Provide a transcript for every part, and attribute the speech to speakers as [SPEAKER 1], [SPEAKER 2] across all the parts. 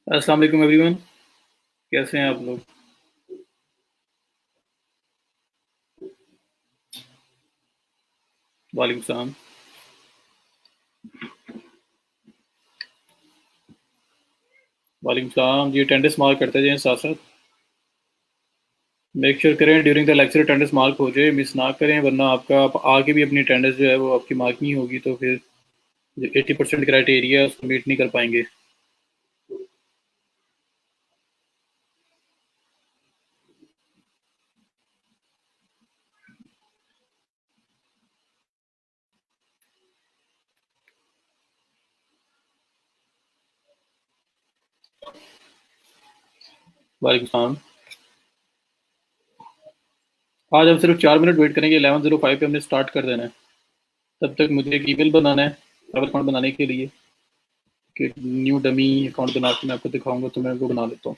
[SPEAKER 1] अस्सलाम वालेकुम एवरीवन, कैसे हैं आप लोग? वालेकुम सलाम। वालेकुम सलाम जी, अटेंडेंस मार्क करते जाएं साथ साथ। मेक श्योर करें during the lecture attendance mark हो जाए, मिस ना करें, वरना आपका आप आगे भी अपनी अटेंडेंस जो है वो आपकी मार्क नहीं होगी, तो फिर जो 80% क्राइटेरिया है उसको मीट नहीं कर पाएंगे। वालेकुम सलाम। आज हम सिर्फ 4 मिनट वेट करेंगे, 11:05 पे हमने स्टार्ट कर देना है। तब तक मुझे एक ईमेल बनाना है ट्रैवल अकाउंट बनाने के लिए, कि न्यू डमी अकाउंट बना के मैं आपको दिखाऊंगा, तो मैं वो बना लेता हूँ।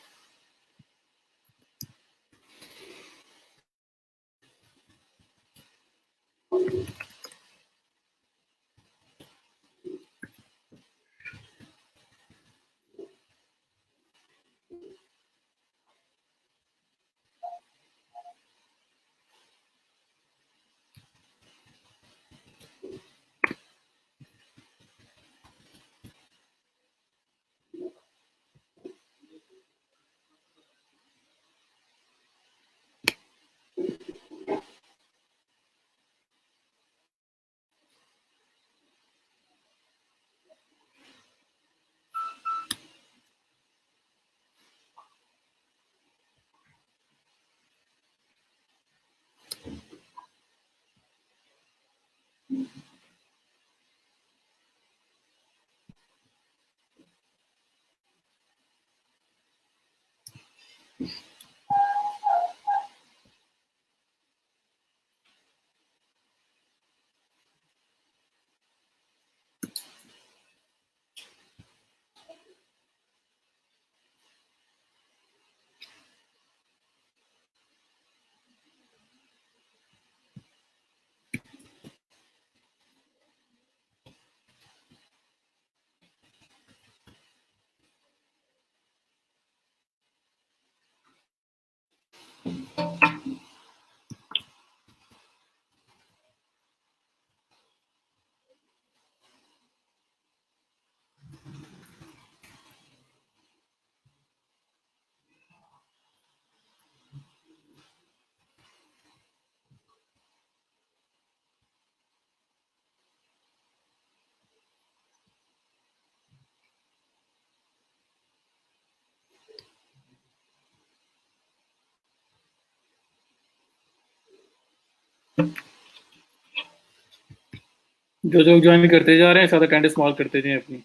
[SPEAKER 1] जो जो ज्वाइन करते जा रहे हैं साथ अटेंडेंस मार्क करते जाएं अपनी।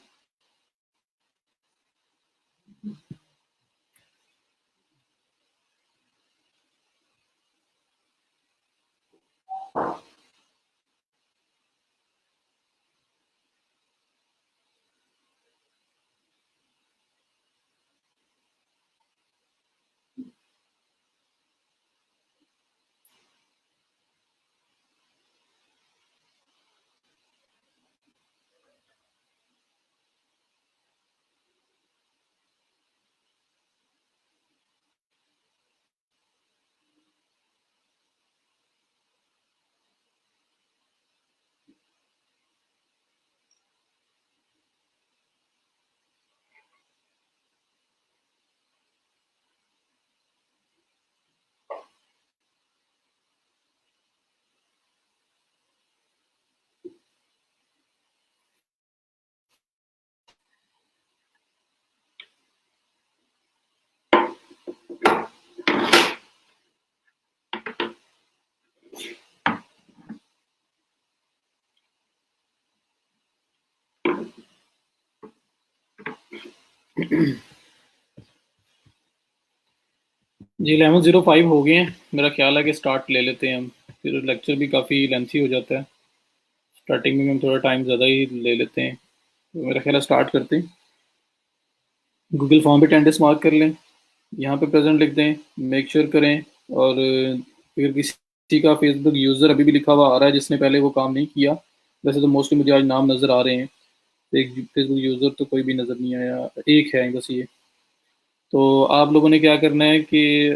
[SPEAKER 1] जी 11:05 हो गए हैं, मेरा ख्याल है कि स्टार्ट ले लेते हैं हम, फिर लेक्चर भी काफ़ी लेंथी हो जाता है। स्टार्टिंग में हम थोड़ा टाइम ज़्यादा ही ले लेते हैं, तो मेरा ख्याल है स्टार्ट करते हैं। गूगल फॉर्म पे अटेंडेंस मार्क कर लें, यहाँ पे प्रेजेंट लिख दें, मेक श्योर करें। और अगर किसी का फेसबुक यूज़र अभी भी लिखा हुआ आ रहा है जिसने पहले वो काम नहीं किया, वैसे तो मोस्टली मुझे आज नाम नज़र आ रहे हैं, एक फेसबुक यूज़र तो कोई भी नज़र नहीं आया, एक है बस ये। तो आप लोगों ने क्या करना है कि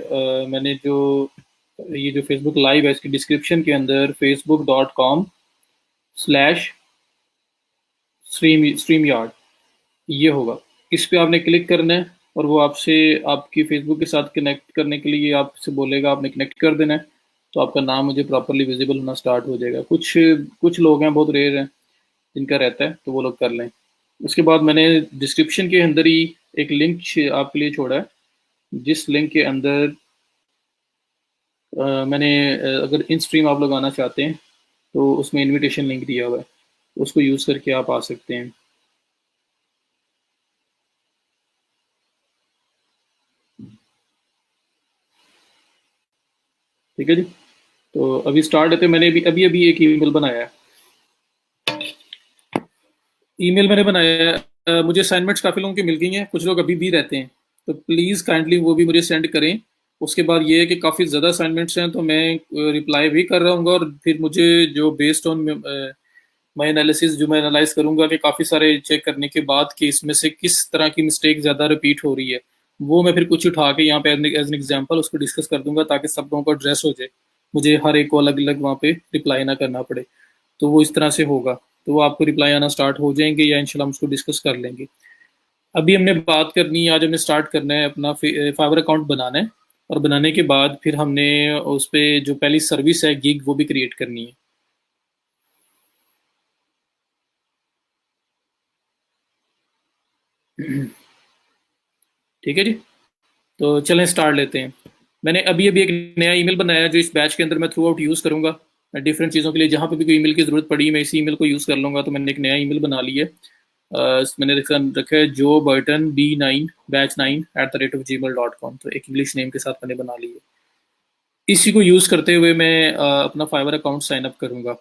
[SPEAKER 1] मैंने जो ये जो फेसबुक लाइव है इसकी डिस्क्रिप्शन के अंदर facebook.com/स्ट्रीम यार्ड ये होगा, इस पे आपने क्लिक करना है और वो आपसे आपकी फेसबुक के साथ कनेक्ट करने के लिए आपसे बोलेगा, आपने कनेक्ट कर देना है, तो आपका नाम मुझे प्रॉपरली विजिबल होना स्टार्ट हो जाएगा। कुछ कुछ लोग हैं, बहुत रेयर हैं जिनका रहता है, तो वो लोग कर लें। उसके बाद मैंने डिस्क्रिप्शन के अंदर ही एक लिंक आपके लिए छोड़ा है, जिस लिंक के अंदर मैंने अगर इन स्ट्रीम आप लोग आना चाहते हैं तो उसमें इनविटेशन लिंक दिया हुआ है, उसको यूज़ करके आप आ सकते हैं। ठीक है जी, तो अभी स्टार्ट होते मैंने अभी अभी एक ईमेल बनाया है। ईमेल मैंने बनाया है, मुझे असाइनमेंट्स काफ़ी लोगों की मिल गई हैं, कुछ लोग अभी भी रहते हैं, तो प्लीज़ काइंडली वो भी मुझे सेंड करें। उसके बाद ये है कि काफ़ी ज़्यादा असाइनमेंट्स हैं, तो मैं रिप्लाई भी कर रहा हूँ, और फिर मुझे जो बेस्ड ऑन माई एनालिसिस जो मैं एनालाइज करूंगा कि काफ़ी सारे चेक करने के बाद कि इसमें से किस तरह की मिस्टेक ज़्यादा रिपीट हो रही है, वो मैं फिर कुछ उठा के यहाँ पे एज एन एग्जाम्पल उसको डिस्कस कर दूंगा, ताकि सब लोगों को एड्रेस हो जाए, मुझे हर एक को अलग अलग वहाँ पे रिप्लाई ना करना पड़े। तो वो इस तरह से होगा, तो वो आपको रिप्लाई आना स्टार्ट हो जाएंगे, या इंशाल्लाह हम उसको डिस्कस कर लेंगे। अभी हमने बात करनी है, आज हमने स्टार्ट करना है अपना फाइवर अकाउंट बनाना है, और बनाने के बाद फिर हमने उस पर जो पहली सर्विस है गिग वो भी क्रिएट करनी है। ठीक है जी, तो चलें स्टार्ट लेते हैं। मैंने अभी अभी एक नया ईमेल बनाया है जो इस बैच के अंदर मैं थ्रू आउट यूज़ करूँगा, डिफरेंट चीज़ों के लिए, जहाँ पे भी कोई ईमेल की ज़रूरत पड़ी मैं इसी ईमेल को यूज़ कर लूँगा। तो मैंने एक नया ईमेल बना लिया है, मैंने रखा है जो बर्टन B9 batch9@gmail.com, तो एक इंग्लिश नेम के साथ मैंने बना लिया है। इसी को यूज़ करते हुए मैं अपना फाइवर अकाउंट साइन अप करूँगा।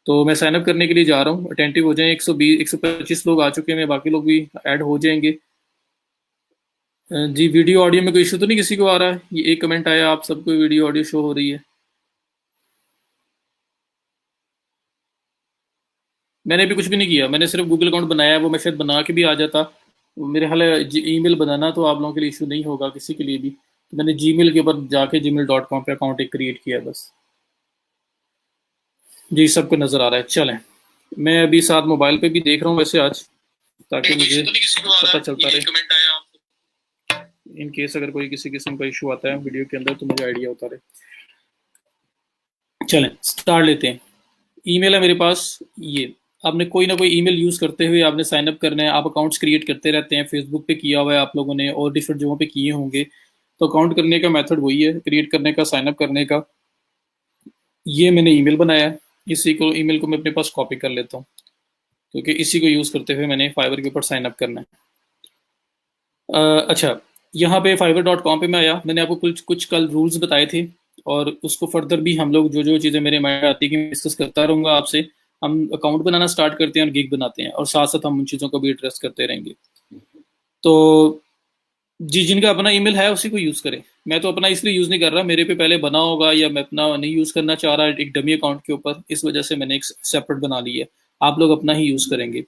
[SPEAKER 1] तो मैं साइन अप करने के लिए जा रहा हूँ, अटेंटिव हो जाएं। 125 लोग आ चुके हैं, बाकी लोग भी ऐड हो जाएंगे। जी, वीडियो ऑडियो में कोई इशू तो नहीं किसी को आ रहा है? ये एक कमेंट आया, आप सबको वीडियो ऑडियो शो हो रही है। मैंने भी कुछ भी नहीं किया, मैंने सिर्फ गूगल अकाउंट बनाया है, वो मैं शायद बना के भी आ जाता। मेरे हाल ईमेल बनाना तो आप लोगों के लिए इशू नहीं होगा किसी के लिए भी, तो मैंने जीमेल के ऊपर जाके gmail.com पे अकाउंट एक क्रिएट किया बस। जी, सबको नज़र आ रहा है। चलें, मैं अभी साथ मोबाइल पे भी देख रहा हूँ वैसे आज, ताकि मुझे पता चलता रहे, इन केस अगर कोई किसी किस्म का इशू आता है वीडियो के अंदर तो मुझे आइडिया होता रहे। चलें स्टार्ट लेते हैं। ईमेल है मेरे पास ये, आपने कोई ना कोई ईमेल यूज़ करते हुए आपने साइन अप करना है। आप अकाउंट्स क्रिएट करते रहते हैं, फेसबुक पे किया हुआ है आप लोगों ने और डिफरेंट जगहों पे किए होंगे, तो अकाउंट करने का मेथड वही है, क्रिएट करने का, साइन अप करने का। ये मैंने ईमेल बनाया है, इसी को ईमेल को मैं अपने पास कॉपी कर लेता हूँ, क्योंकि इसी को यूज़ करते हुए मैंने फाइवर के ऊपर साइन अप करना है। अच्छा, यहाँ पे fiverr.com पे मैं आया, मैंने आपको कुछ कुछ कल रूल्स बताए थे, और उसको फर्दर भी हम लोग जो जो चीज़ें मेरे माइंड आती है कि मैं डिस्कस करता रहूँगा आपसे। हम अकाउंट बनाना स्टार्ट करते हैं और गिग बनाते हैं, और साथ साथ हम उन चीज़ों को भी एड्रेस करते रहेंगे। तो जी, जिनका अपना ईमेल है उसी को यूज़ करें। मैं तो अपना इसलिए यूज़ नहीं कर रहा, मेरे पे पहले बना होगा, या मैं अपना नहीं यूज़ करना चाह रहा एक डमी अकाउंट के ऊपर, इस वजह से मैंने एक सेपरेट बना लिया है। आप लोग अपना ही यूज़ करेंगे।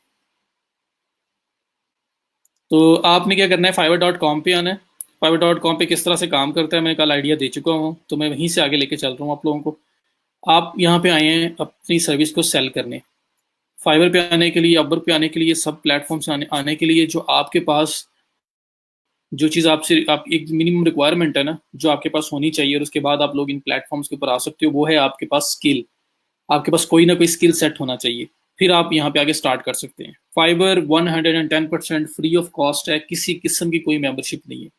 [SPEAKER 1] तो आपने क्या करना है, fiverr.com पे आना है। fiverr.com पे किस तरह से काम करता है मैं कल आइडिया दे चुका हूँ, तो मैं वहीं से आगे लेके चल रहा हूँ आप लोगों को। आप यहाँ पे आए हैं अपनी सर्विस को सेल करने। फाइवर पे आने के लिए, अपवर्क पे आने के लिए, सब प्लेटफॉर्म से आने के लिए, जो आपके पास जो चीज़ आपसे आप एक मिनिमम रिक्वायरमेंट है ना, जो आपके पास होनी चाहिए, और उसके बाद आप लोग इन प्लेटफॉर्म्स के ऊपर आ सकते हो, वो है आपके पास स्किल। आपके पास कोई ना कोई स्किल सेट होना चाहिए, फिर आप यहाँ पे आगे स्टार्ट कर सकते हैं। फाइबर 110% फ्री ऑफ कॉस्ट है, किसी किस्म की कोई मेंबरशिप नहीं है,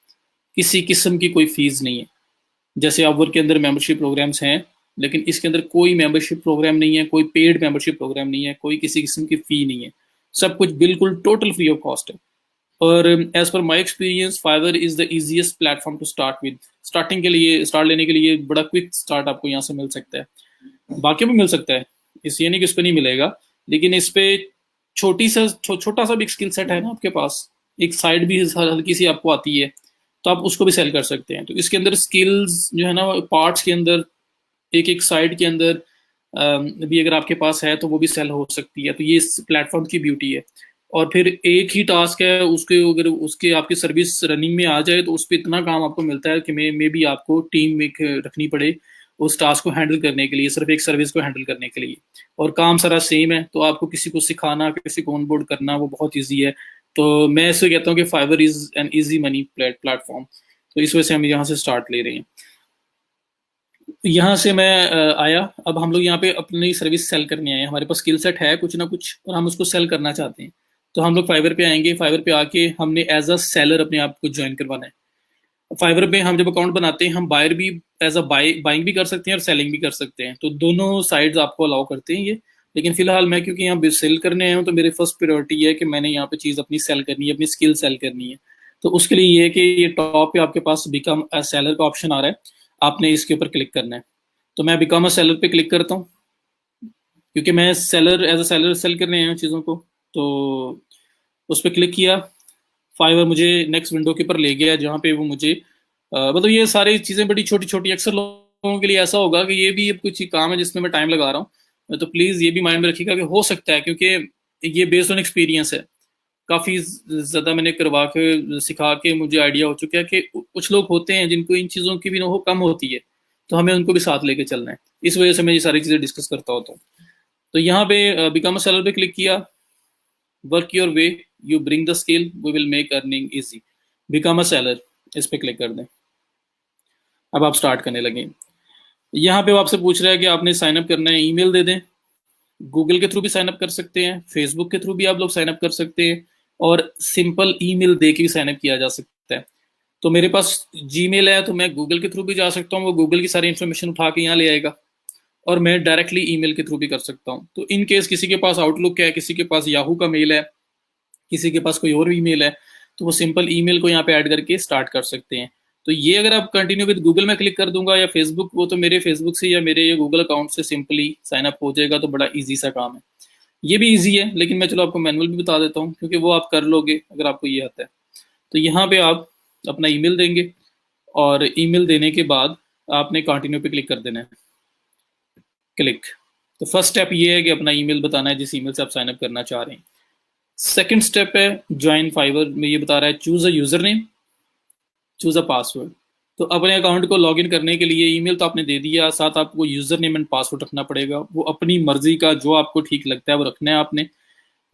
[SPEAKER 1] किसी किस्म की कोई फीस नहीं है। जैसे अपवर्क के अंदर मेंबरशिप प्रोग्राम्स हैं, लेकिन इसके अंदर कोई मेंबरशिप प्रोग्राम नहीं है, कोई पेड मेंबरशिप प्रोग्राम नहीं है, कोई किसी किस्म की फ़ी नहीं है। सब कुछ बिल्कुल टोटल फ्री ऑफ कॉस्ट है। और as per my experience Fiverr is the easiest platform to start with. Starting के लिए, स्टार्ट लेने के लिए बड़ा क्विक स्टार्ट आपको यहाँ से मिल सकता है, बाकी भी मिल सकता है। इस ये नहीं कि उस पर नहीं मिलेगा, लेकिन इस पे छोटा सा भी स्किल सेट है ना आपके पास, एक साइड भी हल्की सी आपको आती है, तो आप उसको भी सेल कर सकते हैं। तो इसके अंदर स्किल्स जो है ना, पार्ट्स के अंदर एक एक साइड के अंदर भी अगर आपके पास है तो वो भी सेल हो सकती है। तो ये इस प्लेटफॉर्म की ब्यूटी है। और फिर एक ही टास्क है उसके, अगर उसके आपकी सर्विस रनिंग में आ जाए तो उस पर इतना काम आपको मिलता है कि मे भी आपको टीम एक रखनी पड़े उस टास्क को हैंडल करने के लिए, सिर्फ एक सर्विस को हैंडल करने के लिए। और काम सारा सेम है, तो आपको किसी को सिखाना, किसी को ऑनबोर्ड करना वो बहुत ईजी है। तो मैं इससे कहता हूँ कि Fiverr is an easy money platform. तो इस वजह से हम यहाँ से स्टार्ट ले रहे हैं। यहाँ से मैं आया, अब हम लोग यहाँ पे अपनी सर्विस सेल करने आए हैं। हमारे पास स्किल सेट है कुछ ना कुछ और हम उसको सेल करना चाहते हैं। तो हम लोग फाइवर पे आएंगे, फाइवर पे आके हमने एज अ सेलर अपने आप को ज्वाइन करवाना है। फाइवर पे हम जब अकाउंट बनाते हैं, हम बायर भी एज अ बाइंग भी कर सकते हैं और सेलिंग भी कर सकते हैं। तो दोनों साइड्स आपको अलाउ करते हैं ये। लेकिन फिलहाल मैं क्योंकि यहाँ सेल करने आया हूँ, तो मेरी फर्स्ट प्रायोरिटी है कि मैंने यहाँ पे चीज़ अपनी सेल करनी है, अपनी स्किल सेल करनी है। तो उसके लिए ये है कि ये टॉप पे आपके पास बिकम अ सेलर का ऑप्शन आ रहा है, आपने इसके ऊपर क्लिक करना है। तो मैं बिकम अ सेलर पे क्लिक करता हूँ, क्योंकि मैं seller as a seller sell करने आया हूँ चीज़ों को। तो उस पर क्लिक किया, फाइवर मुझे नेक्स्ट विंडो के ऊपर ले गया, जहाँ पे वो मुझे मतलब ये सारी चीज़ें बड़ी छोटी छोटी, अक्सर लोगों के लिए ऐसा होगा कि ये भी अब कुछ ही काम है जिसमें मैं टाइम लगा रहा हूँ। तो प्लीज़ ये भी माइंड में रखिएगा कि हो सकता है, क्योंकि ये बेस्ड ऑन एक्सपीरियंस है, काफ़ी ज़्यादा मैंने करवा के सिखा के मुझे आइडिया हो चुका है कि कुछ लोग होते हैं जिनको इन चीज़ों की भी वो कम होती है, तो हमें उनको भी साथ लेके चलना है। इस वजह से मैं ये सारी चीज़ें डिस्कस करता होता हूँ। तो यहाँ पे बिकम अ सेलर पे क्लिक किया, work your way, you bring the skill, we will make earning easy, become a seller, इस पे क्लिक कर दें। अब आप स्टार्ट करने लगे। यहाँ पे वो आपसे पूछ रहा है कि आपने साइन अप करना है, ईमेल दे दें। गूगल के थ्रू भी साइन अप कर सकते हैं, फेसबुक के थ्रू भी आप लोग साइन अप कर सकते हैं, और सिंपल ईमेल दे के भी साइन अप किया जा सकता है। तो मेरे पास जीमेल है, तो मैं गूगल के थ्रू भी जा सकता हूँ, वो गूगल की सारी इन्फॉर्मेशन उठा के यहाँ ले आएगा। और मैं डायरेक्टली ईमेल के थ्रू भी कर सकता हूँ। तो इन केस किसी के पास आउटलुक है, किसी के पास याहू का मेल है, किसी के पास कोई और ईमेल है, तो वो सिंपल ईमेल को यहाँ पे ऐड करके स्टार्ट कर सकते हैं। तो ये अगर आप कंटिन्यू विद गूगल में क्लिक कर दूंगा या फेसबुक, वो तो मेरे फेसबुक से या मेरे ये गूगल अकाउंट से सिंपली साइन अप हो जाएगा, तो बड़ा ईजी सा काम है। ये भी ईजी है, लेकिन मैं चलो आपको मैनुअल भी बता देता हूँ, क्योंकि वो आप कर लोगे अगर आपको ये आता है। तो यहाँ पे आप अपना ईमेल देंगे, और ईमेल देने के बाद आपने कंटिन्यू पे क्लिक कर देना है, क्लिक। तो फर्स्ट स्टेप ये है कि अपना ईमेल बताना है जिस ईमेल से आप साइन अप करना चाह रहे हैं। सेकंड स्टेप है ज्वाइन फाइवर में, ये बता रहा है choose a user name, choose a password. तो अपने अकाउंट को लॉगिन करने के लिए ईमेल तो आपने दे दिया, साथ आपको यूजर नेम एंड पासवर्ड रखना पड़ेगा। वो अपनी मर्जी का जो आपको ठीक लगता है वो रखना है आपने।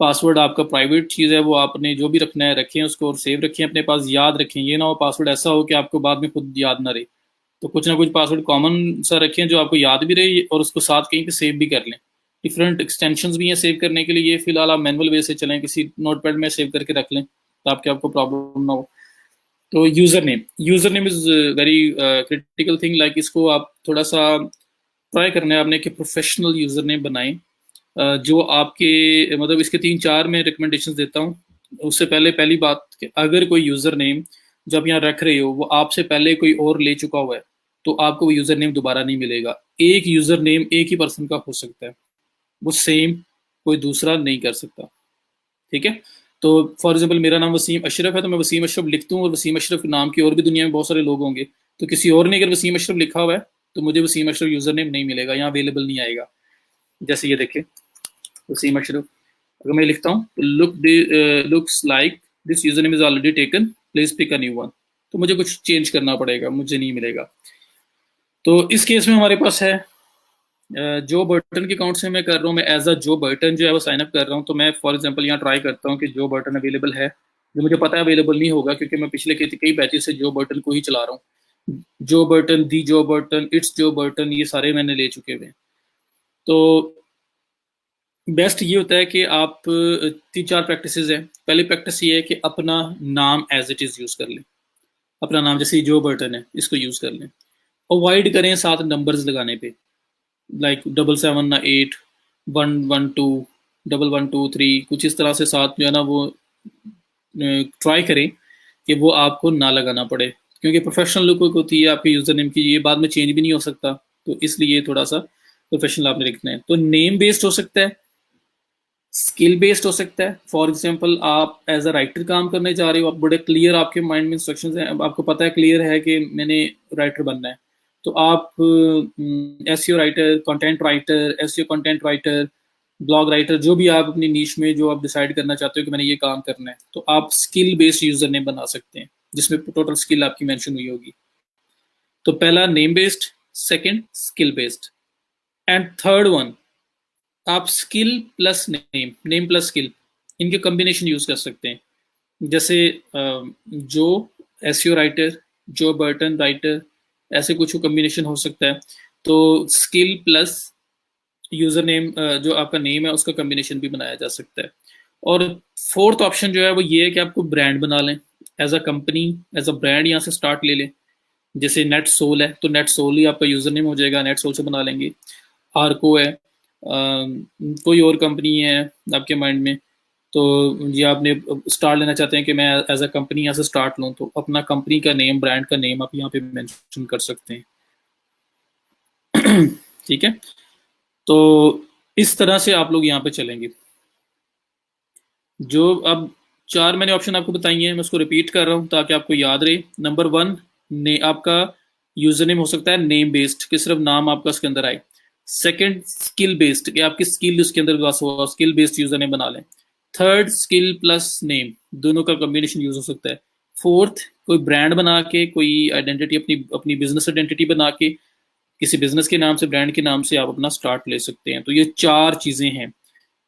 [SPEAKER 1] पासवर्ड आपका प्राइवेट चीज़ है, वो आपने जो भी रखना है रखें उसको, और सेव रखें अपने पास, याद रखें। ये ना हो पासवर्ड ऐसा हो कि आपको बाद में खुद याद ना रहे। तो कुछ ना कुछ पासवर्ड कॉमन सा रखें जो आपको याद भी रहे, और उसको साथ कहीं पे सेव भी कर लें। डिफरेंट एक्सटेंशंस भी हैं सेव करने के लिए, ये फिलहाल आप मैनुअल वे से चलें, किसी नोटपैड में सेव करके रख लें ताकि आपको प्रॉब्लम ना हो। तो user name is very critical thing. Like इसको आप थोड़ा सा ट्राई करना है आपने कि प्रोफेशनल यूज़र नेम बनाएं, जो आपके मतलब इसके 3-4 मैं रिकमेंडेशन देता हूँ। उससे पहले पहली बात कि अगर कोई यूज़र नेम जब यहाँ रख रहे हो वो आपसे पहले कोई और ले चुका हुआ है, तो आपको वो यूज़र नेम दोबारा नहीं मिलेगा। एक यूज़र नेम एक ही पर्सन का हो सकता है, वो सेम कोई दूसरा नहीं कर सकता। ठीक है। तो फॉर एग्जाम्पल मेरा नाम वसीम अशरफ है, तो मैं वसीम अशरफ लिखता हूँ, और वसीम अशरफ के नाम की और भी दुनिया में बहुत सारे लोग होंगे। तो किसी और ने अगर वसीम अशरफ लिखा हुआ है, तो मुझे वसीम अशरफ यूज़र नेम नहीं मिलेगा, यहाँ अवेलेबल नहीं आएगा। जैसे ये देखें, वसीम अशरफ अगर मैं लिखता हूँ तो looks like this user name is already taken, please pick a new one, तो मुझे कुछ चेंज करना पड़ेगा, मुझे नहीं मिलेगा। तो इस केस में हमारे पास है जो बर्टन के अकाउंट से मैं कर रहा हूँ, मैं एज अ जो बर्टन जो है वो साइन अप कर रहा हूँ। तो मैं फॉर एग्जांपल यहाँ ट्राई करता हूँ कि जो बर्टन अवेलेबल है, जो मुझे पता है अवेलेबल नहीं होगा, क्योंकि मैं पिछले कई बैचेस से जो बर्टन को ही चला रहा हूँ। जो बर्टन, दी जो बर्टन, इट्स जो बर्टन, ये सारे मैंने ले चुके हुए हैं। तो बेस्ट ये होता है कि आप 3-4 प्रैक्टिसेस हैं। पहली प्रैक्टिस ये है कि अपना नाम एज इट इज़ यूज़ कर लें। अपना नाम जैसे जो बर्टन है इसको यूज़ कर लें। अवॉइड करें साथ नंबर्स लगाने पे, लाइक 778, 112, 1123, कुछ इस तरह से साथ जो है ना वो ट्राई करें कि वो आपको ना लगाना पड़े, क्योंकि प्रोफेशनल लुक होती है आपके यूज़र नेम की, ये बाद में चेंज भी नहीं हो सकता। तो इसलिए थोड़ा सा प्रोफेशनल आपने लिखना है। तो नेम बेस्ड हो सकता है, स्किल बेस्ड हो सकता है। फॉर एग्जांपल आप एज अ राइटर काम करने जा रहे हो, आप बड़े क्लियर आपके माइंड में इंस्ट्रक्शंस हैं, अब आपको पता है क्लियर है कि मैंने राइटर बनना है, तो आप SEO writer, content writer, SEO content writer, blog writer, जो भी आप अपनी नीश में जो आप डिसाइड करना चाहते हो कि मैंने ये काम करना है, तो आप स्किल बेस्ड यूजर नेम बना सकते हैं जिसमें टोटल स्किल आपकी मेंशन हुई होगी। तो पहला name based, second skill based, and third one आप skill plus name, name plus skill, इनके कॉम्बिनेशन यूज कर सकते हैं। जैसे जो एसईओ राइटर, जो बर्टन राइटर, ऐसे कुछ कॉम्बिनेशन हो सकता है। तो स्किल प्लस यूजर नेम, जो आपका नेम है उसका कॉम्बिनेशन भी बनाया जा सकता है। और फोर्थ ऑप्शन जो है वो ये है कि आपको ब्रांड बना लें, as a company, as a brand यहाँ से स्टार्ट ले लें। जैसे नेट सोल है तो नेट सोल ही आपका यूजर नेम हो जाएगा, नेट सोल से बना लेंगे। आर्को है, कोई और कंपनी है आपके माइंड में, तो ये आपने स्टार्ट लेना चाहते हैं कि मैं एज अ कंपनी यहाँ से स्टार्ट लूँ, तो अपना कंपनी का नेम, ब्रांड का नेम आप यहाँ पे मेंशन कर सकते हैं। ठीक है, तो इस तरह से आप लोग यहाँ पे चलेंगे। जो अब चार मैंने ऑप्शन आपको बताई हैं, मैं उसको रिपीट कर रहा हूँ ताकि आपको याद रहे। नंबर वन, ने आपका यूजर नेम हो सकता है नेम बेस्ड, कि सिर्फ नाम आपका उसके अंदर आए। सेकंड, स्किल बेस्ड, कि आपकी स्किल उसके अंदर पास हो, स्किल बेस्ड यूजर नेम बना लें। थर्ड, स्किल प्लस नेम, दोनों का कॉम्बिनेशन यूज हो सकता है। फोर्थ, कोई ब्रांड बना के, कोई आइडेंटिटी, अपनी अपनी बिजनेस आइडेंटिटी बना के, किसी बिजनेस के नाम से, ब्रांड के नाम से आप अपना स्टार्ट ले सकते हैं। तो ये चार चीजें हैं।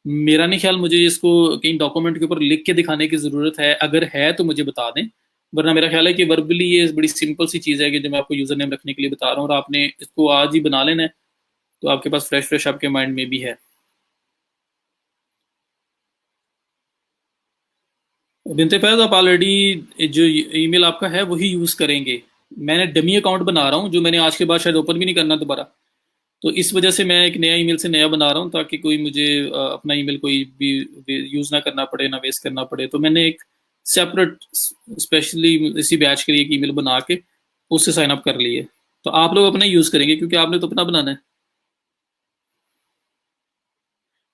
[SPEAKER 1] मेरा नहीं ख्याल मुझे इसको कहीं डॉक्यूमेंट के ऊपर लिख के दिखाने की ज़रूरत है, अगर है तो मुझे बता दें, वरना मेरा ख्याल है कि वर्बली ये बड़ी सिंपल सी चीज़ है कि जो मैं आपको यूज़र नेम रखने के लिए बता रहा हूँ, और आपने इसको आज ही बना लेना है, तो आपके पास फ्रेश फ्रेश आपके माइंड में भी है। बिनते फैज़, आप ऑलरेडी जो ईमेल आपका है वही यूज़ करेंगे। मैंने डमी अकाउंट बना रहा हूँ जो मैंने आज के बाद शायद ओपन भी नहीं करना दोबारा। तो इस वजह से मैं एक नया ईमेल से नया बना रहा हूँ, ताकि कोई मुझे अपना ईमेल कोई भी यूज़ ना करना पड़े, ना वेस्ट करना पड़े। तो मैंने एक सेपरेट स्पेशली इसी बैच के लिए एक ईमेल बना के उससे साइन अप कर लिए। तो आप लोग अपना यूज़ करेंगे क्योंकि आपने तो अपना बनाना है।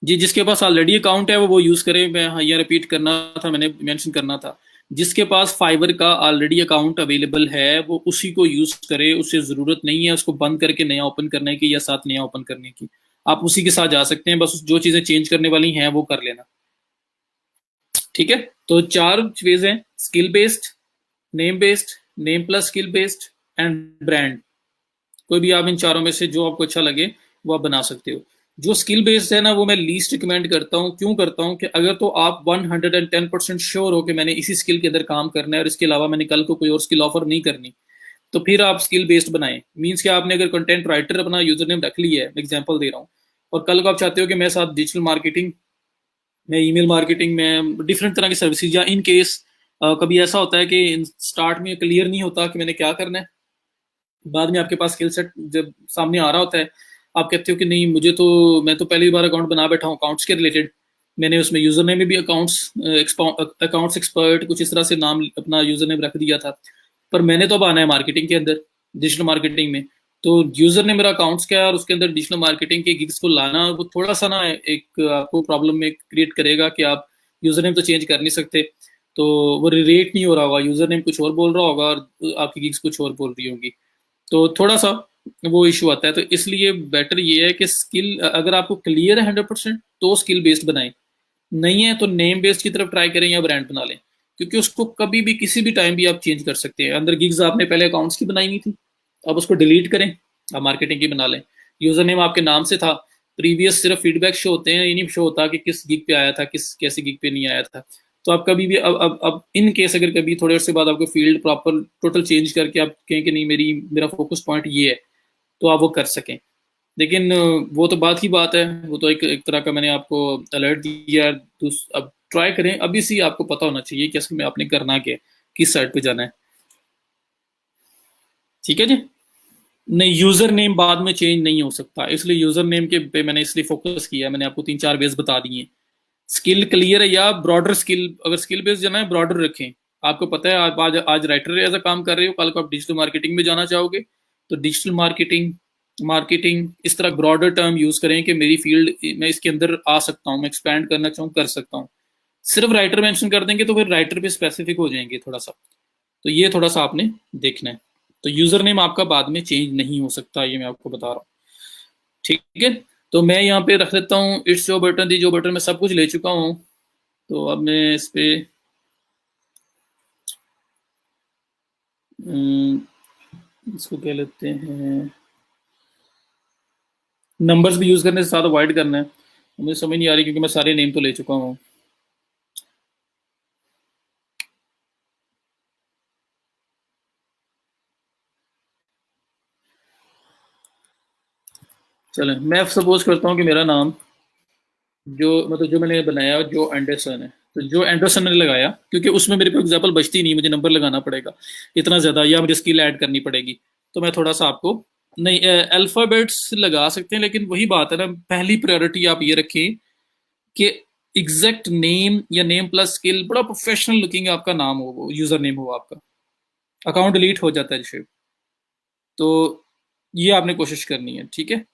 [SPEAKER 1] जी, जिसके पास ऑलरेडी अकाउंट है वो यूज़ करे। मैं, हाँ, ये रिपीट करना था, मैंने मेंशन करना था। जिसके पास फाइवर का ऑलरेडी अकाउंट अवेलेबल है वो उसी को यूज़ करे, उसे ज़रूरत नहीं है उसको बंद करके नया ओपन करने की या साथ नया ओपन करने की। आप उसी के साथ जा सकते हैं, बस जो चीज़ें चेंज करने वाली हैं वो कर लेना। ठीक है, तो चार वेज हैं: skill based, name based, name plus skill based, and brand. कोई भी आप इन चारों में से जो आपको अच्छा लगे वो आप बना सकते हो। जो स्किल बेस्ड है ना, वो मैं लीस्ट रिकमेंड करता हूँ। क्यों करता हूँ कि अगर तो आप 110% श्योर हो कि मैंने इसी स्किल के अंदर काम करना है और इसके अलावा मैंने कल को कोई और स्किल ऑफर नहीं करनी, तो फिर आप स्किल बेस्ड बनाएं। मीन्स कि आपने अगर कंटेंट राइटर अपना यूजर नेम रख लिया है, एग्जाम्पल दे रहा हूँ, और कल को आप चाहते हो कि मेरे साथ डिजिटल मार्केटिंग में, ईमेल मार्केटिंग में, डिफरेंट तरह की सर्विसेज, या इन केस कभी ऐसा होता है कि स्टार्ट में क्लियर नहीं होता कि मैंने क्या करना है, बाद में आपके पास स्किल सेट जब सामने आ रहा होता है, आप कहते हो कि नहीं, मुझे तो, मैं तो पहली बार अकाउंट बना बैठा हूँ अकाउंट्स के रिलेटेड, मैंने उसमें यूजर नेम में भी अकाउंट्स एक्सपर्ट कुछ इस तरह से नाम अपना यूजर नेम रख दिया था, पर मैंने तो अब आना है मार्केटिंग के अंदर, डिजिटल मार्केटिंग में। तो यूजर नेम मेरा अकाउंट्स का है और उसके अंदर डिजिटल मार्केटिंग के गिग्स को लाना, वो थोड़ा सा ना एक आपको प्रॉब्लम में क्रिएट करेगा कि आप यूजर नेम तो चेंज कर नहीं सकते, तो वो रिलेट नहीं हो रहा होगा, यूजर नेम कुछ और बोल रहा होगा और आपकी गिग्स कुछ और बोल रही होंगी, तो थोड़ा सा वो इशू आता है। तो इसलिए बेटर ये है कि स्किल, अगर आपको क्लियर है 100%, तो स्किल बेस्ड बनाएं, नहीं है तो नेम बेस्ड की तरफ ट्राई करें या ब्रांड बना लें, क्योंकि उसको कभी भी किसी भी टाइम भी आप चेंज कर सकते हैं। अंदर गिग्स आपने पहले अकाउंट्स की बनाई हुई थी, अब उसको डिलीट करें, आप मार्केटिंग की बना लें। यूजर नेम आपके नाम से था, प्रीवियस सिर्फ फीडबैक शो होते हैं, ये नहीं शो होता कि किस गिग पे आया था, किस कैसी गिग पे नहीं आया था। तो आप कभी भी, अब इन केस अगर कभी थोड़े अर्से बाद आपको फील्ड प्रॉपर टोटल चेंज करके आप कहें कि नहीं, मेरा फोकस पॉइंट ये है, तो आप वो कर सकें। लेकिन वो तो बात ही बात है, वो तो एक तरह का मैंने आपको अलर्ट दिया। अब ट्राई करें, अभी से आपको पता होना चाहिए कि असल में आपने करना क्या है, किस साइड पे जाना है। ठीक है जी। नहीं, यूजर नेम बाद में चेंज नहीं हो सकता, इसलिए यूजर नेम के पे मैंने इसलिए फोकस किया, मैंने आपको तीन चार बेस बता दिए। स्किल क्लियर है, या ब्रॉडर स्किल, अगर स्किल बेस जाना है ब्रॉडर रखें। आपको पता है आप आज राइटर एज अ काम कर रहे हो, कल को आप डिजिटल मार्केटिंग में जाना चाहोगे, तो डिजिटल मार्केटिंग, मार्केटिंग, इस तरह ब्रॉडर टर्म यूज करें कि मेरी फील्ड मैं इसके अंदर आ सकता हूँ, मैं एक्सपैंड करना चाहूँ कर सकता हूँ। सिर्फ राइटर मेंशन कर देंगे तो फिर राइटर पे स्पेसिफिक हो जाएंगे थोड़ा सा, तो ये थोड़ा सा आपने देखना है। तो यूजर नेम आपका बाद में चेंज नहीं हो सकता, ये मैं आपको बता रहा हूँ। ठीक है, तो मैं यहाँ पे रख देता हूँ इट्स जो बटन दी जो बटन, मैं सब कुछ ले चुका हूँ। तो अब मैं इस पे इसको क्या लेते हैं, नंबर्स भी यूज करने से साथ अवॉइड करना है, मुझे समझ नहीं आ रही क्योंकि मैं सारे नेम तो ले चुका हूँ। चलें, मैं सपोज करता हूँ कि मेरा नाम जो मतलब जो मैंने बनाया जो एंडरसन है, तो जो एंडरसन मैंने लगाया क्योंकि उसमें मेरे को एग्जाम्पल बचती नहीं, मुझे नंबर लगाना पड़ेगा इतना ज़्यादा, या मुझे स्किल ऐड करनी पड़ेगी। तो मैं थोड़ा सा आपको नहीं अल्फ़ाबेट्स लगा सकते हैं, लेकिन वही बात है ना, पहली प्रायोरिटी आप ये रखें कि एग्जैक्ट नेम या नेम प्लस स्किल बड़ा प्रोफेशनल लुकिंग आपका नाम हो, वो यूज़र नेम हो आपका, अकाउंट डिलीट हो जाता है जैसे। तो ये आपने कोशिश करनी है, ठीक है।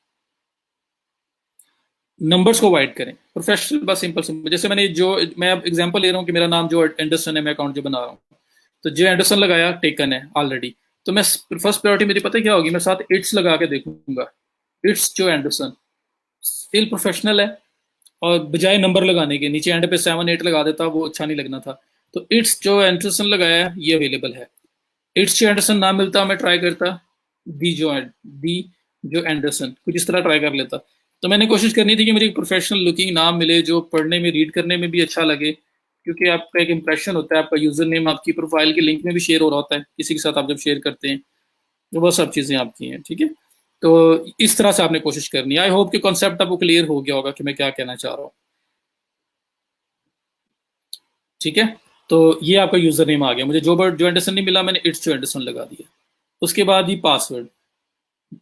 [SPEAKER 1] नंबर्स को अवॉइड करें, प्रोफेशनल बस सिंपल सिंपल, जैसे मैंने जो मैं एग्जांपल ले रहा हूँ कि मेरा नाम जो एंडरसन है, मैं अकाउंट जो बना रहा हूँ, तो जो एंडरसन लगाया टेकन है ऑलरेडी, तो मैं फर्स्ट प्रायोरिटी मेरी पता है क्या होगी, मैं साथ इट्स लगा के देखूंगा, इट्स जो एंडरसन स्टिल प्रोफेशनल है, और बजाय नंबर लगाने के नीचे एंड पे 7 8 लगा देता, वो अच्छा नहीं लगना था। तो इट्स जो एंडरसन लगाया है ये अवेलेबल है, इट्स जो एंडरसन ना मिलता मैं ट्राई करता दी जो एंडरसन, कुछ इस तरह ट्राई कर लेता। तो मैंने कोशिश करनी थी कि मेरी प्रोफेशनल लुकिंग नाम मिले जो पढ़ने में रीड करने में भी अच्छा लगे, क्योंकि आपका एक इंप्रेशन होता है, आपका यूजर नेम आपकी प्रोफाइल के लिंक में भी शेयर हो रहा होता है किसी के साथ, आप जब शेयर करते हैं तो वो सब चीज़ें आपकी हैं, ठीक है। तो इस तरह से आपने कोशिश करनी है। आई होप कि कॉन्सेप्ट आपको क्लियर हो गया होगा कि मैं क्या कहना चाह रहा हूँ, ठीक है। तो ये आपका यूजर नेम आ गया, मुझे जो एंडरसन नहीं मिला, मैंने इट्स जो एंडरसन लगा दिया। उसके बाद ही पासवर्ड,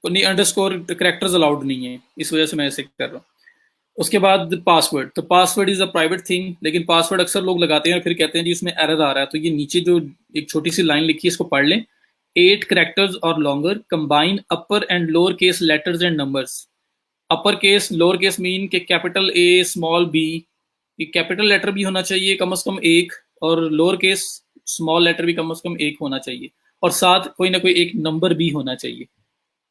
[SPEAKER 1] नहीं अंडरस्कोर करेक्टर्स अलाउड नहीं है, इस वजह से मैं ऐसे कर रहा हूँ। उसके बाद पासवर्ड, तो password is a private thing, लेकिन पासवर्ड अक्सर लोग लगाते हैं और फिर कहते हैं जी उसमें एरर आ रहा है, तो ये नीचे जो एक छोटी सी लाइन लिखी है इसको पढ़ लें। 8 करेक्टर्स और longer combine upper and lower case letters and numbers. Upper case lower case mean के capital A small B, capital letter भी होना चाहिए कम से कम एक, और लोअर केस स्मॉल लेटर भी कम से कम एक होना चाहिए, और साथ कोई ना कोई एक नंबर भी होना चाहिए,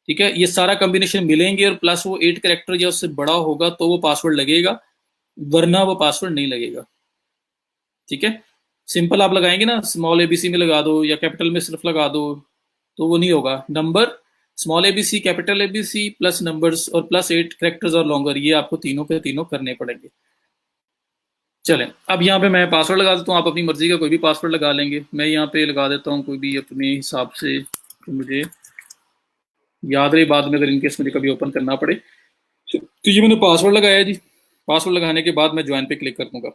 [SPEAKER 1] ठीक है। ये सारा कॉम्बिनेशन मिलेंगे और प्लस वो 8 करेक्टर या उससे बड़ा होगा तो वो पासवर्ड लगेगा, वरना वो पासवर्ड नहीं लगेगा, ठीक है। सिंपल आप लगाएंगे ना, स्मॉल एबीसी में लगा दो या कैपिटल में सिर्फ लगा दो, तो वो नहीं होगा। Number small ABC capital ABC plus numbers और प्लस 8 करेक्टर्स और लॉन्गर, ये आपको तीनों के तीनों करने पड़ेंगे। चलें, अब यहाँ पे मैं पासवर्ड लगा देता हूँ, आप अपनी मर्जी का कोई भी पासवर्ड लगा लेंगे, मैं यहाँ पे लगा देता हूँ कोई भी अपने हिसाब से, तो मुझे याद रहे बाद में अगर इनकेस मुझे कभी ओपन करना पड़े। तो ये मैंने पासवर्ड लगाया जी, पासवर्ड लगाने के बाद मैं ज्वाइन पे क्लिक कर दूंगा।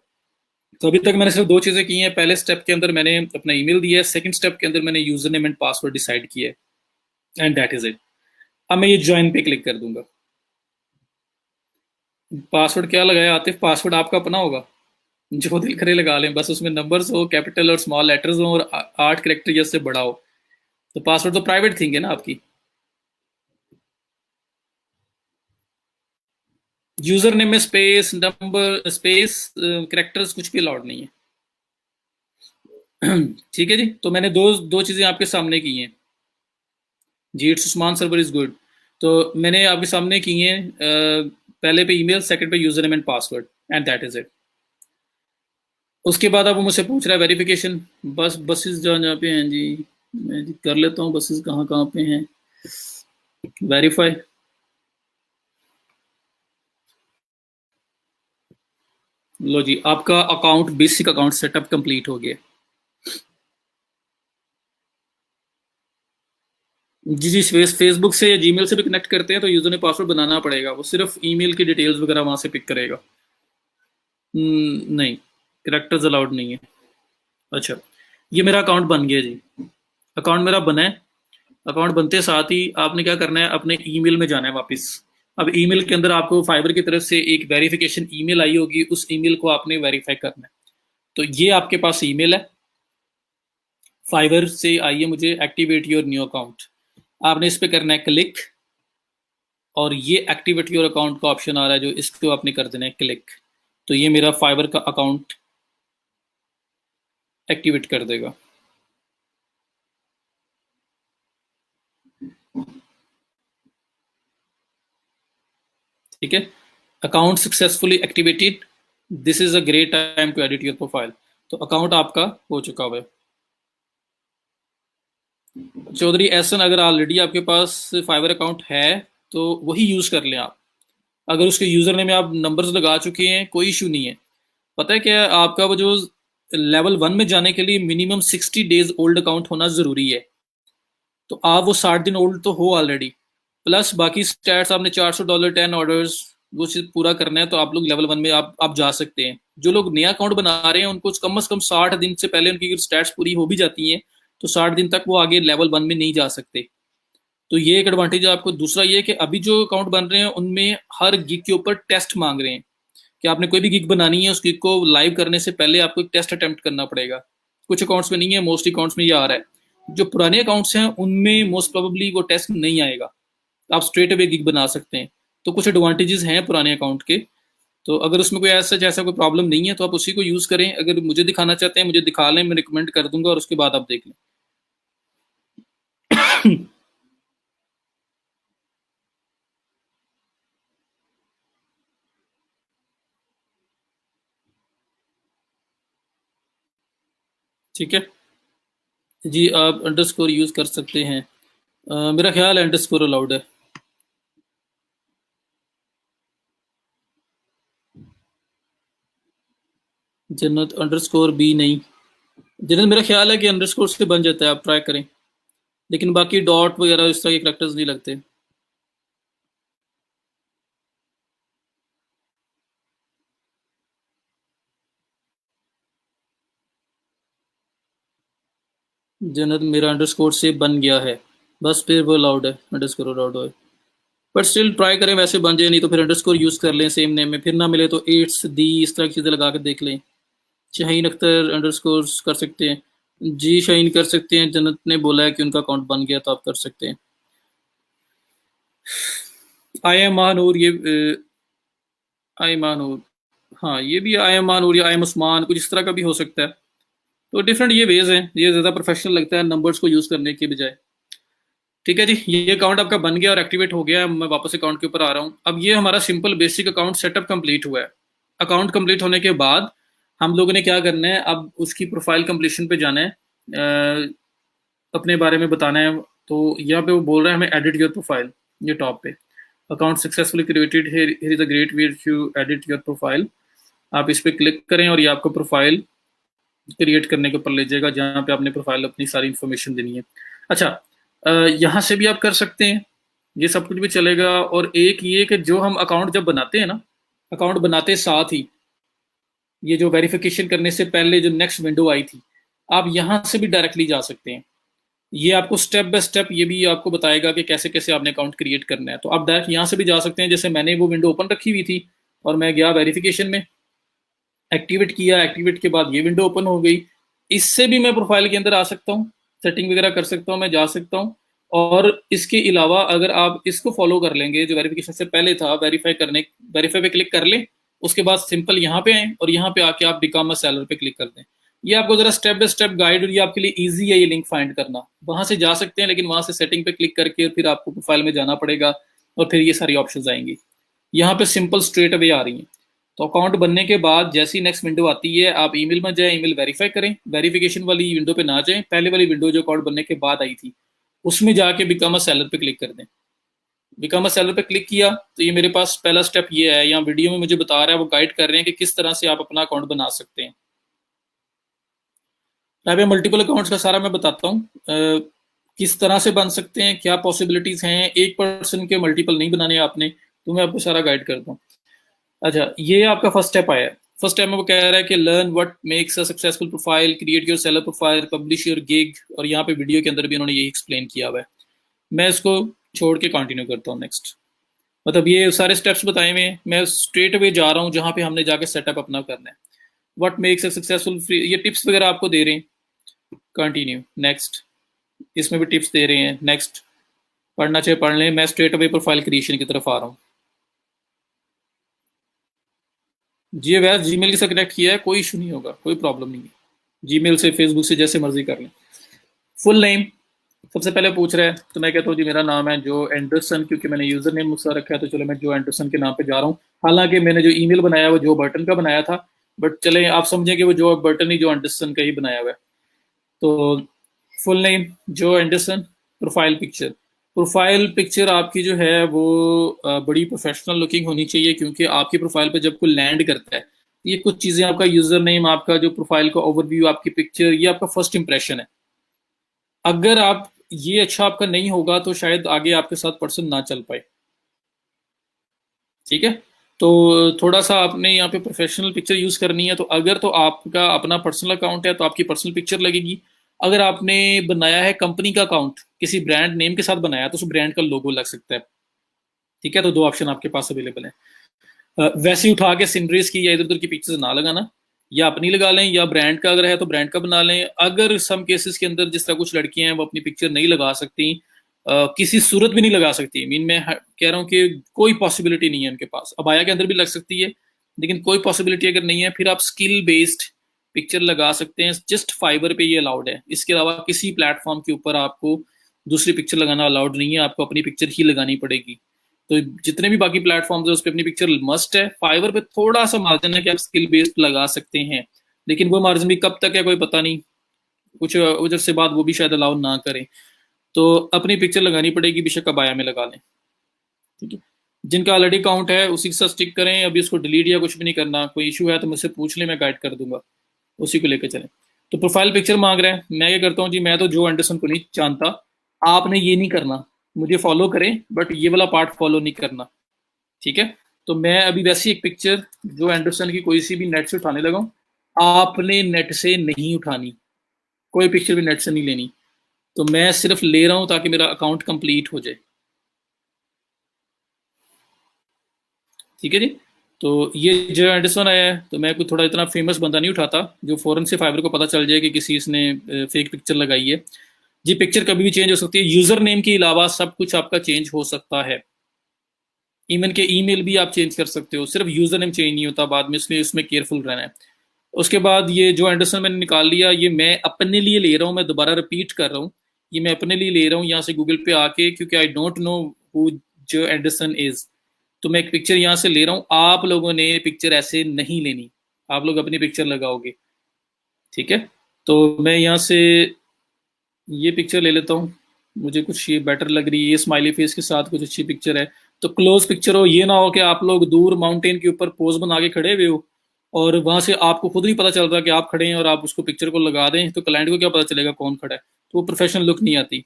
[SPEAKER 1] तो अभी तक मैंने सिर्फ दो चीज़ें की हैं, पहले स्टेप के अंदर मैंने अपना ईमेल दिया है, सेकंड स्टेप के अंदर मैंने user name and password decide किया है, एंड दैट इज इट। अब मैं ये ज्वाइन पे क्लिक कर दूंगा। पासवर्ड क्या लगाया आतिफ, पासवर्ड आपका अपना होगा, जो दिल करे लगा लें, बस उसमें नंबर्स हो, कैपिटल और स्मॉल लेटर्स हो, और 8 करेक्टर या उससे बड़ा हो। तो पासवर्ड तो प्राइवेट थिंग है ना आपकी। यूजर नेम में स्पेस नंबर स्पेस करेक्टर्स कुछ भी अलाउड नहीं है। ठीक है जी, तो मैंने दो दो चीज़ें आपके सामने की हैं जी, it's Usman server is good. तो मैंने आपके सामने की हैं, पहले पे ईमेल, सेकंड पे user name and password, and that is it. उसके बाद अब वो मुझसे पूछ रहा है वेरिफिकेशन, बस बसेस जहाँ जहाँ पे हैं जी, मैं जी कर लेता हूँ, बसेस कहाँ कहाँ पे हैं, वेरीफाई। लो जी, आपका account basic account setup complete हो गया। जी जी, फेसबुक से या जीमेल से भी कनेक्ट करते हैं तो यूजर ने पासवर्ड बनाना पड़ेगा, वो सिर्फ ईमेल की डिटेल्स वगैरह वहाँ से पिक करेगा। नहीं, करेक्टर्स अलाउड नहीं है। अच्छा, ये मेरा अकाउंट बन गया जी, अकाउंट मेरा बना है। अकाउंट बनते साथ ही आपने क्या करना है, अपने ईमेल में जाना है वापस। अब ईमेल के अंदर आपको फाइबर की तरफ से एक वेरिफिकेशन ईमेल आई होगी, उस ईमेल को आपने वेरीफाई करना है। तो ये आपके पास ईमेल है, फाइबर से आई है मुझे, एक्टिवेट योर न्यू अकाउंट। आपने इस पे करना है क्लिक, और ये एक्टिवेट योर अकाउंट का ऑप्शन आ रहा है, जो इसको आपने कर देना है क्लिक, तो ये मेरा फाइवर का अकाउंट एक्टिवेट कर देगा। ठीक है, account successfully activated, this is a great time to edit your profile. तो अकाउंट आपका हो चुका हुआ है। चौधरी एहसन, अगर ऑलरेडी आपके पास फाइवर अकाउंट है तो वही यूज़ कर लें आप। अगर उसके यूज़र नेम में आप नंबर्स लगा चुके हैं कोई इशू नहीं है। पता है क्या, आपका वो जो लेवल 1 में जाने के लिए मिनिमम 60 डेज ओल्ड अकाउंट होना ज़रूरी है, तो आप वो 60 दिन ओल्ड तो हो ऑलरेडी, प्लस बाकी स्टैट्स आपने $400 10 ऑर्डर्स वो चीज़ पूरा करना है, तो आप लोग लेवल 1 में आप जा सकते हैं। जो लोग नया अकाउंट बना रहे हैं उनको कम से कम 60 दिन से पहले उनकी स्टैट्स पूरी हो भी जाती हैं, तो 60 दिन तक वो आगे लेवल 1 में नहीं जा सकते। तो ये एक एडवांटेज है आपको। दूसरा ये कि अभी जो अकाउंट बन रहे हैं उनमें हर गिग के ऊपर टेस्ट मांग रहे हैं कि आपने कोई भी गिग बनानी है, उस गिग को लाइव करने से पहले आपको एक टेस्ट अटेम्प्ट करना पड़ेगा। कुछ अकाउंट्स में नहीं है, मोस्ट अकाउंट्स में ये आ रहा है। जो पुराने अकाउंट्स हैं उनमें मोस्ट प्रोबेबली वो टेस्ट नहीं आएगा, आप स्ट्रेट अवे गिग बना सकते हैं। तो कुछ एडवांटेजेस हैं पुराने अकाउंट के। तो अगर उसमें कोई ऐसा जैसा कोई प्रॉब्लम नहीं है तो आप उसी को यूज़ करें। अगर मुझे दिखाना चाहते हैं मुझे दिखा लें, मैं रिकमेंड कर दूंगा और उसके बाद आप देख लें। ठीक है जी, आप अंडरस्कोर यूज़ कर सकते हैं। मेरा ख्याल है अंडरस्कोर अलाउड है। जन्नत अंडरस्कोर बी नहीं। जन्नत मेरा ख्याल है कि अंडरस्कोर से बन जाता है, आप ट्राई करें, लेकिन बाकी डॉट वगैरह इस तरह के करेक्टर्स नहीं लगते। जन्नत मेरा अंडरस्कोर से बन गया है, बस फिर वो अलाउड है, अंडरस्कोर अलाउड है। बट स्टिल ट्राई करें, वैसे बन जाए, नहीं तो फिर अंडरस्कोर यूज़ कर लें सेम नेम में, फिर ना मिले तो एट्स दी इस तरह की चीज़ें लगा कर देख लें। शाहीन अख्तर अंडरस्कोर कर सकते हैं। जी शाहीन कर सकते हैं, जन्नत ने बोला है कि उनका अकाउंट बन गया तो आप कर सकते हैं। आई एम महानूर, ये आई महानूर, हाँ ये भी आई एम महानूर या आई एम उस्मान, कुछ इस तरह का भी हो सकता है। तो डिफरेंट ये वेज हैं, ये ज़्यादा प्रोफेशनल लगता है नंबर्स को यूज़ करने के बजाय। ठीक है जी, ये अकाउंट आपका बन गया और एक्टिवेट हो गया। मैं वापस अकाउंट के ऊपर आ रहा हूँ। अब ये हमारा simple basic account setup complete हुआ है। अकाउंट कंप्लीट होने के बाद हम लोगों ने क्या करना है, अब उसकी प्रोफाइल कंप्लीशन पे जाना है, अपने बारे में बताना है। तो यहाँ पे वो बोल रहा है हमें एडिट योर प्रोफाइल, ये टॉप पे account successfully created, here is a great way to edit your profile. आप इस पर क्लिक करें और ये आपको प्रोफाइल क्रिएट करने के ऊपर ले जाएगा, जहाँ पे आपने प्रोफाइल अपनी सारी इन्फॉर्मेशन देनी है। अच्छा, यहाँ से भी आप कर सकते हैं, ये सब कुछ भी चलेगा। और एक ये कि जो हम अकाउंट जब बनाते हैं ना, अकाउंट बनाते साथ ही ये जो वेरिफिकेशन करने से पहले जो नेक्स्ट विंडो आई थी, आप यहाँ से भी डायरेक्टली जा सकते हैं। ये आपको स्टेप बाय स्टेप ये भी आपको बताएगा कि कैसे कैसे आपने अकाउंट क्रिएट करना है। तो आप डायरेक्ट यहाँ से भी जा सकते हैं। जैसे मैंने वो विंडो ओपन रखी हुई थी और मैं गया वेरिफिकेशन में, एक्टिवेट किया, एक्टिवेट के बाद ये विंडो ओपन हो गई। इससे भी मैं प्रोफाइल के अंदर आ सकता हूँ, सेटिंग वगैरह कर सकता हूँ, मैं जा सकता हूँ। और इसके अलावा अगर आप इसको फॉलो कर लेंगे जो वेरिफिकेशन से पहले था, वेरीफाई पे क्लिक कर लें, उसके बाद सिंपल यहाँ पे आए और यहाँ पे आके आप बिकम अ सेलर पे क्लिक कर दें। ये आपको जरा स्टेप बाय स्टेप गाइड, और ये आपके लिए ईजी है ये लिंक फाइंड करना। वहां से जा सकते हैं, लेकिन वहां से सेटिंग पे क्लिक करके फिर आपको प्रोफाइल में जाना पड़ेगा और फिर ये सारी ऑप्शंस आएंगी। यहाँ पे सिंपल स्ट्रेट अवे आ रही हैं। तो अकाउंट बनने के बाद जैसी नेक्स्ट विंडो आती है, आप ईमेल में जाएं, ईमेल वेरीफाई करें, वेरिफिकेशन वाली विंडो पे ना जाएं, पहले वाली विंडो जो अकाउंट बनने के बाद आई थी उसमें जाके बिकम अ सेलर पे क्लिक कर दें। बिकम अ सेलर पे क्लिक किया तो ये मेरे पास पहला स्टेप ये है, यहाँ वीडियो में मुझे बता रहा है, वो गाइड कर रहे हैं कि किस तरह से आप अपना अकाउंट बना सकते हैं। यहाँ पे मल्टीपल अकाउंट्स का सारा मैं बताता हूँ, किस तरह से बन सकते हैं, क्या पॉसिबिलिटीज हैं। एक पर्सन के मल्टीपल नहीं बनाने आपने, तो मैं आपको सारा गाइड करता हूँ। अच्छा, ये आपका फर्स्ट स्टेप आया है। फर्स्ट स्टेप में वो कह रहा है कि learn what makes a successful profile, create your seller profile, publish your gig. और यहाँ पे वीडियो के अंदर भी उन्होंने यही एक्सप्लेन किया हुआ है। मैं इसको छोड़ के कंटिन्यू करता हूँ नेक्स्ट। मतलब ये सारे स्टेप्स बताए हुए हैं, मैं स्ट्रेट अवे जा रहा हूँ जहाँ पे हमने जाके सेटअप अपना करना है। व्हाट मेक्स अ सक्सेसफुल, ये टिप्स वगैरह आपको दे रहे हैं। कंटिन्यू नेक्स्ट, इसमें भी टिप्स दे रहे हैं। नेक्स्ट, पढ़ना चाहिए पढ़ लें। मैं स्ट्रेट अवे प्रोफाइल क्रिएशन की तरफ आ रहा हूँ। जी वैसे जीमेल के साथ कनेक्ट किया है, कोई इशू नहीं होगा, कोई प्रॉब्लम नहीं है। जीमेल से फेसबुक से जैसे मर्जी कर लें। फुल नेम सबसे पहले पूछ रहा है, तो मैं कहता हूँ जी मेरा नाम है जो एंडरसन, क्योंकि मैंने यूजर नेम मुझसे रखा है, तो चलो मैं जो एंडरसन के नाम पे जा रहा हूँ। हालांकि मैंने जो ईमेल बनाया वो जो बर्टन का बनाया था, बट चले आप समझें कि वो जो बर्टन ही जो एंडरसन का ही बनाया हुआ है। तो फुल नेम जो Anderson. Profile picture, profile picture आपकी जो है वो बड़ी प्रोफेशनल लुकिंग होनी चाहिए, क्योंकि आपकी प्रोफाइल पे जब कोई लैंड करता है, ये कुछ चीज़ें आपका यूजर नेम, आपका जो प्रोफाइल का ओवरव्यू, आपकी पिक्चर, ये आपका फर्स्ट इंप्रेशन है। अगर आप ये अच्छा आपका नहीं होगा तो शायद आगे आपके साथ पर्सन ना चल पाए। ठीक है। तो थोड़ा सा आपने यहाँ पे प्रोफेशनल पिक्चर यूज करनी है, तो अगर तो आपका अपना पर्सनल अकाउंट है तो आपकी पर्सनल पिक्चर लगेगी। अगर आपने बनाया है कंपनी का अकाउंट, किसी ब्रांड नेम के साथ बनाया, तो उस ब्रांड का लोगो लग सकता है। ठीक है, तो दो ऑप्शन आपके पास अवेलेबल है। वैसे ही उठा के सिनरीज की या इधर उधर की पिक्चर्स ना लगाना, या अपनी लगा लें, या ब्रांड का अगर है तो ब्रांड का बना लें। अगर सम केसेस के अंदर जिस तरह कुछ लड़कियां हैं वो अपनी पिक्चर नहीं लगा सकती, किसी सूरत भी नहीं लगा सकती, मीन मैं कह रहा हूँ कि कोई पॉसिबिलिटी नहीं है उनके पास, अबाया के अंदर भी लग सकती है, लेकिन कोई पॉसिबिलिटी अगर नहीं है, फिर आप स्किल बेस्ड पिक्चर लगा सकते हैं। जस्ट फाइबर पे ये अलाउड है, इसके अलावा किसी प्लेटफॉर्म के ऊपर आपको दूसरी पिक्चर लगाना अलाउड नहीं है, आपको अपनी पिक्चर ही लगानी पड़ेगी। तो जितने भी बाकी प्लेटफॉर्म्स है उस पर अपनी पिक्चर मस्ट है। फाइवर पे थोड़ा सा मार्जिन है कि आप स्किल बेस्ड लगा सकते हैं, लेकिन वो मार्जिन भी कब तक है कोई पता नहीं, कुछ उधर से बाद वो भी शायद अलाउ ना करें। तो अपनी पिक्चर लगानी पड़ेगी, बेशक आप बाया में लगा लें। ठीक है। जिनका ऑलरेडी अकाउंट है उसी के साथ स्टिक करें, अभी उसको डिलीट या कुछ भी नहीं करना। कोई इशू है तो मुझसे पूछ लें, मैं गाइड कर दूंगा, उसी को लेकर चलें। तो प्रोफाइल पिक्चर मांग रहे हैं, मैं ये करता हूँ जी, मैं तो जो एंडरसन को नहीं जानता, आपने ये नहीं करना, मुझे फॉलो करें बट ये वाला पार्ट फॉलो नहीं करना। ठीक है। तो मैं अभी वैसी एक पिक्चर जो एंडरसन की कोई सी भी नेट से उठाने लगा हूँ, आपने नेट से नहीं उठानी, कोई पिक्चर भी नेट से नहीं लेनी। तो मैं सिर्फ ले रहा हूँ ताकि मेरा अकाउंट कंप्लीट हो जाए। ठीक है जी। तो ये जो एंडरसन आया है, तो मैं कोई थोड़ा इतना फेमस बंदा नहीं उठाता जो फौरन से फाइबर को पता चल जाए कि किसी इसने फेक पिक्चर लगाई है। जी पिक्चर कभी भी चेंज हो सकती है, यूजर नेम के अलावा सब कुछ आपका चेंज हो सकता है। इवन के ईमेल भी आप चेंज कर सकते हो, सिर्फ यूजर नेम चेंज नहीं होता बाद में, इसलिए इसमें केयरफुल रहना है। उसके बाद ये जो एंडरसन मैंने निकाल लिया, ये मैं अपने लिए ले रहा हूँ, मैं दोबारा रिपीट कर रहा हूँ, ये मैं अपने लिए ले रहा हूँ यहाँ से गूगल पे आके, क्योंकि आई डोंट नो हु जो एंडरसन इज। तो मैं एक पिक्चर यहाँ से ले रहा हूँ, आप लोगों ने पिक्चर ऐसे नहीं लेनी, आप लोग अपनी पिक्चर लगाओगे। ठीक है। तो मैं यहाँ से ये पिक्चर ले लेता हूँ, मुझे कुछ ये बेटर लग रही है, ये स्माइली फेस के साथ कुछ अच्छी पिक्चर है। तो क्लोज पिक्चर हो, ये ना हो कि आप लोग दूर माउंटेन के ऊपर पोज बना के खड़े हुए हो और वहां से आपको खुद नहीं पता चल रहा कि आप खड़े हैं, और आप उसको पिक्चर को लगा दें तो क्लाइंट को क्या पता चलेगा कौन खड़ा है, तो वो प्रोफेशनल लुक नहीं आती।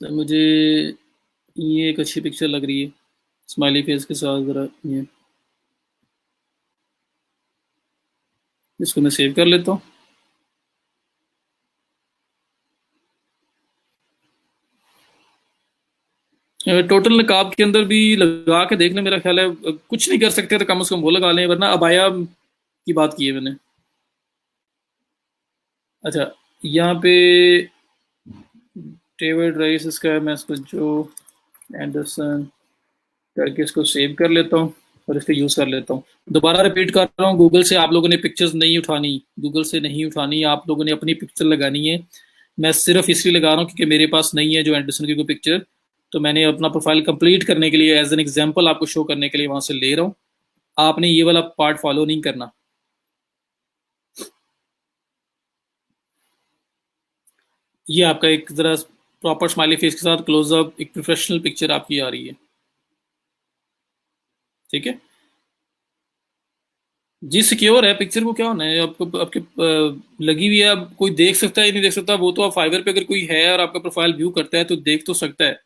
[SPEAKER 1] तो मुझे ये एक अच्छी पिक्चर लग रही है स्माइली फेस के साथ, जरा ये इसको मैं सेव कर लेता हूँ। टोटल नकाब के अंदर भी लगा के देख लें, मेरा ख्याल है कुछ नहीं कर सकते तो कम से कम वो लगा लें, वरना अबाया की बात की है मैंने। अच्छा, यहाँ पे डेविड राइस इसका है, मैं इसको जो एंडरसन करके इसको सेव कर लेता हूँ और इसको यूज़ कर लेता हूँ। दोबारा रिपीट कर रहा हूँ, गूगल से आप लोगों ने पिक्चर्स नहीं उठानी, गूगल से नहीं उठानी, आप लोगों ने अपनी पिक्चर लगानी है। मैं सिर्फ इसलिए लगा रहा हूँ क्योंकि मेरे पास नहीं है जो एंडरसन की कोई पिक्चर, तो मैंने अपना प्रोफाइल कंप्लीट करने के लिए एज एन एग्जाम्पल आपको शो करने के लिए वहां से ले रहा हूँ। आपने ये वाला पार्ट फॉलो नहीं करना। ये आपका एक जरा प्रॉपर स्माइली फेस के साथ क्लोजअप एक प्रोफेशनल पिक्चर आपकी आ रही है। ठीक है। जी सिक्योर है, पिक्चर को क्या होना है, आपको आपके लगी हुई है, अब कोई देख सकता है या नहीं देख सकता, वो तो आप फाइवर पे अगर कोई है और आपका प्रोफाइल व्यू करता है तो देख तो सकता है,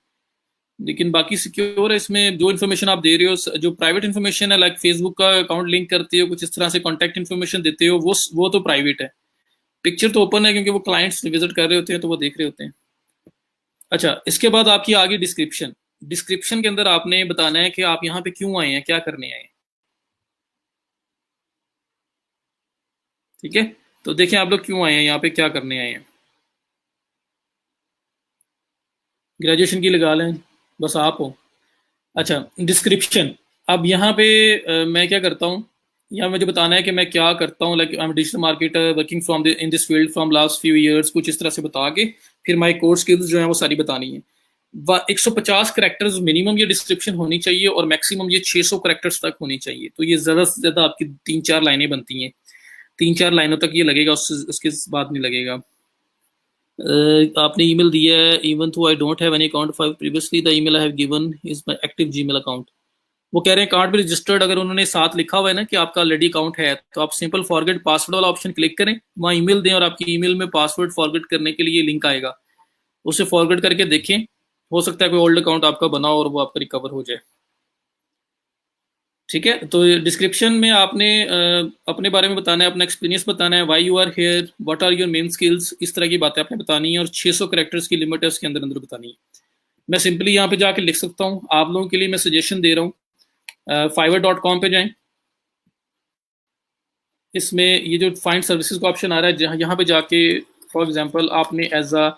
[SPEAKER 1] लेकिन बाकी सिक्योर है। इसमें जो इन्फॉर्मेशन आप दे रहे हो, जो प्राइवेट इन्फॉर्मेशन है, लाइक फेसबुक का अकाउंट लिंक करते हो, कुछ इस तरह से कॉन्टैक्ट इन्फॉर्मेशन देते हो, वो तो प्राइवेट है। पिक्चर तो ओपन है क्योंकि वो क्लाइंट्स विजिट कर रहे होते हैं तो वो देख रहे होते हैं। अच्छा, इसके बाद आपकी आगे डिस्क्रिप्शन। डिस्क्रिप्शन के अंदर आपने बताना है कि आप यहाँ पे क्यों आए हैं, क्या करने आए हैं। ठीक है। तो देखें आप लोग क्यों आए हैं यहाँ पे, क्या करने आए हैं। ग्रेजुएशन की लगा लें, बस आप हो। अच्छा, डिस्क्रिप्शन। अब यहाँ पे मैं क्या करता हूँ, यहाँ मुझे बताना है कि मैं क्या करता हूँ। Like I am digital marketer working from in this field from last few years, कुछ इस तरह से बता के फिर माई कोर स्किल्स जो है वो सारी बतानी है। 150 करेक्टर्स मिनिमम ये डिस्क्रिप्शन होनी चाहिए और मैक्सिमम ये 600 करेक्टर्स तक होनी चाहिए। तो ये ज़्यादा से ज़्यादा आपकी 3-4 लाइनें बनती हैं, 3-4 लाइनों तक ये लगेगा, उसके बाद नहीं लगेगा। आपने ईमेल दिया है, इवन तो I don't have any account five previously the email I have given is my active Gmail account. वो कह रहे हैं कार्ड भी रजिस्टर्ड, अगर उन्होंने साथ लिखा हुआ है ना कि आपका ऑलरेडी अकाउंट है, तो आप सिंपल फॉरगेट पासवर्ड वाला ऑप्शन क्लिक करें, वहाँ ईमेल दें और आपकी ईमेल में पासवर्ड फॉरगेट करने के लिए लिंक आएगा, उसे फॉरगेट करके देखें, हो सकता है कोई ओल्ड अकाउंट आपका बना हो और वो आपका रिकवर हो जाए। ठीक है, तो डिस्क्रिप्शन में आपने अपने बारे में बताना है, अपना एक्सपीरियंस बताना है, why you are here, what are your main skills, इस तरह की बातें आपने बतानी है और 600 करेक्टर्स की लिमिट है उसके अंदर अंदर बतानी है। मैं सिंपली यहाँ पे जाके लिख सकता हूँ, आप लोगों के लिए मैं सजेशन दे रहा हूँ, fiverr.com पे जाएं। इसमें ये जो फाइंड सर्विसेज का ऑप्शन आ रहा है, जहाँ यहाँ पे जाके फॉर एग्जांपल आपने एज अ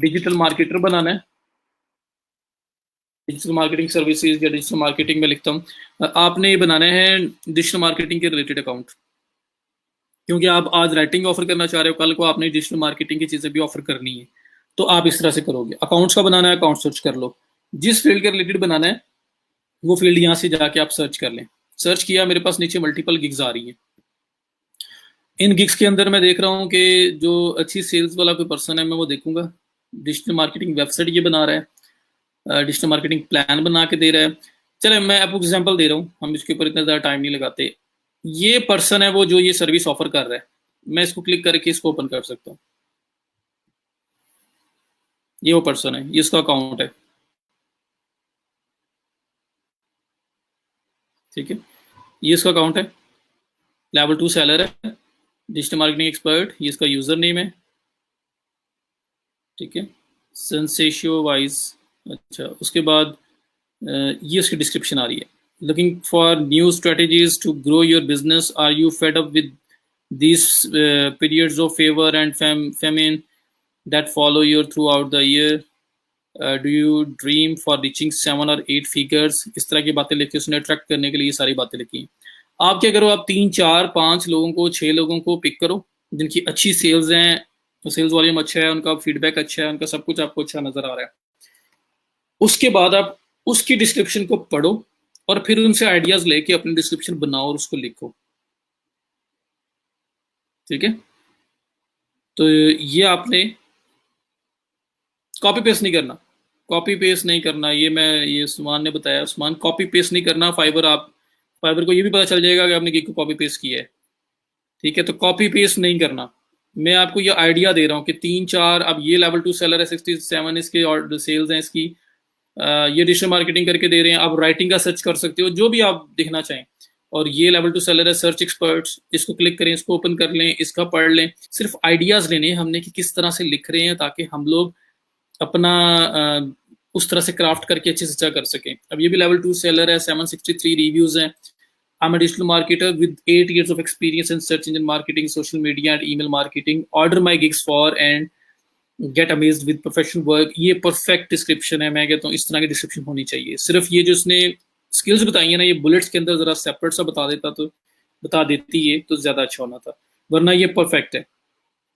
[SPEAKER 1] डिजिटल मार्केटर बनाना है, डिजिटल मार्केटिंग सर्विसेज या डिजिटल मार्केटिंग में लिखता हूँ, आपने ये बनाना है डिजिटल मार्केटिंग के रिलेटेड अकाउंट, क्योंकि आप आज राइटिंग ऑफर करना चाह रहे हो, कल को आपने डिजिटल मार्केटिंग की चीज़ें भी ऑफर करनी है, तो आप इस तरह से करोगे। अकाउंट्स का बनाना है, अकाउंट सर्च कर लो, जिस फील्ड के रिलेटेड बनाना है वो फील्ड यहाँ से जाके आप सर्च कर लें। सर्च किया, मेरे पास नीचे मल्टीपल गिग्स आ रही है। इन गिग्स के अंदर मैं देख रहा हूँ कि जो अच्छी सेल्स वाला कोई पर्सन है मैं वो देखूंगा। डिजिटल मार्केटिंग वेबसाइट ये बना रहा है, डिजिटल मार्केटिंग प्लान बना के दे रहा है। चले मैं आपको एग्जांपल दे रहा हूँ, हम इसके ऊपर इतना ज़्यादा टाइम नहीं लगाते। ये पर्सन है वो जो ये सर्विस ऑफर कर रहा है, मैं इसको क्लिक करके इसको ओपन कर सकता हूँ। ये वो पर्सन है, ये इसका अकाउंट है। ठीक है, ये इसका अकाउंट है, लेवल 2 सेलर है, डिजिटल मार्केटिंग एक्सपर्ट, ये इसका यूजर नेम है। ठीक है, सेंसेशियो वाइज। अच्छा, उसके बाद ये उसकी डिस्क्रिप्शन आ रही है, looking for new strategies to grow your business, are you fed up with these periods of favor and famine that follow you throughout the year, do you dream for reaching 7 or 8 figures। इस तरह की बातें लिखी उसने, attract करने के लिए ये सारी बातें लिखी हैं। आप क्या करो, आप 3 4 5 लोगों को, 6 लोगों को पिक करो जिनकी अच्छी सेल्स हैं, तो सेल्स वॉल्यूम अच्छा है, उनका फीडबैक अच्छा है, उनका सब कुछ आपको अच्छा नजर आ रहा है। उसके बाद आप उसकी डिस्क्रिप्शन को पढ़ो और फिर उनसे आइडियाज लेके अपनी डिस्क्रिप्शन बनाओ और उसको लिखो। ठीक है, तो ये आपने कॉपी पेस्ट नहीं करना, कॉपी पेस्ट नहीं करना, ये उस्मान ने बताया, उस्मान कॉपी पेस्ट नहीं करना। फाइबर को ये भी पता चल जाएगा कि आपने गिग को कॉपी पेस्ट किया है। ठीक है, तो कॉपी पेस्ट नहीं करना। मैं आपको ये आइडिया दे रहा हूँ कि 3 4, अब ये लेवल 2 सेलर है, 67 इसके और सेल्स हैं इसकी, ये डिजिटल मार्केटिंग करके दे रहे हैं। आप राइटिंग का सर्च कर सकते हो, जो भी आप देखना चाहें। और ये लेवल 2 सेलर है, सर्च एक्सपर्ट्स, इसको क्लिक करें, इसको ओपन कर लें, इसका पढ़ लें। सिर्फ आइडियाज लेने हमने कि किस तरह से लिख रहे हैं, ताकि हम लोग अपना उस तरह से क्राफ्ट करके अच्छे से अच्छा कर सकें। अब ये भी लेवल 2 सेलर है, 763 रिव्यूज हैं। I am a digital marketer with 8 years of experience in search engine marketing, social media and email marketing. Order my gigs for and get amazed with professional work. ये perfect description है, मैं कहता हूँ इस तरह की description होनी चाहिए। सिर्फ ये जो उसने स्किल्स बताई है ना, ये बुलेट्स के अंदर जरा सेपरेट सा बता देती है तो ज्यादा अच्छा होना था, वरना ये परफेक्ट है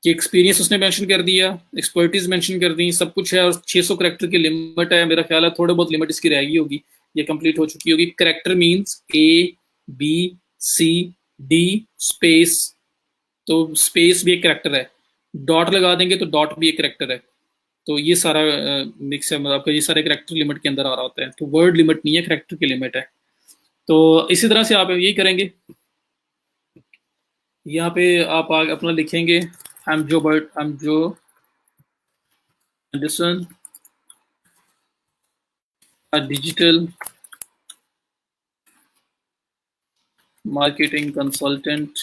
[SPEAKER 1] कि एक्सपीरियंस उसने मेंशन कर दिया, एक्सपर्टीज मेंशन कर दी, सब कुछ है, और 600 करेक्टर की लिमिट है। मेरा ख्याल है थोड़े बहुत लिमिट इसकी रह गई होगी, ये कंप्लीट हो चुकी होगी। करेक्टर मीन्स ABCD स्पेस, तो स्पेस भी एक करेक्टर है, डॉट लगा देंगे तो डॉट भी एक करेक्टर है। तो ये सारा मिक्स है, मतलब आपका ये सारे करेक्टर लिमिट के अंदर आ रहा होता है। तो वर्ड लिमिट नहीं है, करेक्टर की लिमिट है। तो इसी तरह से आप यही करेंगे। यहाँ पे आप अपना लिखेंगे, आई एम जो Anderson, a digital marketing consultant.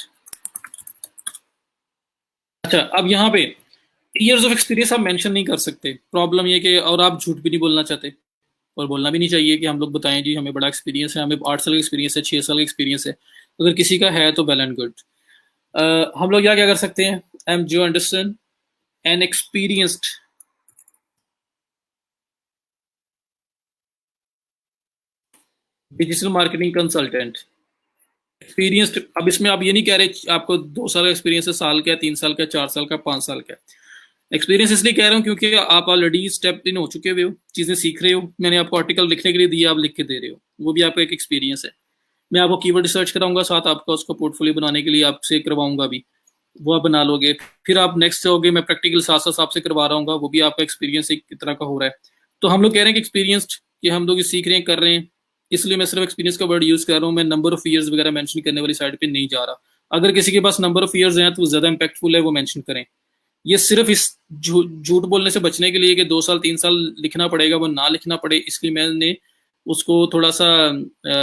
[SPEAKER 1] अच्छा, अब यहाँ पे ईयर्स ऑफ एक्सपीरियंस आप मेंशन नहीं कर सकते, प्रॉब्लम ये कि, और आप झूठ भी नहीं बोलना चाहते और बोलना भी नहीं चाहिए कि हम लोग बताएं जी हमें बड़ा एक्सपीरियंस है, हमें 8 साल का एक्सपीरियंस है, 6 साल का एक्सपीरियंस है। अगर किसी का है तो वेल एंड गुड। हम लोग क्या क्या कर सकते हैं, आई एम जो Anderson, N experienced digital marketing consultant, experienced. अब इसमें आप ये नहीं कह रहे आपको 2 साल का एक्सपीरियंस है, साल का, 3 साल का, 4 साल का, 5 साल का। एक्सपीरियंस इसलिए कह रहा हूँ क्योंकि आप ऑलरेडी स्टेप इन हो चुके हुए हो, चीजें सीख रहे हो। मैंने आपको आर्टिकल लिखने के लिए दिया, आप लिख के दे रहे हो, वो भी आपका एक एक्सपीरियंस है। मैं आपको कीवर्ड रिसर्च कराऊंगा, साथ आपका उसको पोर्टफोलियो बनाने के लिए आपसे करवाऊंगा भी, वो आप बना लोगे। फिर आप नेक्स्ट जाओगे, मैं प्रैक्टिकल साथ साथ आपसे करवा रहा हूँ, वो भी आपका एक्सपीरियंस एक तरह का हो रहा है। तो हम लोग कह रहे हैं कि एक्सपीरियंस्ड, कि हम लोग सीख रहे हैं, कर रहे हैं। इसलिए मैं सिर्फ एक्सपीरियंस का वर्ड यूज कर रहा हूँ, मैं नंबर ऑफ ईयर्स वगैरह मेंशन करने वाली साइड पे नहीं जा रहा। अगर किसी के पास नंबर ऑफ ईयर्स हैं तो वो ज्यादा इंपैक्टफुल है, वो मेंशन करें। ये सिर्फ इस झूठ बोलने से बचने के लिए कि 2 साल 3 साल लिखना पड़ेगा, वो ना लिखना पड़े, इसलिए मैंने उसको थोड़ा सा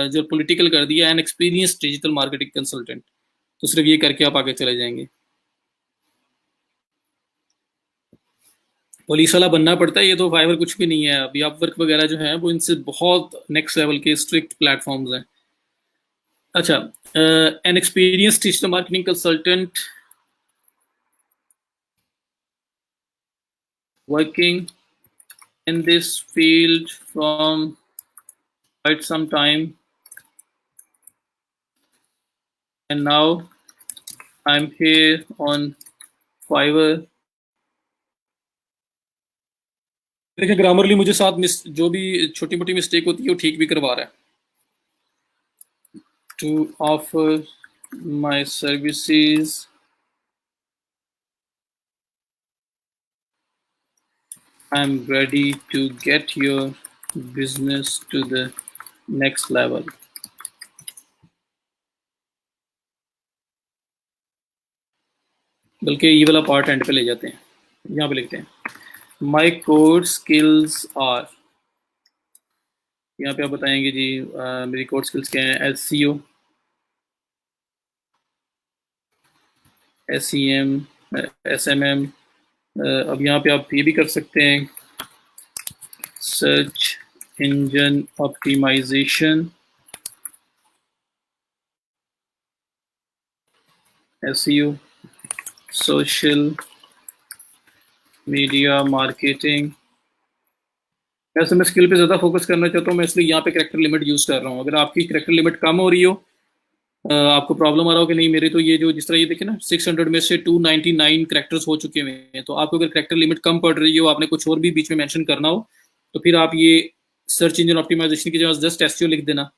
[SPEAKER 1] जो पॉलिटिकल कर दिया, an experience digital marketing consultant. तो सिर्फ ये करके आप आगे चले जाएंगे। पुलिस वाला बनना पड़ता है, ये तो फाइवर कुछ भी नहीं है। अभी आप वर्क वगैरह जो है वो इनसे बहुत नेक्स्ट लेवल के स्ट्रिक्ट प्लेटफॉर्म्स हैं। अच्छा, an experience digital marketing consultant working in this field from quite some time, and now I'm here on Fiverr। देखिए ग्रामरली मुझे साथ मिस जो भी छोटी मोटी मिस्टेक होती है वो ठीक भी करवा रहा है। To offer my services, I am ready to get your business to the next level. बल्कि ये वाला पार्ट एंड पे ले जाते हैं, यहाँ पे लिखते हैं माई कोर स्किल्स आर। यहाँ पे आप बताएंगे जी मेरी कोर स्किल्स क्या हैं। SEO, SEM, SMM। अब यहाँ पे आप ये भी कर सकते हैं, search engine optimization, SEO, social media marketing. वैसे मैं स्किल पे ज़्यादा फोकस करना चाहता हूँ, मैं इसलिए यहाँ पे करेक्टर लिमिट यूज़ कर रहा हूँ। अगर आपकी करेक्टर लिमिट कम हो रही हो, आपको प्रॉब्लम आ रहा हो कि नहीं मेरे तो ये जो जिस तरह ये देखिए ना 600 में से 299 करेक्टर्स हो चुके हुए हैं, तो आपको अगर करेक्टर लिमिट कम पड़ रही हो, आपने कुछ और भी बीच में मेंशन करना हो, तो फिर आप ये सर्च इंजन ऑप्टिमाइजेशन की जगह जस्ट एसईओ लिख देना।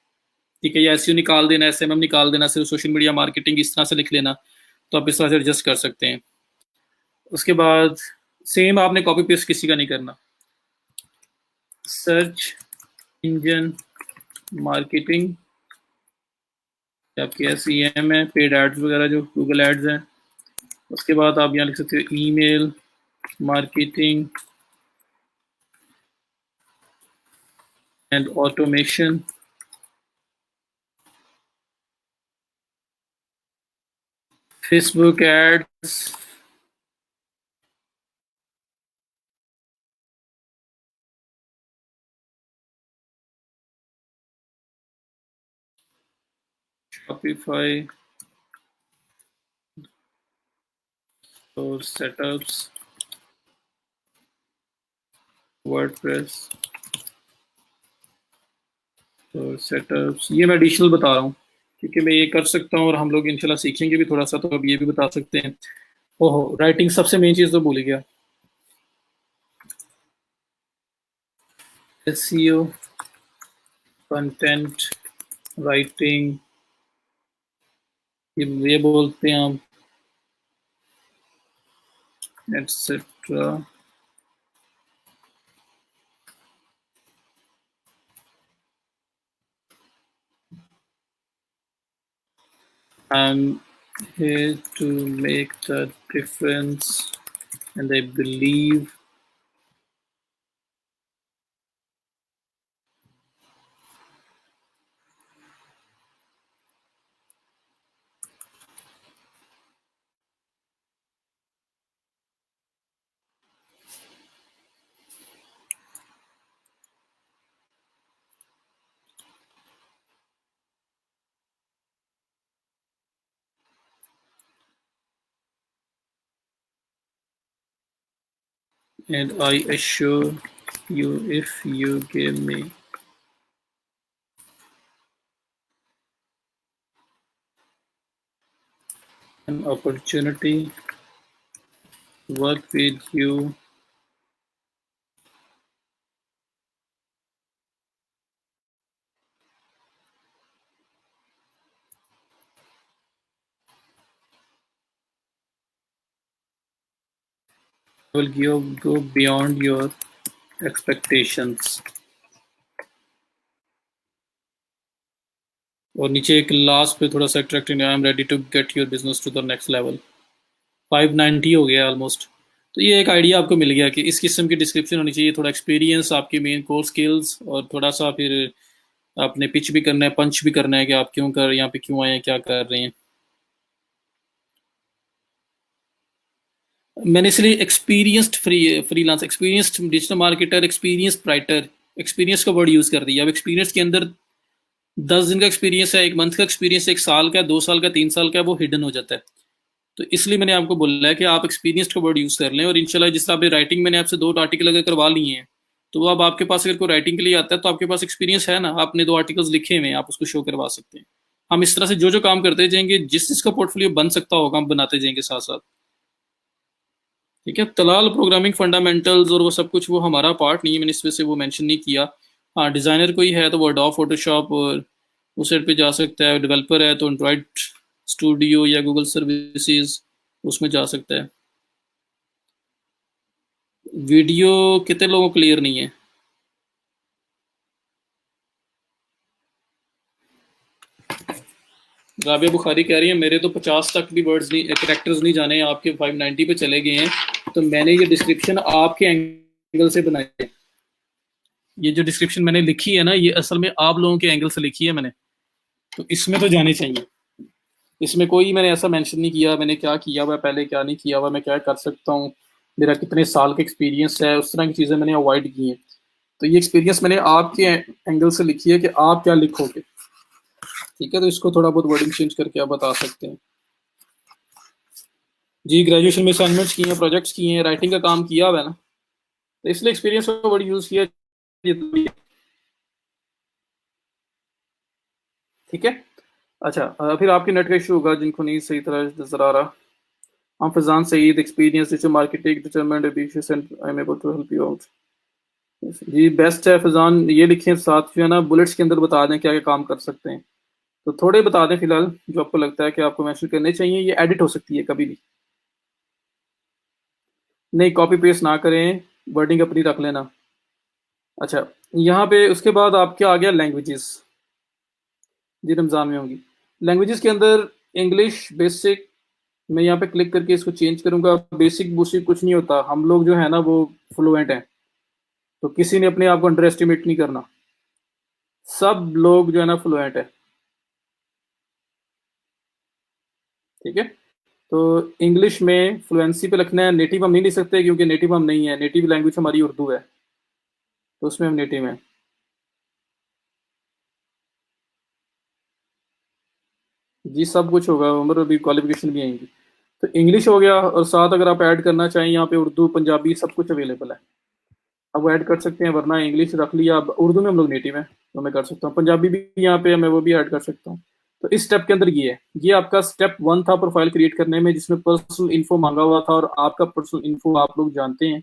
[SPEAKER 1] ठीक है, या एसईओ निकाल देना, SMM निकाल देना, सिर्फ सोशल मीडिया मार्केटिंग इस तरह से लिख लेना। तो आप इस तरह से एडजस्ट कर सकते हैं। उसके बाद सेम आपने कॉपी पेस्ट किसी का नहीं करना। सर्च इंजन मार्केटिंग आपकी SEM है, पेड एड्स वगैरह जो गूगल एड्स हैं। उसके बाद आप यहाँ लिख सकते हो email marketing and automation, Facebook ads, Shopify और सेटअप्स, वर्डप्रेस और सेटअप्स। ये मैं एडिशनल बता रहा हूँ क्योंकि मैं ये कर सकता हूँ और हम लोग इंशाल्लाह सीखेंगे भी थोड़ा सा, तो अब ये भी बता सकते हैं। ओहो, राइटिंग सबसे मेन चीज़ तो भूल ही गया। SEO, कंटेंट राइटिंग, ये बोलते हैं हम, etcetera. I'm here to make the difference, and I believe and I assure you if you give me an opportunity work with you will go beyond your expectations. और नीचे एक last पे थोड़ा सा attracting, I am ready to get your business to the next level. 590 हो गया almost. तो ये एक आइडिया आपको मिल गया कि इस किस्म की डिस्क्रिप्शन होनी चाहिए, थोड़ा एक्सपीरियंस, आपकी मेन कोर स्किल्स, और थोड़ा सा फिर आपने पिच भी करना है, पंच भी करना है कि आप क्यों कर यहाँ पे क्यों आए हैं, क्या कर रहे हैं। मैंने इसलिए experienced freelance, experienced digital marketer, experienced writer, experience का वर्ड यूज़ कर दिया। अब एक्सपीरियंस के अंदर 10 दिन का एक्सपीरियंस है, 1 मंथ का एक्सपीरियंस, 1 साल का, 2 साल का, 3 साल का, वो हिडन हो जाता है। तो इसलिए मैंने आपको बोला है कि आप एक्सपीरियंस्ड का वर्ड यूज़ कर लें। और इंशाल्लाह जिस तरह आपने राइटिंग, मैंने आपसे 2 आर्टिकल अगर करवा लिए हैं, तो वो अब आपके पास अगर कोई राइटिंग के लिए आता है तो आपके पास एक्सपीरियंस है ना, आपने 2 आर्टिकल्स लिखे हुए हैं, आप उसको शो करवा सकते हैं। हम इस तरह से जो जो काम करते जाएंगे, जिस जिसका पोर्टफोलियो बन सकता होगा, हम बनाते जाएंगे साथ साथ। ठीक है, तलाल प्रोग्रामिंग फंडामेंटल्स और वो सब कुछ वो हमारा पार्ट नहीं है, मैंने इस वजह से वो मेंशन नहीं किया। हाँ, डिज़ाइनर कोई है तो वो एडोब फोटोशॉप और उस साइड पे जा सकता है। डेवलपर है तो एंड्रॉयड स्टूडियो या गूगल सर्विसेज, उसमें जा सकता है। वीडियो कितने लोगों को क्लियर नहीं है? राबिया बुखारी कह रही है मेरे तो 50 तक भी वर्ड्स नहीं, कैरेक्टर्स नहीं जाने, आपके 590 पे चले गए हैं। तो मैंने ये डिस्क्रिप्शन आपके एंगल से बनाई है। ये जो डिस्क्रिप्शन मैंने लिखी है ना, ये असल में आप लोगों के एंगल से लिखी है मैंने। तो इसमें तो जाने चाहिए। इसमें कोई मैंने ऐसा मेंशन नहीं किया मैंने क्या किया हुआ है पहले, क्या नहीं किया हुआ, मैं क्या कर सकता हूँ, मेरा कितने साल का एक्सपीरियंस है, उस तरह की चीज़ें मैंने अवॉइड की हैं। तो ये एक्सपीरियंस मैंने आपके एंगल से लिखी है कि आप क्या लिखोगे। ठीक है, तो इसको थोड़ा बहुत वर्डिंग चेंज करके आप बता सकते हैं। जी, ग्रेजुएशन में असाइनमेंट्स किए हैं, प्रोजेक्ट्स किए हैं, राइटिंग का काम किया हुआ है ना, तो इसलिए एक्सपीरियंस का वर्ड यूज़ किया। ठीक है। अच्छा, फिर आपके नेट का इशू होगा जिनको नहीं सही तरह नजर आ रहा। I'm Fazan Saeed, experienced digital marketing, determined, ambitious, and I'm able to help you out. जी बेस्ट है फैजान, ये लिखें साथ जो है ना, बुलेट्स के अंदर बता दें क्या क्या काम कर सकते हैं। तो थोड़े बता दें फिलहाल जो आपको लगता है कि आपको मेंशन करने चाहिए। ये एडिट हो सकती है कभी भी, नहीं कॉपी पेस्ट ना करें, वर्डिंग अपनी रख लेना। अच्छा, यहाँ पे उसके बाद आपके आ गया लैंग्वेजेस। जी रमज़ान में होंगी लैंग्वेजेस के अंदर इंग्लिश बेसिक। मैं यहाँ पे क्लिक करके इसको चेंज करूंगा। बेसिक बुसिक कुछ नहीं होता, हम लोग जो है ना वो फ्लुएंट हैं। तो किसी ने अपने आप को अंडर एस्टिमेट नहीं करना, सब लोग जो है ना फ्लुएंट है। ठीक है, तो इंग्लिश में फ्लुएंसी पे लिखना है। नेटिव हम नहीं लिख सकते क्योंकि नेटिव हम नहीं है, नेटिव लैंग्वेज हमारी उर्दू है, तो उसमें हम नेटिव हैं। जी सब कुछ होगा उम्र, अभी क्वालिफिकेशन भी आएंगी। तो इंग्लिश हो गया, और साथ अगर आप ऐड करना चाहें यहाँ पे उर्दू पंजाबी सब कुछ अवेलेबल है, अब वो ऐड कर सकते हैं। वरना इंग्लिश रख लिया, अब उर्दू में हम लोग नेटिव हैं तो मैं कर सकता हूँ, पंजाबी भी यहाँ पे है मैं वो भी ऐड कर सकता हूँ। तो इस स्टेप के अंदर ये है, ये आपका स्टेप 1 था प्रोफाइल क्रिएट करने में, जिसमें पर्सनल इन्फो मांगा हुआ था, और आपका पर्सनल इन्फो आप लोग जानते हैं,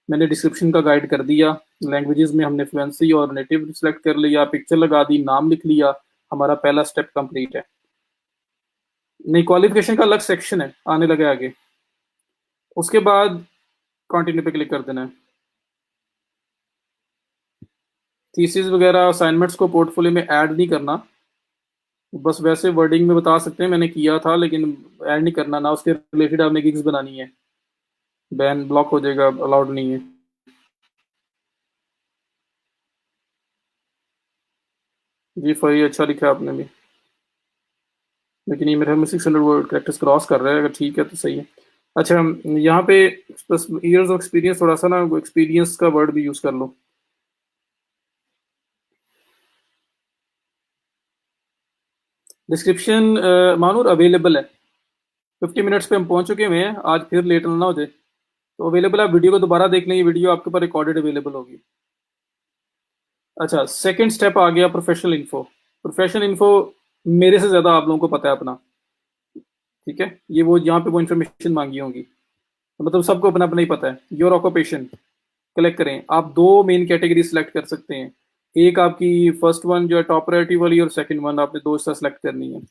[SPEAKER 1] मैंने डिस्क्रिप्शन का गाइड कर दिया। लैंग्वेजेस में हमने फ्लुएंसी और नेटिव सिलेक्ट कर लिया, पिक्चर लगा दी, नाम लिख लिया, हमारा पहला स्टेप कंप्लीट है। नहीं, क्वालिफिकेशन का अलग सेक्शन है, आने लगे आगे। उसके बाद कंटिन्यू पे क्लिक कर देना है। थीसिस वगैरह असाइनमेंट्स को पोर्टफोलियो में ऐड नहीं करना, बस वैसे वर्डिंग में बता सकते हैं मैंने किया था, लेकिन ऐड नहीं करना ना, उसके रिलेटेड आपने गिग्स बनानी है, बैन ब्लॉक हो जाएगा, अलाउड नहीं है। जी फरी अच्छा लिखा आपने भी, लेकिन ये मेरे में 600 वर्ड कैरेक्टर्स क्रॉस कर रहा है, अगर ठीक है तो सही है। अच्छा, यहाँ पे बस ईयर्स ऑफ एक्सपीरियंस, थोड़ा सा ना एक्सपीरियंस का वर्ड भी यूज़ कर लो। डिस्क्रिप्शन मानूर अवेलेबल है, 50 मिनट्स पे हम पहुंच चुके हुए हैं, आज फिर लेट ना हो जाए। तो अवेलेबल है, वीडियो को दोबारा देख लें, ये वीडियो आपके पास रिकॉर्डेड अवेलेबल होगी। अच्छा, सेकंड स्टेप आ गया प्रोफेशनल इन्फो। प्रोफेशनल इन्फो मेरे से ज़्यादा आप लोगों को पता है अपना। ठीक है, ये वो यहाँ पे वो इन्फॉर्मेशन मांगी होंगी, तो मतलब सबको अपना अपना ही पता है। योर ऑक्यूपेशन कलेक्ट करें, आप दो मेन कैटेगरी सेलेक्ट कर सकते हैं। एक आपकी फर्स्ट वन जो है टॉप प्रायोरिटी वाली, और सेकंड वन आपने दो से सेलेक्ट करनी है।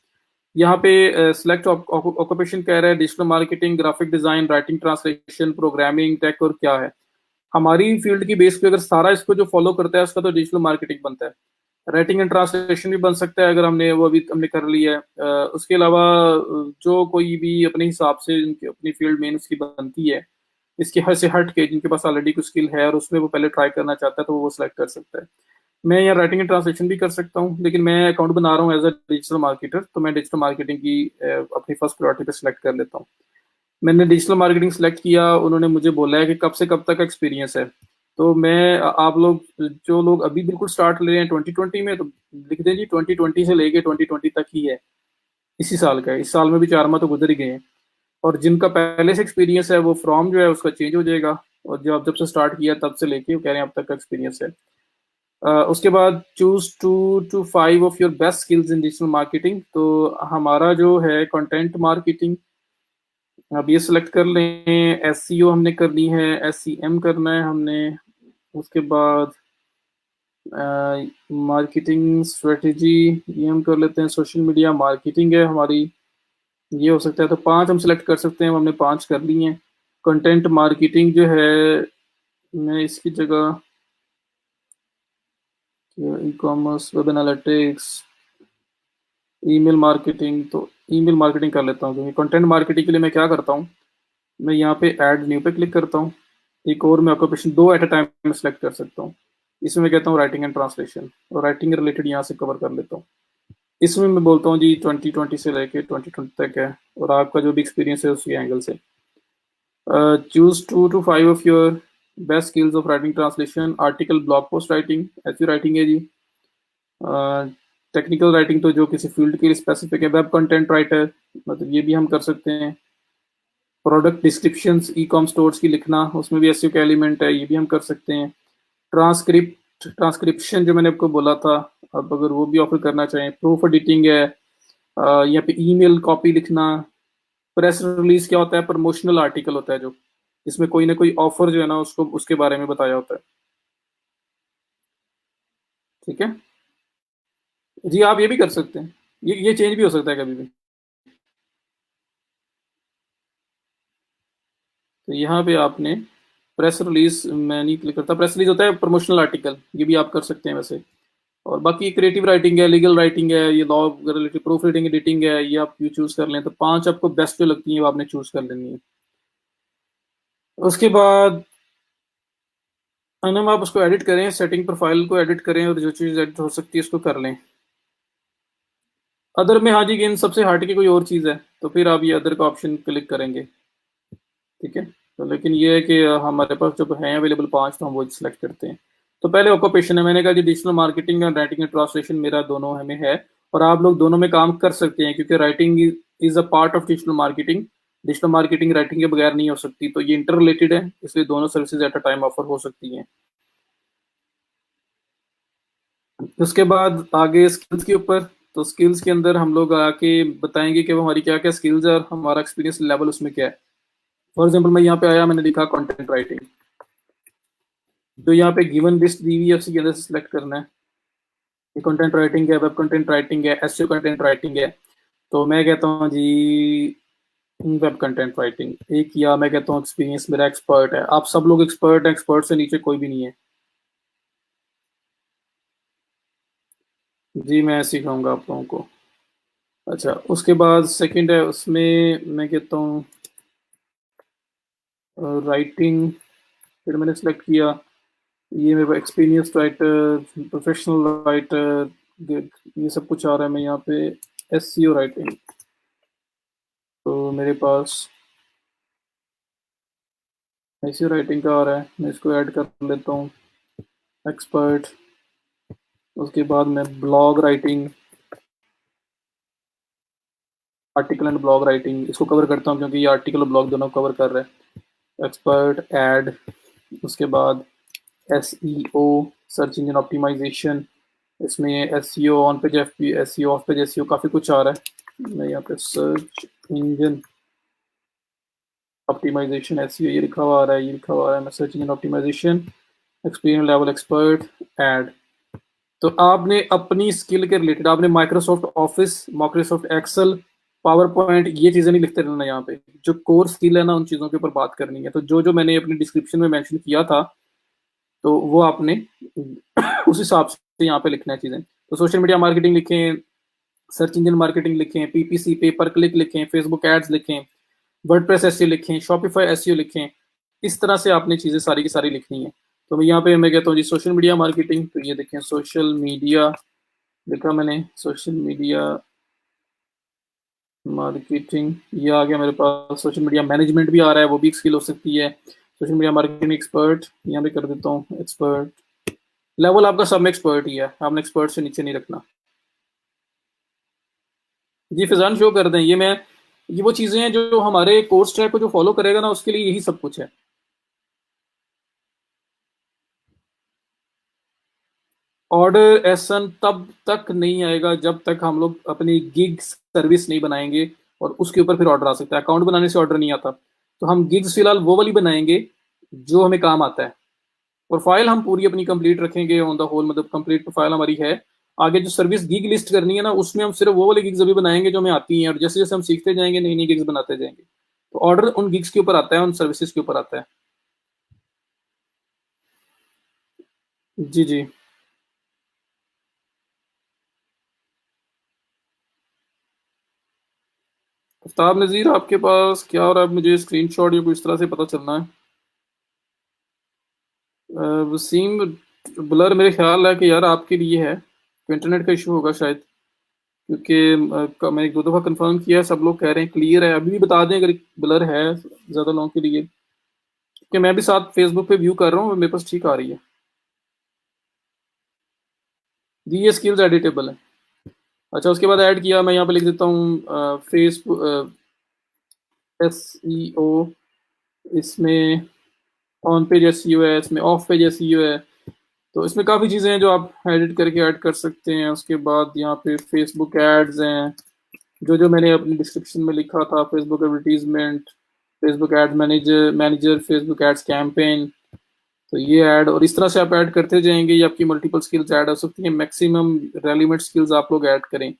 [SPEAKER 1] यहाँ पे सिलेक्ट ऑक्यूपेशन कह रहा है digital marketing, graphic design, writing, translation, programming, tech, और क्या है। हमारी फील्ड की बेस पे अगर सारा इसको जो फॉलो करता है उसका तो डिजिटल मार्केटिंग बनता है। राइटिंग एंड ट्रांसलेशन भी बन सकता है अगर हमने वो अभी हमने कर लिया है। उसके अलावा जो कोई भी अपने हिसाब से अपनी फील्ड में उसकी बनती है, इसके हर से हट के जिनके पास ऑलरेडी कुछ स्किल है और उसमें वो पहले ट्राई करना चाहता है तो वो सिलेक्ट कर सकता है। मैं यहाँ राइटिंग एंड ट्रांसलेशन भी कर सकता हूँ, लेकिन मैं अकाउंट बना रहा हूँ एज अ डिजिटल मार्केटर, तो मैं डिजिटल मार्केटिंग की अपनी फर्स्ट प्रायोरिटी पे सिलेक्ट कर लेता हूँ। मैंने डिजिटल मार्केटिंग सेलेक्ट किया, उन्होंने मुझे बोला है कि कब से कब तक एक्सपीरियंस है। तो मैं आप लोग जो लोग अभी बिल्कुल स्टार्ट ले रहे हैं 2020 में, तो लिख दें जी 2020 से लेके 2020 तक ही है, इसी साल का है। इस साल में भी 4 माह तो गुजर ही गए हैं। और जिनका पहले से एक्सपीरियंस है वो फॉर्म जो है उसका चेंज हो जाएगा, और जब से स्टार्ट किया तब से लेके वो कह रहे हैं अब तक का एक्सपीरियंस है। उसके बाद choose 2 to 5 of your best skills in digital marketing, तो हमारा जो है कंटेंट मार्केटिंग, अब ये सिलेक्ट कर लें। एसईओ हमने करनी है, एसईएम करना है हमने। उसके बाद मार्केटिंग स्ट्रेटेजी ये हम कर लेते हैं। सोशल मीडिया मार्केटिंग है हमारी, ये हो सकता है। तो 5 हम सिलेक्ट कर सकते हैं, हमने 5 कर ली हैं। कंटेंट मार्केटिंग जो है, मैं इसकी जगह e commerce, web analytics, email marketing, तो ईमेल मार्केटिंग कर लेता हूँ। क्योंकि कंटेंट मार्केटिंग के लिए मैं क्या करता हूँ, मैं यहाँ पे ऐड न्यू पे क्लिक करता हूँ। एक और मैं ऑक्यूपेशन 2 एट अ टाइम में सेलेक्ट कर सकता हूँ। इसमें मैं कहता हूँ राइटिंग एंड ट्रांसलेशन, और राइटिंग रिलेटेड यहाँ से कवर कर लेता हूँ। इसमें मैं बोलता हूँ जी 2020 से लेके 2020 तक है, और आपका जो भी एक्सपीरियंस है उसके एंगल से। Choose 2 to 5 of your best skills of writing, translation, article, blog post writing, ऐसी राइटिंग है जी। टेक्निकल राइटिंग तो जो किसी फील्ड के लिए स्पेसिफिक है। वेब कंटेंट राइटर, मतलब ये भी हम कर सकते हैं। Product descriptions, e com stores की लिखना, उसमें भी एसईओ का एलिमेंट है, ये भी हम कर सकते हैं। ट्रांसक्रिप्शन जो मैंने आपको बोला था, अब अगर वो भी ऑफर करना चाहें। प्रूफ एडिटिंग है, यहाँ पे ईमेल कॉपी लिखना। प्रेस रिलीज क्या होता है, प्रमोशनल आर्टिकल होता है जो, इसमें कोई ना कोई ऑफर जो है ना उसको उसके बारे में बताया होता है। ठीक है जी, आप ये भी कर सकते हैं, ये चेंज भी हो सकता है कभी भी। तो यहाँ पे आपने प्रेस रिलीज, मैं नहीं क्लिक करता। प्रेस रिलीज होता है प्रमोशनल आर्टिकल, ये भी आप कर सकते हैं वैसे। और बाकी क्रिएटिव राइटिंग है, लीगल राइटिंग है, ये law related, proof reading, editing है, ये आप यू चूज कर लें। तो 5 आपको बेस्ट जो लगती है वो आपने चूज कर लेनी है। उसके बाद अनम आप उसको एडिट करें, सेटिंग प्रोफाइल को एडिट करें, और जो चीज़ एडिट हो सकती है उसको कर लें। अदर में हाँ जी, इन सबसे हट के कोई और चीज़ है तो फिर आप ये अदर का ऑप्शन क्लिक करेंगे। ठीक है, तो लेकिन ये है कि हमारे पास जब हैं अवेलेबल 5 तो हम वो सिलेक्ट करते हैं। तो पहले ऑक्यूपेशन है, मैंने कहा कि डिजिटल मार्केटिंग और राइटिंग एंड ट्रांसलेशन मेरा दोनों हमें है, और आप लोग दोनों में काम कर सकते हैं, क्योंकि writing is a part of digital marketing. Digital marketing writing के बगैर नहीं हो सकती, तो ये इंटर रिलेटेड है, इसलिए दोनों services at a time offer हो सकती हैं। उसके बाद आगे स्किल्स के ऊपर, तो स्किल्स के अंदर हम लोग आके बताएंगे कि वो हमारी क्या क्या स्किल्स है और हमारा एक्सपीरियंस लेवल उसमें क्या है। फॉर एग्जाम्पल मैं यहाँ पे आया, मैंने लिखा कंटेंट राइटिंग, तो यहाँ पे गिवन लिस्ट दी हुई है, उसके अंदर से सिलेक्ट करना है। ये कंटेंट राइटिंग है, वेब कंटेंट राइटिंग है, एसईओ कंटेंट राइटिंग है। तो मैं कहता हूँ जी वेब कंटेंट राइटिंग एक, या मैं कहता हूँ एक्सपीरियंस मेरा एक्सपर्ट है। आप सब लोग एक्सपर्ट हैं, एक्सपर्ट से नीचे कोई भी नहीं है जी, मैं सिखाऊंगा आप लोगों को। अच्छा, उसके बाद सेकंड है, उसमें मैं कहता हूँ राइटिंग, फिर मैंने सेलेक्ट किया ये मेरा एक्सपीरियंस राइटर, प्रोफेशनल राइटर, ये सब कुछ आ रहा है। मैं यहाँ पे एसईओ राइटिंग, तो मेरे पास एसईओ राइटिंग का आ रहा है, मैं इसको ऐड कर लेता हूँ एक्सपर्ट। उसके बाद मैं blog writing, article and blog writing इसको कवर करता हूँ, क्योंकि ये आर्टिकल और ब्लॉग दोनों कवर कर रहा है। एक्सपर्ट ऐड, उसके बाद एसईओ, सर्च इंजन ऑप्टिमाइजेशन, इसमें SEO on page, F SEO of page SEO, काफ़ी कुछ आ रहा है। मैं यहाँ पे सर्च इंजन ऑप्टिमाइजेशन, एसईओ, ये लिखा हुआ आ रहा है, ये लिखा हुआ आ रहा है, search engine optimization, experience level expert, add. तो आपने अपनी स्किल के रिलेटेड आपने Microsoft Office, Microsoft Excel, PowerPoint, ये चीजें नहीं लिखते रहना यहाँ पे। जो कोर स्किल है ना, उन चीजों के ऊपर बात करनी है। तो जो जो मैंने अपनी डिस्क्रिप्शन में मेंशन किया था, तो वो आपने उस हिसाब से यहाँ पे लिखना है चीजें। तो सोशल मीडिया मार्केटिंग लिखें, सर्च इंजन मार्केटिंग लिखें, पीपीसी पे पर क्लिक लिखें, फेसबुक एड्स लिखें, वर्डप्रेस एसईओ लिखें, शॉपिफाई एसईओ लिखें। इस तरह से आपने चीजें सारी की सारी लिखनी है। तो यहाँ पे मैं कहता हूँ जी सोशल मीडिया मार्केटिंग, तो ये देखें सोशल मीडिया लिखा मैंने, सोशल मीडिया मार्केटिंग, ये आ गया मेरे पास। सोशल मीडिया मैनेजमेंट भी आ रहा है, वो भी एक स्किल हो सकती है। सोशल मीडिया मार्केटिंग एक्सपर्ट, यहाँ पे कर देता हूँ एक्सपर्ट। लेवल आपका सब में एक्सपर्ट ही है, आपने एक्सपर्ट से नीचे नहीं रखना। जी फिजान शो कर दें, ये वो चीजें हैं जो हमारे कोर्स ट्रैक को जो फॉलो करेगा ना, उसके लिए यही सब कुछ है। ऑर्डर एसन तब तक नहीं आएगा जब तक हम लोग अपनी गिग सर्विस नहीं बनाएंगे, और उसके ऊपर फिर ऑर्डर आ सकता है। अकाउंट बनाने से ऑर्डर नहीं आता। तो हम गिग्स फिलहाल वो वाली बनाएंगे जो हमें काम आता है। प्रोफाइल हम पूरी अपनी कंप्लीट रखेंगे ऑन द होल, मतलब कंप्लीट प्रोफाइल हमारी है। आगे जो सर्विस गिग लिस्ट करनी है ना, उसमें हम सिर्फ वो वाली गिग्स अभी बनाएंगे जो हमें आती हैं, और जैसे जैसे हम सीखते जाएंगे नई नई गिग्स बनाते जाएंगे। तो ऑर्डर उन गिग्स के ऊपर आता है, उन सर्विसेज के ऊपर आता है। जी जी। आफ्ताब नज़ीर, आपके पास क्या हो रहा है? मुझे स्क्रीनशॉट या कुछ तरह से पता चलना है। वसीम, ब्लर मेरे ख्याल है कि यार आपके लिए है, तो इंटरनेट का इशू होगा शायद। क्योंकि मैंने एक दो दफ़ा कंफर्म किया है, सब लोग कह रहे हैं क्लियर है। अभी भी बता दें अगर ब्लर है ज़्यादा लोगों के लिए, कि मैं भी साथ फेसबुक पे व्यू कर रहा हूँ, मेरे पास ठीक आ रही है। जी ये स्किल्स एडिटेबल है। अच्छा, उसके बाद ऐड किया, मैं यहाँ पे लिख देता हूँ फेसबुक एस ई ओ, इसमें ऑन पेज एसईओ है, इसमें ऑफ पेज एसईओ है। तो इसमें काफ़ी चीज़ें हैं जो आप एडिट करके ऐड कर सकते हैं। उसके बाद यहाँ पे फेसबुक एड्स हैं, जो जो मैंने अपनी डिस्क्रिप्शन में लिखा था, Facebook advertisement, Facebook ad manager manager Facebook ads campaign. तो ये ऐड, और इस तरह से आप ऐड करते जाएंगे, ये आपकी मल्टीपल स्किल्स ऐड हो सकती हैं। मैक्सिमम रेलिवेंट स्किल्स आप लोग ऐड करें,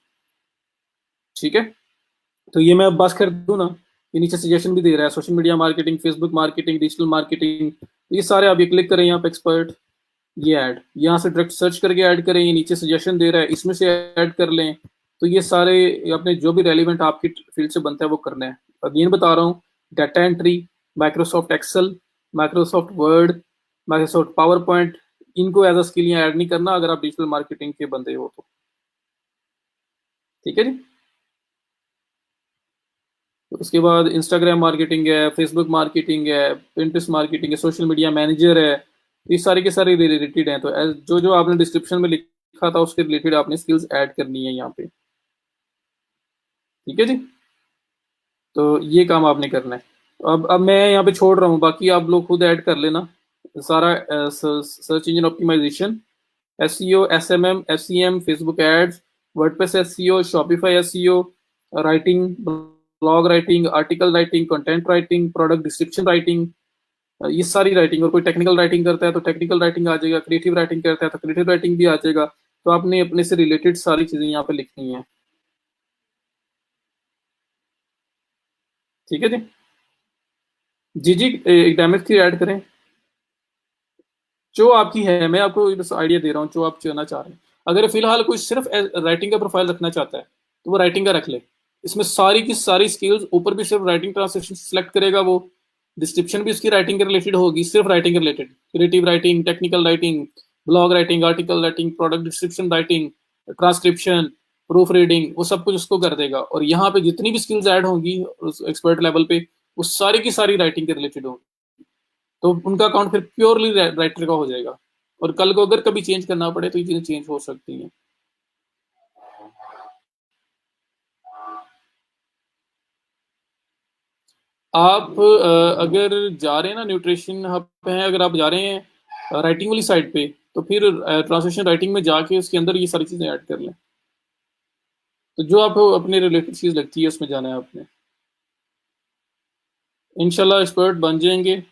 [SPEAKER 1] ठीक है। तो ये मैं अब बस कर दूं ना, ये नीचे सजेशन भी दे रहा है, social media marketing, Facebook marketing, digital marketing. ये सारे आप ये क्लिक करें यहाँ पे एक्सपर्ट, ये ऐड यहाँ से डायरेक्ट सर्च करके ऐड करें। ये नीचे सजेशन दे रहा है, इसमें से ऐड कर लें। तो ये सारे अपने जो भी रेलिवेंट आपकी फील्ड से बनता है वो करना है। अगेन बता रहा हूँ, data entry, Microsoft Excel, Microsoft Word, Microsoft PowerPoint, इनको एज अ स्किल यहाँ ऐड नहीं करना अगर आप डिजिटल मार्केटिंग के बंदे हो तो। ठीक है जी। तो उसके बाद इंस्टाग्राम मार्केटिंग है, फेसबुक मार्केटिंग है, पिंटरेस्ट मार्केटिंग है, सोशल मीडिया मैनेजर है। ये सारे के सारे रिलेटेड हैं। तो जो जो आपने डिस्क्रिप्शन में लिखा था उसके रिलेटेड आपने स्किल्स ऐड करनी है यहाँ पे। ठीक है जी। तो ये काम आपने करना है। अब मैं यहाँ पे छोड़ रहा हूँ, बाकी आप लोग खुद ऐड कर लेना सारा। Search engine optimization, SEO, SMM, SEM, Facebook ads, WordPress SEO, Shopify SEO, writing, blog writing, article writing, content writing, product description writing, ये सारी राइटिंग। और कोई टेक्निकल राइटिंग करता है तो टेक्निकल राइटिंग आ जाएगा, क्रिएटिव राइटिंग करता है तो क्रिएटिव राइटिंग भी आ जाएगा। तो आपने अपने से रिलेटेड सारी चीजें यहाँ पे लिखनी है। ठीक है जी। जी जी, एक डैमेज की ऐड करें जो आपकी है। मैं आपको बस आइडिया दे रहा हूँ जो आप चुनना चाह रहे हैं। अगर फिलहाल कोई सिर्फ राइटिंग का प्रोफाइल रखना चाहता है तो वो राइटिंग का रख ले। इसमें सारी की सारी स्किल्स, ऊपर भी सिर्फ राइटिंग ट्रांसलेशन सेलेक्ट करेगा वो, डिस्क्रिप्शन भी उसकी राइटिंग के रिलेटेड होगी, सिर्फ राइटिंग के related, creative writing, technical writing, blog writing, article writing, product description writing, transcription, proof reading, वो सब कुछ उसको कर देगा। और यहाँ पे जितनी भी स्किल्स ऐड होंगी एक्सपर्ट लेवल पे, वो सारी की सारी राइटिंग के रिलेटेड होगी। तो उनका अकाउंट फिर प्योरली राइटर का हो जाएगा। और कल को अगर कभी चेंज करना पड़े तो ये चीजें चेंज हो सकती हैं। आप अगर जा रहे हैं ना, न्यूट्रिशन हब पे हैं, अगर आप जा रहे हैं राइटिंग वाली साइड पे, तो फिर ट्रांसलेशन राइटिंग में जाके उसके अंदर ये सारी चीजें ऐड कर लें। तो जो आपको अपने रिलेटेड चीज लगती है उसमें जाना है आपने। इंशाल्लाह एक्सपर्ट बन जाएंगे।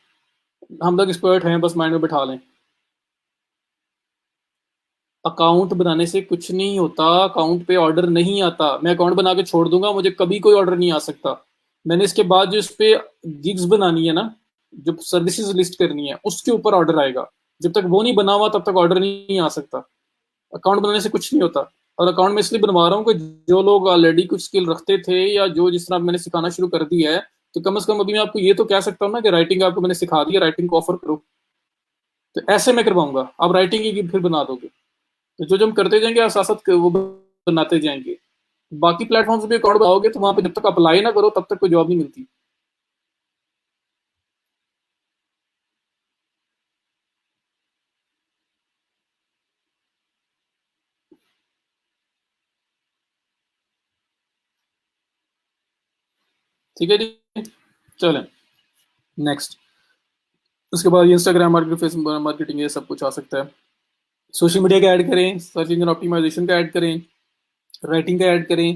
[SPEAKER 1] हम लोग एक्सपर्ट हैं, बस माइंड में बैठा लें। अकाउंट बनाने से कुछ नहीं होता, अकाउंट पे ऑर्डर नहीं आता। मैं अकाउंट बना के छोड़ दूंगा, मुझे कभी कोई ऑर्डर नहीं आ सकता। मैंने इसके बाद जो इस पे गिग्स बनानी है ना, जो सर्विसेज लिस्ट करनी है, उसके ऊपर ऑर्डर आएगा। जब तक वो नहीं बना हुआ तब तक ऑर्डर नहीं आ सकता। अकाउंट बनाने से कुछ नहीं होता। और अकाउंट में इसलिए बनवा रहा हूँ कि जो लोग ऑलरेडी कुछ स्किल रखते थे, या जो जिस तरह मैंने सिखाना शुरू कर दिया है, तो कम से कम अभी मैं आपको ये तो कह सकता हूँ ना कि राइटिंग आपको मैंने सिखा दिया, राइटिंग को ऑफर करो। तो ऐसे मैं करवाऊंगा, आप राइटिंग की फिर बना दोगे। तो जो जो हम करते जाएंगे, आप साथ साथ वो बनाते जाएंगे। बाकी प्लेटफॉर्म्स पे अकाउंट बनाओगे तो वहां पे जब तक अप्लाई ना करो तब तक कोई जॉब नहीं मिलती। ठीक है जी, चलें नेक्स्ट। उसके बाद इंस्टाग्राम मार्केटिंग, फेसबुक मार्केटिंग, ये सब कुछ आ सकता है। सोशल मीडिया का ऐड करें, सर्च इंजन ऑप्टिमाइजेशन का ऐड करें, राइटिंग का ऐड करें,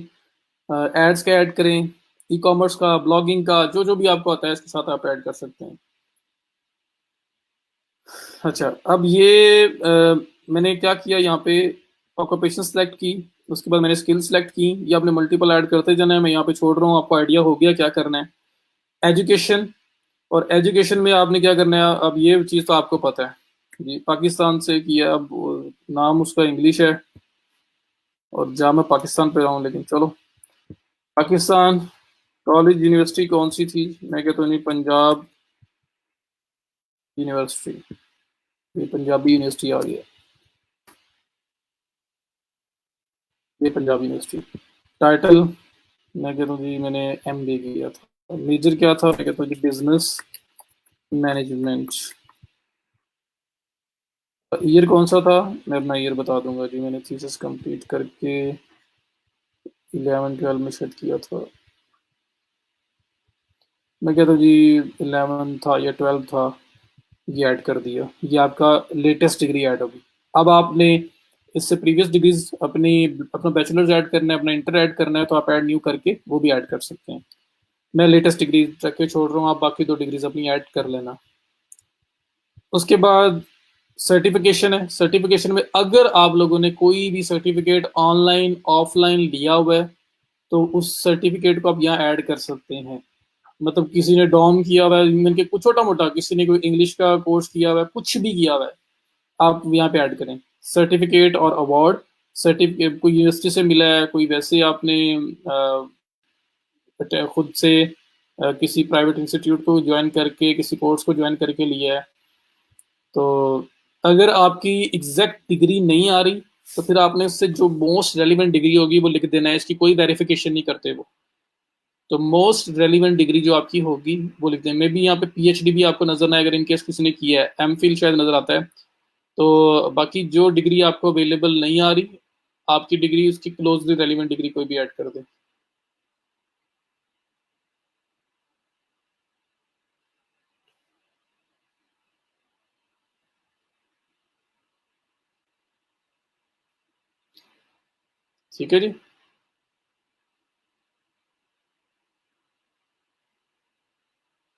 [SPEAKER 1] एड्स का ऐड करें, ई कॉमर्स का, ब्लॉगिंग का, जो जो भी आपको आता है इसके साथ आप ऐड कर सकते हैं। अच्छा, अब ये मैंने क्या किया यहाँ पे, ऑक्यूपेशन सेलेक्ट की, उसके बाद मैंने स्किल सेलेक्ट की। ये आपने मल्टीपल ऐड करते जाना है, मैं यहाँ पे छोड़ रहा हूँ, आपको आइडिया हो गया क्या करना है। एजुकेशन, और एजुकेशन में आपने क्या करना है, अब ये चीज़ तो आपको पता है जी, पाकिस्तान से किया। अब नाम उसका इंग्लिश है, और जहाँ मैं पाकिस्तान पे रहा हूँ, लेकिन चलो। पाकिस्तान कॉलेज यूनिवर्सिटी कौन सी थी, मैं कहता हूँ नहीं, पंजाब यूनिवर्सिटी। ये पंजाबी यूनिवर्सिटी आ गया, ये पंजाबी यूनिवर्सिटी। टाइटल मैं कहता हूँ जी, मैंने MBA किया था। मेजर क्या था, मैं कहता हूँ जी बिजनेस मैनेजमेंट। ईयर कौन सा था, मैं अपना ईयर बता दूंगा जी। मैंने थीसिस कंप्लीट करके 11 12 में सेट किया था। मैं कहता हूँ जी 11 था या 12 था, ये ऐड कर दिया। ये आपका लेटेस्ट डिग्री ऐड होगी। अब आपने इससे प्रीवियस डिग्रीज अपनी, अपना बैचलर्स ऐड करना है, अपना इंटर ऐड करना है, तो आप ऐड न्यू करके वो भी ऐड कर सकते हैं। मैं लेटेस्ट डिग्री रख के छोड़ रहा हूँ, आप बाकी 2 डिग्रीज अपनी ऐड कर लेना। उसके बाद सर्टिफिकेशन है। सर्टिफिकेशन में अगर आप लोगों ने कोई भी सर्टिफिकेट ऑनलाइन ऑफलाइन लिया हुआ है, तो उस सर्टिफिकेट को आप यहाँ ऐड कर सकते हैं। मतलब किसी ने डॉम किया हुआ है, इवन के कुछ छोटा मोटा, किसी ने कोई इंग्लिश का कोर्स किया हुआ है, कुछ भी किया हुआ है, आप यहाँ पे ऐड करें सर्टिफिकेट और अवार्ड। सर्टिफिकेट कोई यूनिवर्सिटी से मिला है, कोई वैसे आपने खुद से किसी प्राइवेट इंस्टीट्यूट को ज्वाइन करके, किसी कोर्स को ज्वाइन करके लिया है। तो अगर आपकी एग्जैक्ट डिग्री नहीं आ रही, तो फिर आपने उससे जो मोस्ट रेलिवेंट डिग्री होगी वो लिख देना है, इसकी कोई वेरिफिकेशन नहीं करते वो। तो मोस्ट रेलिवेंट डिग्री जो आपकी होगी वो लिख दें। मे भी यहाँ पे PhD भी आपको नजर ना आए, अगर इनकेस किसी ने किया है, MPhil शायद नजर आता है। तो बाकी जो डिग्री आपको अवेलेबल नहीं आ रही, आपकी डिग्री उसकी क्लोजली रेलिवेंट डिग्री कोई भी ऐड कर दे। ठीक है जी।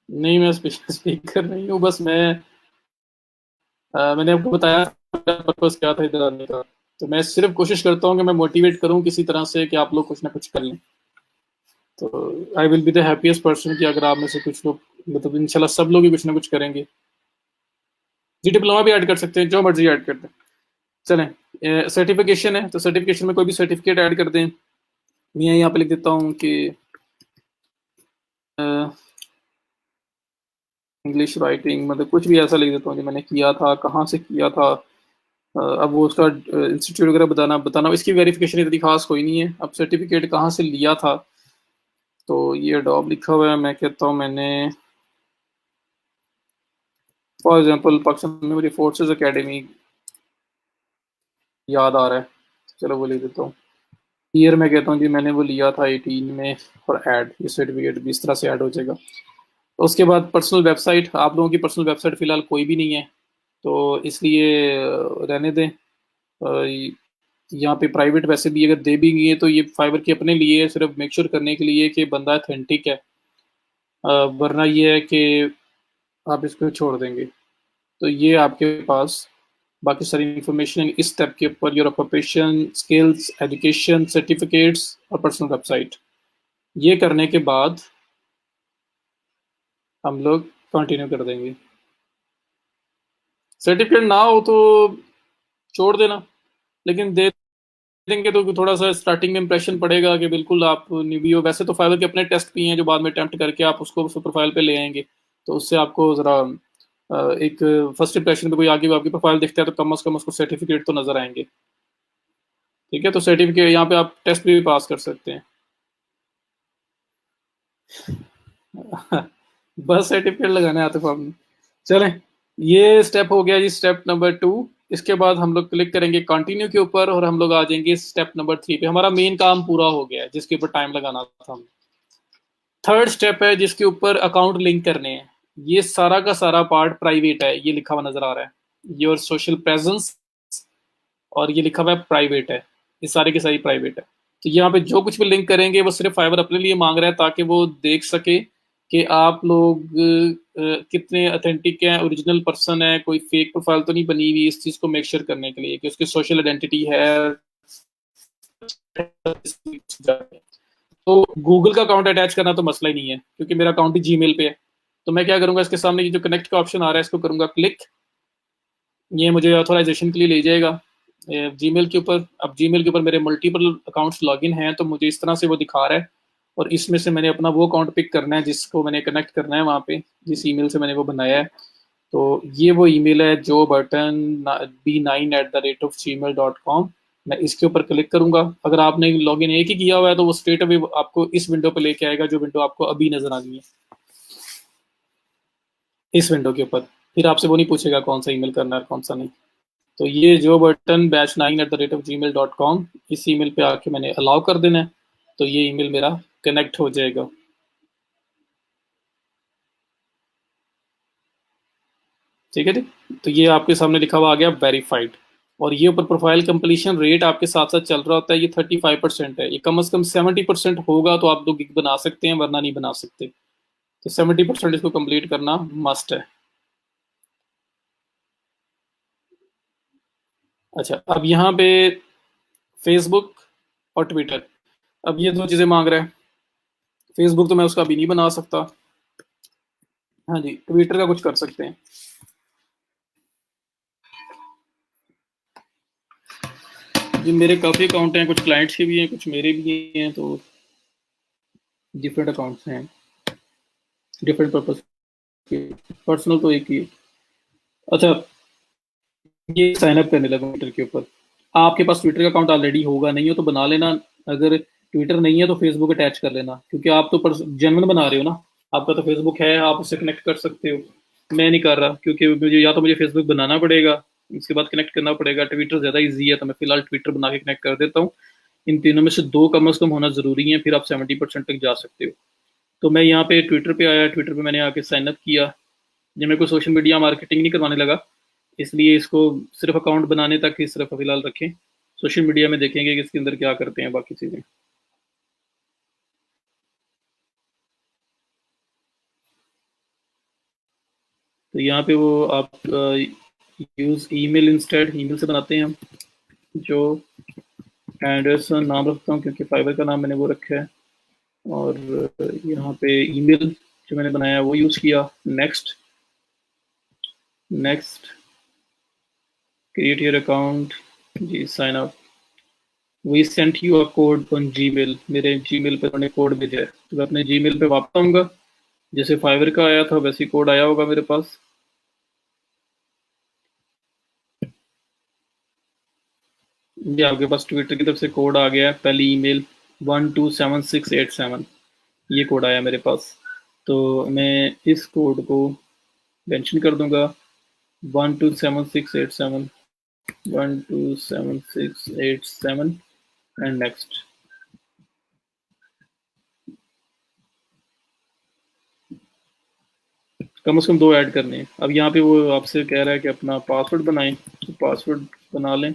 [SPEAKER 1] नहीं, मैं स्पीकर नहीं हूँ, बस मैंने आपको बताया पर्पस क्या था इधर आने का। तो मैं सिर्फ कोशिश करता हूँ कि मैं मोटिवेट करूँ किसी तरह से कि आप लोग कुछ ना कुछ कर लें। तो I will be the happiest person कि अगर आप में से कुछ लोग, मतलब इंशाल्लाह सब लोग ही कुछ ना कुछ करेंगे। जी, डिप्लोमा भी ऐड कर सकते हैं, जो मर्जी ऐड कर दें। चलें, सर्टिफिकेशन है, तो सर्टिफिकेशन में कोई भी सर्टिफिकेट ऐड कर दें। मैं यहाँ पे लिख देता हूँ कि इंग्लिश राइटिंग, मतलब कुछ भी ऐसा लिख देता हूँ जो मैंने किया था, कहाँ से किया था। अब वो उसका इंस्टीट्यूट वगैरह बताना बताना, इसकी वेरिफिकेशन इतनी खास कोई नहीं है। अब सर्टिफिकेट कहाँ से लिया था, तो ये अडोब लिखा हुआ है, मैं कहता हूँ मैंने, फॉर एग्जांपल पाकिस्तान में मुझे फोर्सेस एकेडमी याद आ रहा है, चलो वो लिख देता हूँ। ईयर मैं कहता हूँ जी मैंने वो लिया था 18 में, और ऐड, ये सर्टिफिकेट भी इस तरह से ऐड हो जाएगा। उसके बाद पर्सनल वेबसाइट, आप लोगों की पर्सनल वेबसाइट फिलहाल कोई भी नहीं है, तो इसलिए रहने दें। यहाँ पे प्राइवेट वैसे भी अगर दे भी गई है, तो ये फाइबर के अपने लिए है, सिर्फ मेक श्योर करने के लिए कि बंदा अथेंटिक है। वरना ये है कि आप इसको छोड़ देंगे। तो ये आपके पास बाकी सारी इंफॉर्मेशन इस स्टेप के ऊपर, your occupation, skills, education, certificates और पर्सनल वेबसाइट। ये करने के बाद हम लोग कंटिन्यू कर देंगे। सर्टिफिकेट ना हो तो छोड़ देना, लेकिन दे देंगे तो थोड़ा सा स्टार्टिंग में इंप्रेशन पड़ेगा कि बिल्कुल आप न्यूबी हो। वैसे तो फाइवर के अपने टेस्ट भी हैं जो बाद में अटेम्प्ट करके आप उसको प्रोफाइल पे ले आएंगे, तो उससे आपको ज़रा एक फर्स्ट इंप्रेशन में कोई आगे आपकी प्रोफाइल दिखता है तो कम से कम उसको सर्टिफिकेट तो नज़र आएंगे। ठीक है, तो सर्टिफिकेट यहाँ पे आप टेस्ट भी पास कर सकते हैं। बस सर्टिफिकेट लगाना है आतिफ आपने। चलें, ये स्टेप हो गया जी, स्टेप नंबर 2। इसके बाद हम लोग क्लिक करेंगे कंटिन्यू के ऊपर और हम लोग आ जाएंगे स्टेप नंबर 3 पे। हमारा मेन काम पूरा हो गया है जिसके ऊपर टाइम लगाना था। थर्ड स्टेप है जिसके ऊपर अकाउंट लिंक करने हैं। ये सारा का सारा पार्ट प्राइवेट है, ये लिखा हुआ नजर आ रहा है, योर सोशल प्रेजेंस, और ये लिखा हुआ है प्राइवेट है। ये सारी की सारी प्राइवेट है। तो यहाँ पे जो कुछ भी लिंक करेंगे वो सिर्फ फाइवर अपने लिए मांग रहा है ताकि वो देख सके कि आप लोग कितने अथेंटिक हैं, ओरिजिनल पर्सन है, कोई फेक प्रोफाइल तो नहीं बनी हुई। इस चीज को मेक श्योर करने के लिए कि उसकी सोशल आइडेंटिटी है। तो गूगल का अकाउंट अटैच करना तो मसला ही नहीं है क्योंकि मेरा अकाउंट ही जीमेल पे है। तो मैं क्या करूंगा, इसके सामने ये जो कनेक्ट का ऑप्शन आ रहा है इसको करूंगा क्लिक। ये मुझे ऑथोराइजेशन के लिए ले जाएगा जीमेल के ऊपर। अब जीमेल के ऊपर मेरे मल्टीपल अकाउंट्स लॉगिन हैं तो मुझे इस तरह से वो दिखा रहा है, और इसमें से मैंने अपना वो अकाउंट पिक करना है जिसको मैंने कनेक्ट करना है वहाँ पे, जिस ईमेल से मैंने वो बनाया है। तो ये वो ईमेल है जो बटन b9@gmail.com। मैं इसके ऊपर क्लिक करूंगा। अगर आपने लॉगिन एक ही किया हुआ है तो वो स्ट्रेट अवे आपको इस विंडो पे लेके आएगा, जो विंडो आपको अभी नजर आनी है, इस विंडो के ऊपर। फिर आपसे वो नहीं पूछेगा कौन सा ईमेल करना है और कौन सा नहीं। तो ये जो बटन batch9@gmail.com, इस ईमेल पे आके मैंने अलाउ कर देना है, तो ये ईमेल मेरा कनेक्ट हो जाएगा। ठीक है जी। तो ये आपके सामने लिखा हुआ आ गया वेरीफाइड, और ये ऊपर प्रोफाइल कंप्लीशन रेट आपके साथ साथ चल रहा होता है, ये 35% है। ये कम से कम 70% होगा तो आप लोग गिग बना सकते हैं, वरना नहीं बना सकते। तो 70% इसको कंप्लीट करना मस्ट है। अच्छा, अब यहाँ पे फेसबुक और ट्विटर, अब ये दो चीज़ें मांग रहा है। फेसबुक तो मैं उसका अभी नहीं बना सकता। हाँ जी, ट्विटर का कुछ कर सकते हैं। जी मेरे काफ़ी अकाउंट हैं, कुछ क्लाइंट्स के भी हैं, कुछ मेरे भी हैं, तो डिफरेंट अकाउंट्स हैं, डिफरेंट पर्पस के। पर्सनल तो एक ही है। अच्छा, ये साइन अप करने लगा ट्विटर के ऊपर। आपके पास ट्विटर का अकाउंट ऑलरेडी होगा, नहीं हो तो बना लेना। अगर ट्विटर नहीं है तो फेसबुक अटैच कर लेना, क्योंकि आप तो जेन्युइन बना रहे हो ना। आपका तो फेसबुक है, आप उससे कनेक्ट कर सकते हो। मैं नहीं कर रहा क्योंकि मुझे या तो मुझे फेसबुक बनाना पड़ेगा, उसके बाद कनेक्ट करना पड़ेगा। ट्विटर ज़्यादा ईजी है तो मैं फिलहाल ट्विटर बना के कनेक्ट कर देता हूँ। इन तीनों में से दो कम से कम होना ज़रूरी है, फिर आप 70% तक जा सकते हो। तो मैं यहाँ पे ट्विटर पे आया, ट्विटर पे मैंने आके साइन अप किया। जब मैं कोई सोशल मीडिया मार्केटिंग नहीं करवाने लगा, इसलिए इसको सिर्फ अकाउंट बनाने तक ही सिर्फ फिलहाल रखें। सोशल मीडिया में देखेंगे कि इसके अंदर क्या करते हैं बाकी चीज़ें। तो यहाँ पे वो आप यूज़ ईमेल, इंस्टेड ईमेल से बनाते हैं हम। जो एंडरसन नाम रखता हूँ क्योंकि फाइबर का नाम मैंने वो रखा है, और यहाँ पे ईमेल जो मैंने बनाया वो यूज़ किया। Next, next, create your account, जी sign up. We sent you a code on Gmail, मेरे जीमेल पे उन्होंने कोड भेजा है, तो मैं अपने जीमेल पे वापस आऊँगा। जैसे फाइवर का आया था वैसे ही कोड आया होगा मेरे पास। ये आपके पास ट्विटर की तरफ से कोड आ गया है, पहली ईमेल 127687, ये कोड आया मेरे पास। तो मैं इस कोड को मेंशन कर दूंगा, 127687, 127687, एंड नेक्स्ट। कम से कम दो ऐड करने हैं। अब यहाँ पे वो आपसे कह रहा है कि अपना पासवर्ड बनाएं, तो पासवर्ड बना लें।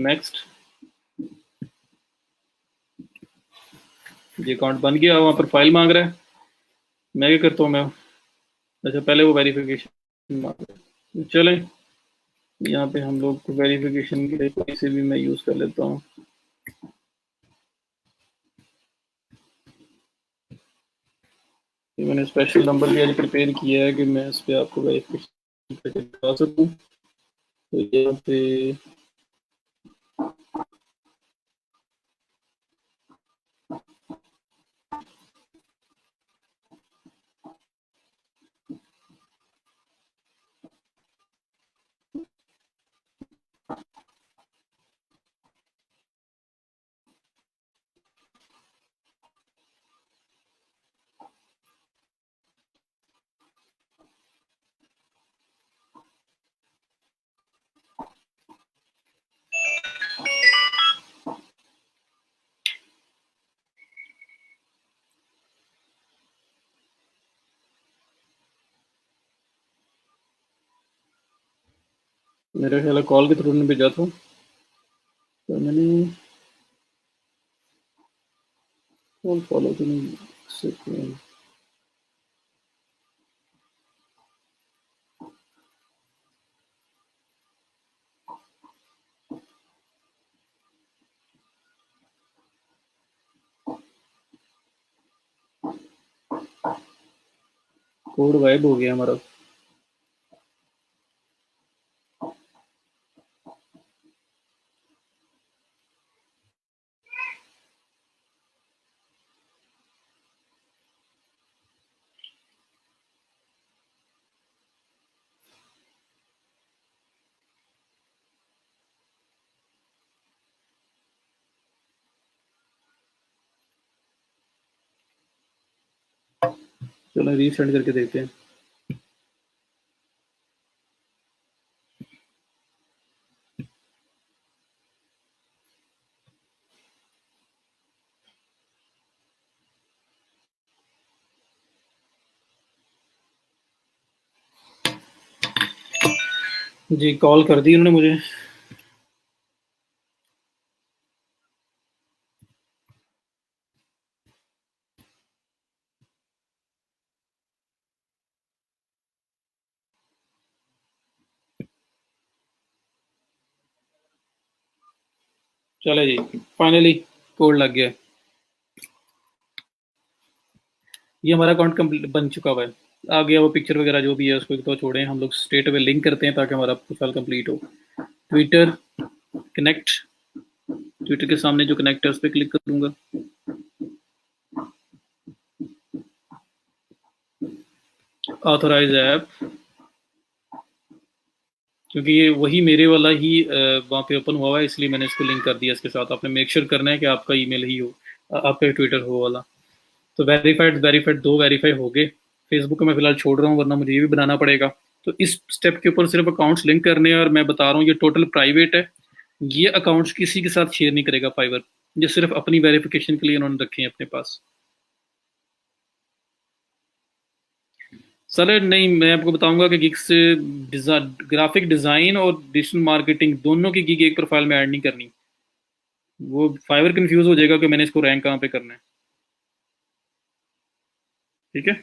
[SPEAKER 1] नेक्स्ट, ये अकाउंट बन गया। वहाँ पर फाइल मांग रहा है, मैं क्या करता हूँ मैं, अच्छा पहले वो वेरिफिकेशन, चलें यहाँ पे हम लोग वेरिफिकेशन के लिए कोई से भी मैं यूज़ कर लेता हूँ। मैंने स्पेशल नंबर भी आज प्रिपेयर किया है कि मैं इस पे आपको वेरिफिकेशन करके दिखा सकूँ। तो यहाँ पे मेरा ख्याल है कॉल के थ्रू ने भेजा था, तो मैंने कॉल फॉलो तो नहीं सकते। कोड गायब हो गया हमारा। चलो रीसेंड करके देखते हैं। जी कॉल कर दी उन्होंने मुझे। चले जी, फाइनली कोड लग गया। ये हमारा अकाउंट कंप्लीट बन चुका हुआ है। आ गया वो पिक्चर वगैरह जो भी है उसको एक तो छोड़ें, हम लोग स्ट्रेट अवे लिंक करते हैं ताकि हमारा प्रोफाइल कंप्लीट हो। ट्विटर कनेक्ट, ट्विटर के सामने जो कनेक्ट है उस पर क्लिक करूंगा। ऑथोराइज ऐप, क्योंकि ये वही मेरे वाला ही वहाँ पे ओपन हुआ है इसलिए मैंने इसको लिंक कर दिया इसके साथ। आपने मेक श्योर करना है कि आपका ईमेल ही हो, आपका ट्विटर हो वाला। तो वेरीफाइड वेरीफाइड दो वेरीफाई हो गए। फेसबुक को मैं फिलहाल छोड़ रहा हूँ वरना मुझे ये भी बनाना पड़ेगा। तो इस स्टेप के ऊपर सिर्फ अकाउंट्स लिंक करने हैं और मैं बता रहा हूँ ये टोटल प्राइवेट है। ये अकाउंट्स किसी के साथ शेयर नहीं करेगा फाइवर, ये सिर्फ अपनी वेरिफिकेशन के लिए उन्होंने रखे हैं अपने पास। सर नहीं, मैं आपको बताऊंगा कि गिग्स ग्राफिक डिज़ाइन और डिजिटल मार्केटिंग दोनों की गिग एक प्रोफाइल में ऐड नहीं करनी। वो फाइवर कंफ्यूज हो जाएगा कि मैंने इसको रैंक कहाँ पे करना है। ठीक है,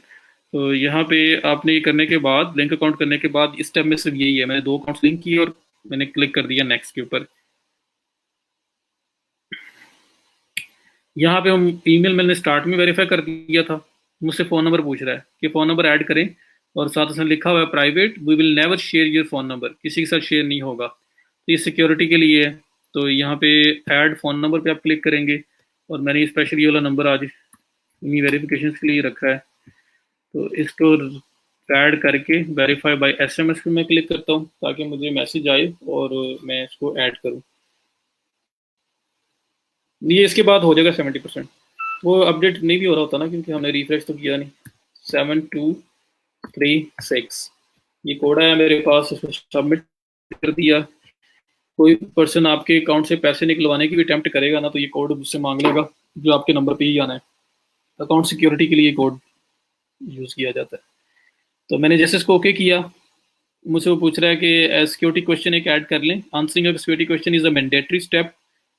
[SPEAKER 1] तो यहाँ पे आपने ये करने के बाद, लिंक अकाउंट करने के बाद इस स्टेप में सिर्फ यही है। मैंने दो अकाउंट्स लिंक किए और मैंने क्लिक कर दिया नेक्स्ट के ऊपर। यहाँ पे हम ईमेल मैंने स्टार्ट में वेरीफाई कर दिया था, मुझसे फ़ोन नंबर पूछ रहा है कि फ़ोन नंबर ऐड करें, और साथ उसने लिखा हुआ है private, we will never share your phone number, किसी के साथ शेयर नहीं होगा। तो ये सिक्योरिटी के लिए है। तो यहाँ पे ऐड फ़ोन नंबर पे आप क्लिक करेंगे, और मैंने स्पेशल ये वाला नंबर आज इन्हीं वेरिफिकेशन के लिए रखा है। तो इसको ऐड करके वेरीफाई बाय SMS पे मैं क्लिक करता हूँ ताकि मुझे मैसेज आए और मैं इसको ऐड करूँ। ये इसके बाद हो जाएगा 70%। वो अपडेट नहीं भी हो रहा होता ना क्योंकि हमने रिफ्रेश तो किया नहीं। 7236 ये कोड आया मेरे पास, उसको सबमिट कर दिया। कोई पर्सन आपके अकाउंट से पैसे निकलवाने की भी अटेम्प्ट करेगा ना तो ये कोड उससे मांग लेगा, जो आपके नंबर पे ही आना है। अकाउंट सिक्योरिटी के लिए कोड यूज़ किया जाता है। तो मैंने जैसे इसको ओके किया, मुझसे वो पूछ रहा है कि सिक्योरिटी क्वेश्चन एक ऐड कर लें। Answering a security question is a mandatory step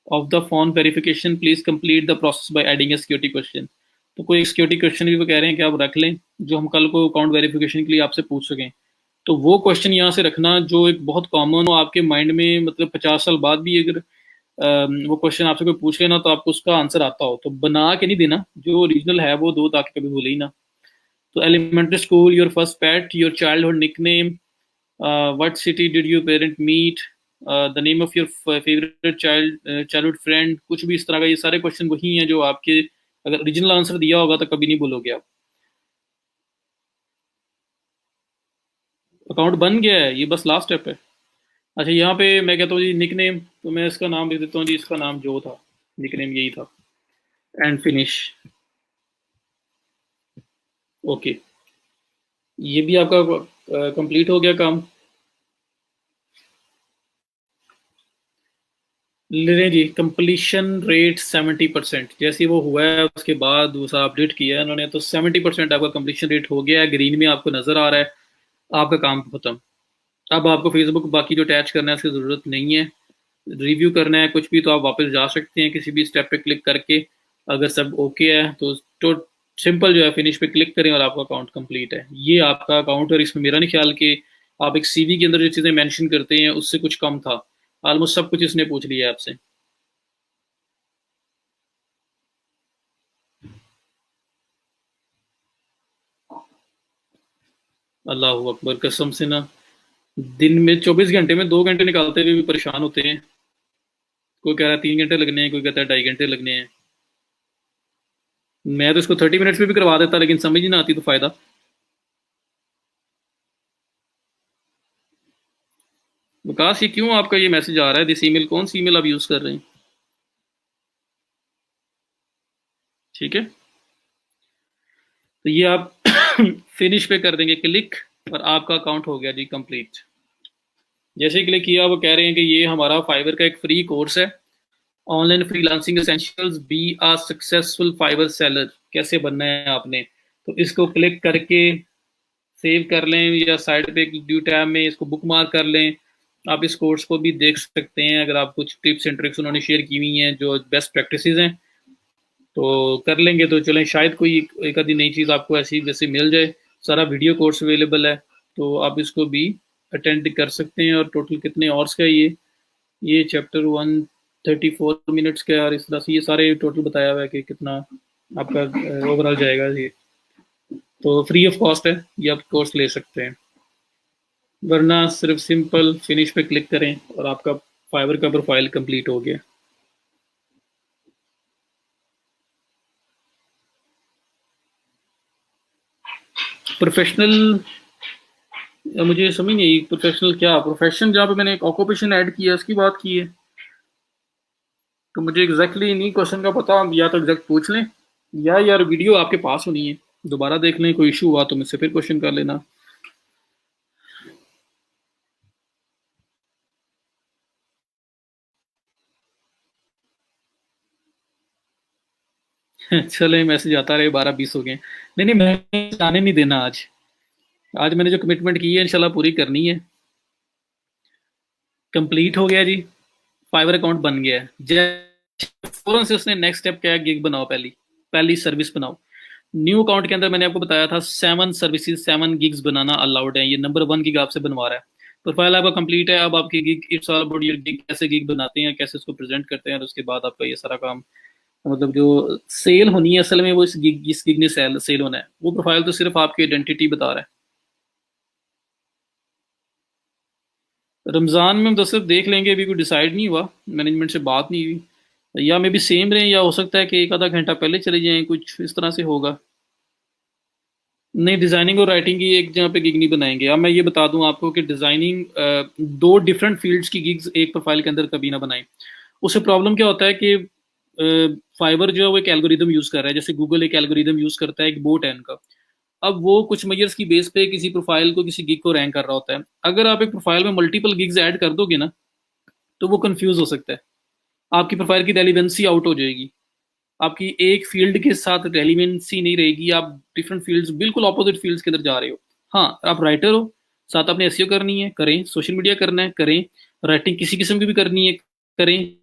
[SPEAKER 1] of the phone verification, please complete the process by adding a security question. तो कोई सिक्योरिटी क्वेश्चन भी वो कह रहे हैं कि आप रख लें, जो हम कल को अकाउंट वेरिफिकेशन के लिए आपसे पूछ सकें। तो वो क्वेश्चन यहाँ से रखना जो एक बहुत कॉमन हो आपके माइंड में, मतलब 50 साल बाद भी अगर वो क्वेश्चन आपसे कोई पूछ लेना तो आपको उसका आंसर आता हो, तो बना के नहीं देना, जो ओरिजिनल है वो दो, ताकि कभी भूले ही ना। तो elementary school, your first pet, your childhood nickname, what city did your parent meet, the name of your favourite childhood friend, कुछ भी इस तरह का। ये सारे क्वेश्चन वही हैं जो आपके, अगर ओरिजिनल आंसर दिया होगा तो कभी नहीं भूलोगे आप। अकाउंट बन गया है, ये बस लास्ट स्टेप है। अच्छा, यहाँ पे मैं कहता हूँ जी निकनेम, तो मैं इसका नाम लिख देता हूँ जी, इसका नाम जो था, निकनेम यही था, एंड फिनिश। ओके, ये भी आपका कंप्लीट हो गया काम। ले लें जी, कंप्लीशन रेट 70%। जैसे ही वो हुआ है उसके बाद दूसरा अपडेट किया है उन्होंने, तो 70% आपका कंप्लीशन रेट हो गया है, ग्रीन में आपको नजर आ रहा है। आपका काम खत्म। अब आपको फेसबुक बाकी जो अटैच करना है उसकी ज़रूरत नहीं है। रिव्यू करना है कुछ भी तो आप वापस जा सकते हैं किसी भी स्टेप पे क्लिक करके। अगर सब ओके है तो सिंपल जो है फिनिश पे क्लिक करें और आपका अकाउंट कंप्लीट है। ये आपका अकाउंट, और इसमें मेरा नहीं ख्याल कि आप एक सीवी के अंदर जो चीज़ें मेंशन करते हैं उससे कुछ कम था। ऑलमोस्ट सब कुछ इसने पूछ लिया है आपसे। अल्लाह अकबर, कसम से ना, दिन में 24 घंटे में 2 घंटे निकालते हुए भी परेशान होते हैं। कोई कह रहा है 3 घंटे लगने हैं, कोई कहता है 2.5 घंटे लगने हैं। मैं तो इसको 30 मिनट्स में भी करवा देता, लेकिन समझ ही ना आती तो फायदा। विकास, ये क्यों आपका ये मैसेज आ रहा है? दिस ईमेल, कौन सी ईमेल आप यूज कर रहे हैं? ठीक है, तो ये आप फिनिश पे कर देंगे क्लिक, और आपका अकाउंट हो गया जी कंप्लीट। जैसे ही क्लिक किया वो कह रहे हैं कि ये हमारा फाइवर का एक फ्री कोर्स है, ऑनलाइन फ्रीलांसिंग एसेंशियल्स, बी आ सक्सेसफुल फाइवर सेलर। कैसे बनना है आपने, तो इसको क्लिक करके सेव कर लें, या साइड पे ड्यू टैब में इसको बुक मार्क कर लें। आप इस कोर्स को भी देख सकते हैं, अगर आप कुछ टिप्स एंड ट्रिक्स उन्होंने शेयर की हुई हैं जो बेस्ट प्रैक्टिसेस हैं तो कर लेंगे तो चलें, शायद कोई एक आधी नई चीज़ आपको ऐसी जैसे मिल जाए। सारा वीडियो कोर्स अवेलेबल है, तो आप इसको भी अटेंड कर सकते हैं। और टोटल कितने आवर्स का है ये चैप्टर 134 मिनट्स का है, और इस तरह से ये सारे टोटल बताया हुआ है कि कितना आपका ओवरऑल जाएगा ये। तो फ्री ऑफ कॉस्ट है, ये आप कोर्स ले सकते हैं। वरना सिर्फ सिंपल फिनिश पे क्लिक करें और आपका फाइवर का प्रोफाइल कंप्लीट हो गया। प्रोफेशनल, मुझे समझ नहीं आई, प्रोफेशनल क्या? प्रोफेशन जहाँ पे मैंने एक ऑक्यूपेशन ऐड किया है उसकी बात की है, तो मुझे एग्जैक्टली नहीं क्वेश्चन का पता। या तो एग्जैक्ट पूछ लें, या यार वीडियो आपके पास होनी है, दोबारा देख लें, कोई इशू हुआ तो मुझसे फिर क्वेश्चन कर लेना। चले, मैसेज आता रहे, 12-20 हो गए। नहीं नहीं, मैं जाने नहीं देना आज। आज मैंने जो कमिटमेंट की है इंशाल्लाह पूरी करनी है। कंप्लीट हो गया जी, फाइवर अकाउंट बन गया है। जैसे फौरन से उसने नेक्स्ट स्टेप क्या है, गिग बनाओ, पहली पहली सर्विस बनाओ। न्यू अकाउंट के अंदर मैंने आपको बताया था 7 सर्विसेज, 7 गिग्स बनाना अलाउड है। ये नंबर 1 गिग आपसे बनवा रहा है। प्रोफाइल आपका कंप्लीट है, अब आपकी gig, it's all about your gig, कैसे गिग बनाते हैं, कैसे उसको प्रेजेंट करते हैं, और उसके बाद आपका ये सारा काम, मतलब जो सेल होनी है असल में वो इस गिग ने सेल सेल होना है। वो प्रोफाइल तो सिर्फ आपकी आइडेंटिटी बता रहा है। रमज़ान में मुदस्सिर देख लेंगे, अभी कोई डिसाइड नहीं हुआ, मैनेजमेंट से बात नहीं हुई। या मे भी सेम रहे, या हो सकता है कि एक आधा घंटा पहले चले जाएं, कुछ इस तरह से होगा। नहीं, डिज़ाइनिंग और राइटिंग की एक जगह पे गिग नहीं बनाएंगे। अब मैं ये बता दूं आपको कि डिज़ाइनिंग, दो डिफरेंट फील्ड्स की गिग्स एक प्रोफाइल के अंदर कभी ना बनाएं। उससे प्रॉब्लम क्या होता है कि फाइवर जो है वो एक एल्गोरिदम यूज़ कर रहा है, जैसे गूगल एक एल्गोरिदम यूज़ करता है, एक बोट है इनका। अब वो कुछ मेजर्स की बेस पे किसी प्रोफाइल को, किसी गिग को रैंक कर रहा होता है। अगर आप एक प्रोफाइल में मल्टीपल गिग्स ऐड कर दोगे ना, तो वो कंफ्यूज हो सकता है, आपकी प्रोफाइल की रेलिवेंसी आउट हो जाएगी, आपकी एक फील्ड के साथ रेलिवेंसी नहीं रहेगी, आप डिफरेंट फील्ड्स, बिल्कुल ऑपोजिट फील्ड्स के अंदर जा रहे हो। हाँ, आप राइटर हो, साथ आपने एसईओ करनी है, करें, सोशल मीडिया करना है, करें, राइटिंग किसी किस्म की भी करनी है, करें,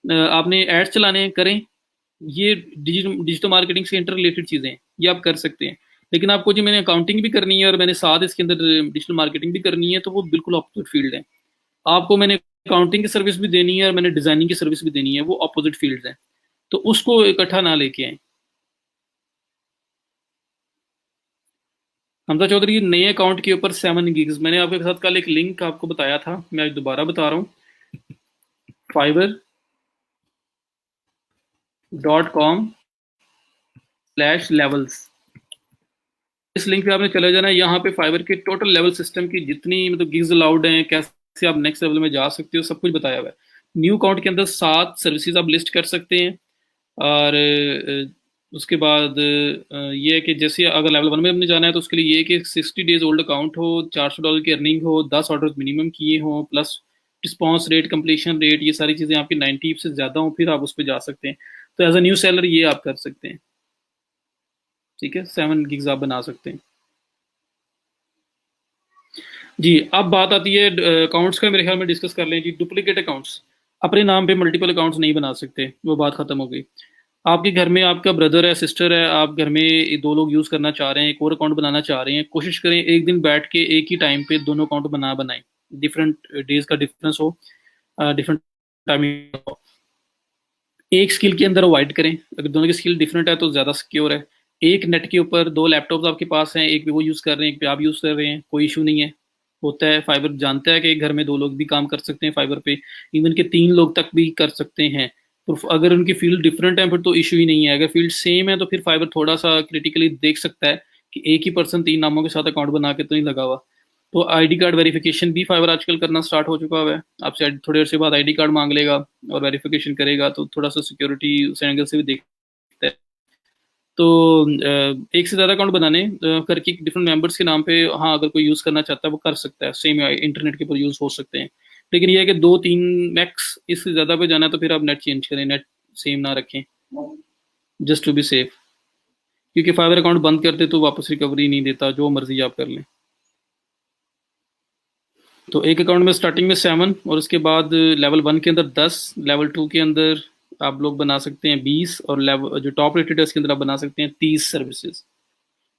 [SPEAKER 1] आपने एड्स चलाने हैं, करें, ये डिजिटल मार्केटिंग से इंटर रिलेटेड चीज़ें हैं, ये आप कर सकते हैं। लेकिन आपको जो मैंने अकाउंटिंग भी करनी है और मैंने साथ इसके अंदर डिजिटल मार्केटिंग भी करनी है, तो वो बिल्कुल ऑपोजिट फील्ड है। आपको मैंने अकाउंटिंग की सर्विस भी देनी है और मैंने डिजाइनिंग की सर्विस भी देनी है, वो ऑपोजिट फील्ड है। तो उसको इकट्ठा ना लेके आए। हमजा चौधरी, नए अकाउंट के ऊपर 7 गिग्स, मैंने आपके साथ कल एक लिंक आपको बताया था, मैं आज दोबारा बता रहा हूँ। fiverr.com/levels, इस लिंक पे आपने चले जाना है। यहाँ पे फाइवर के टोटल लेवल सिस्टम की जितनी मतलब गिग्स अलाउड हैं, कैसे आप नेक्स्ट लेवल में जा सकते हो, सब कुछ बताया हुआ है। न्यू अकाउंट के अंदर 7 सर्विसेज आप लिस्ट कर सकते हैं। और उसके बाद ये है कि जैसे अगर लेवल 1 में अपने जाना है तो उसके लिए ये है कि 60 डेज ओल्ड अकाउंट हो, $400 की अर्निंग हो, 10 ऑर्डर मिनिमम किए हो, plus response rate, completion rate, ये सारी चीज़ें आपकी 90 से ज़्यादा हो, फिर आप उस पर जा सकते हैं। तो एज अ न्यू सेलर ये आप कर सकते हैं। ठीक है, 7 गिग्स आप बना सकते हैं। जी, अब बात आती है अकाउंट्स का, मेरे ख्याल में डिस्कस कर लें जी। डुप्लीकेट अकाउंट्स, अपने नाम पे मल्टीपल अकाउंट्स नहीं बना सकते, वो बात खत्म हो गई। आपके घर में आपका ब्रदर है, सिस्टर है, आप घर में दो लोग यूज़ करना चाह रहे हैं, एक और अकाउंट बनाना चाह रहे हैं, कोशिश करें एक दिन बैठ के एक ही टाइम पे दोनों अकाउंट बनाएं। डिफरेंट डेज का डिफरेंस हो, डिफरेंट टाइमिंग हो। एक स्किल के अंदर अवॉइड करें, अगर दोनों की स्किल डिफरेंट है तो ज़्यादा सिक्योर है। एक नेट के ऊपर 2 लैपटॉप्स आपके पास हैं, एक पे वो यूज़ कर रहे हैं, एक पे आप यूज़ कर रहे हैं, कोई इशू नहीं है। होता है, फाइबर जानता है कि एक घर में 2 लोग भी काम कर सकते हैं फाइबर पे, इवन के 3 लोग तक भी कर सकते हैं। तो अगर उनकी फील्ड डिफरेंट है फिर तो इशू ही नहीं है। अगर फील्ड सेम है तो फिर फाइबर थोड़ा सा क्रिटिकली देख सकता है कि एक ही पर्सन 3 नामों के साथ अकाउंट बना के तो नहीं लगा हुआ। तो आईडी कार्ड वेरिफिकेशन भी फाइबर आजकल करना स्टार्ट हो चुका हुआ है। आपसे थोड़ी देर से बाद आईडी कार्ड मांग लेगा और वेरिफिकेशन करेगा, तो थोड़ा सा सिक्योरिटी उस एंगल से भी देखता है। तो एक से ज़्यादा अकाउंट बनाने करके डिफरेंट मेंबर्स के नाम पे, हाँ, अगर कोई यूज़ करना चाहता है वो कर सकता है, सेम इंटरनेट के ऊपर यूज़ हो सकते हैं। लेकिन ये है कि 2-3 मैक्स, इससे ज़्यादा पे जाना है तो फिर आप नेट चेंज करें, नेट सेम ना रखें, जस्ट टू बी सेफ। क्योंकि फाइबर अकाउंट बंद करते तो वापस रिकवरी नहीं देता, जो मर्जी आप कर लें। तो एक अकाउंट में स्टार्टिंग में 7, और उसके बाद लेवल 1 के अंदर 10, लेवल 2 के अंदर आप लोग बना सकते हैं 20, और लेवल जो टॉप रेटेड है उसके अंदर आप बना सकते हैं 30 सर्विसेज।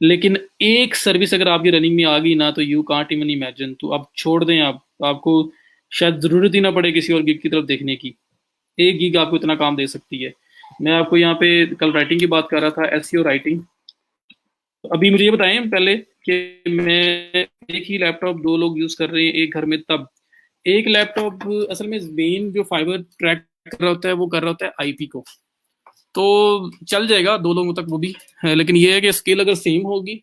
[SPEAKER 1] लेकिन एक सर्विस अगर आपकी रनिंग में आ गई ना, तो यू कांट इवन इमेजिन, तो आप छोड़ दें, आप आपको शायद ज़रूरत ही ना पड़े किसी और गिग की तरफ देखने की। एक गिग आपको इतना काम दे सकती है। मैं आपको यहाँ पे कल राइटिंग की बात कर रहा था, एसईओ राइटिंग। तो अभी मुझे ये बताएं पहले कि मैं, एक ही लैपटॉप 2 लोग यूज़ कर रहे हैं एक घर में, तब एक लैपटॉप असल में मेन जो फाइबर ट्रैक कर रहा होता है वो कर रहा होता है आईपी को, तो चल जाएगा 2 लोगों तक वो भी है। लेकिन ये है कि स्केल अगर सेम होगी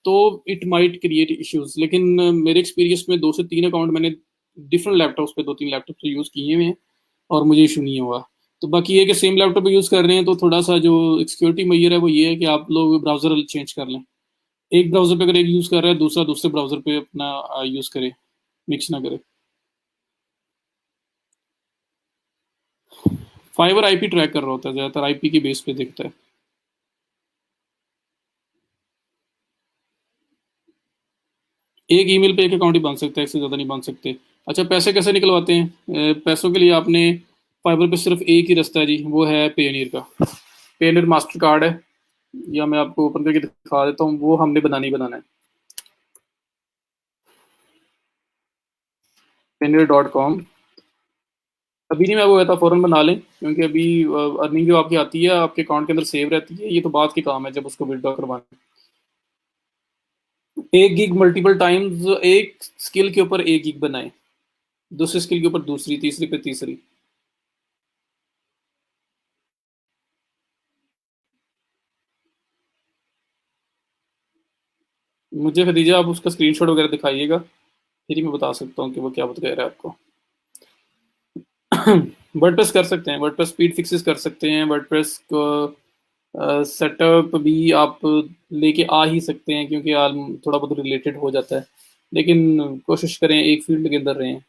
[SPEAKER 1] तो इट माइट क्रिएट इश्यूज। लेकिन मेरे एक्सपीरियंस में 2 से 3 अकाउंट मैंने डिफरेंट लैपटॉप्स पे, 2-3 लैपटॉप से यूज़ किए हुए हैं और मुझे इशू नहीं हुआ। तो बाकी ये कि सेम लैपटॉप पे यूज़ कर रहे हैं तो थोड़ा सा जो सिक्योरिटी मैयर है वो ये है कि आप लोग ब्राउज़र चेंज कर लें। एक ब्राउज़र पे अगर एक यूज़ कर रहा है, दूसरा दूसरे ब्राउज़र पे अपना यूज़ करे, मिक्स ना करे। फाइबर आईपी ट्रैक कर रहा होता है, ज़्यादातर आईपी की बेस पे देखता है। एक ईमेल पे एक अकाउंट ही बन सकता है, इससे ज़्यादा नहीं बन सकते। अच्छा, पैसे कैसे निकलवाते हैं? पैसों के लिए आपने फाइबर पे सिर्फ एक ही रास्ता है जी, वो है पेयोनियर का। पेयोनियर मास्टर कार्ड है, या मैं आपको ओपन करके दिखा देता हूँ, वो हमने बनाना ही बनाना है। payoneer.com, अभी नहीं मैं वो कहता फ़ौरन बना लें, क्योंकि अभी अर्निंग जो आपकी आती है आपके अकाउंट के अंदर सेव रहती है, ये तो बात की काम है जब उसको विड्रॉ करवाना है। एक गिग मल्टीपल टाइम्स, एक स्किल के ऊपर एक गिग बनाए, दूसरी स्किल के ऊपर दूसरी, तीसरी पे तीसरी। मुझे खदीजा आप उसका स्क्रीनशॉट वगैरह दिखाइएगा, फिर ही मैं बता सकता हूँ कि वो क्या बता रहा है आपको। वर्डप्रेस कर सकते हैं, वर्डप्रेस स्पीड फिक्सेस कर सकते हैं, वर्डप्रेस को सेटअप भी आप लेके आ ही सकते हैं, क्योंकि थोड़ा बहुत रिलेटेड हो जाता है। लेकिन कोशिश करें एक फील्ड के अंदर रहें।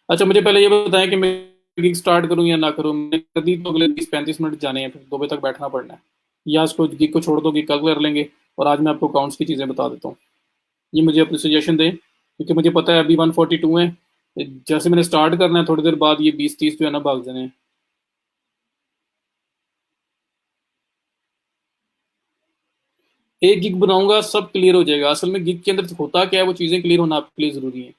[SPEAKER 1] अच्छा, मुझे पहले ये बताएं कि मैं गिग स्टार्ट करूं या ना करूं। मैं कभी तो अगले 30-35 मिनट जाने हैं, फिर 2 बजे तक बैठना पड़ना है, या उसको गिग को छोड़ दो, गिग कल कर लेंगे। और आज मैं आपको अकाउंट्स की चीज़ें बता देता हूँ, ये मुझे अपनी सजेशन दें, क्योंकि मुझे पता है अभी 142 है, जैसे मैंने स्टार्ट करना है, थोड़ी देर बाद ये 20-30 जो है ना भाग जाने हैं। एक गिग बनाऊंगा, सब क्लियर हो जाएगा। असल में गिग के अंदर होता क्या है, वो चीजें क्लियर होना आपके लिए जरूरी है।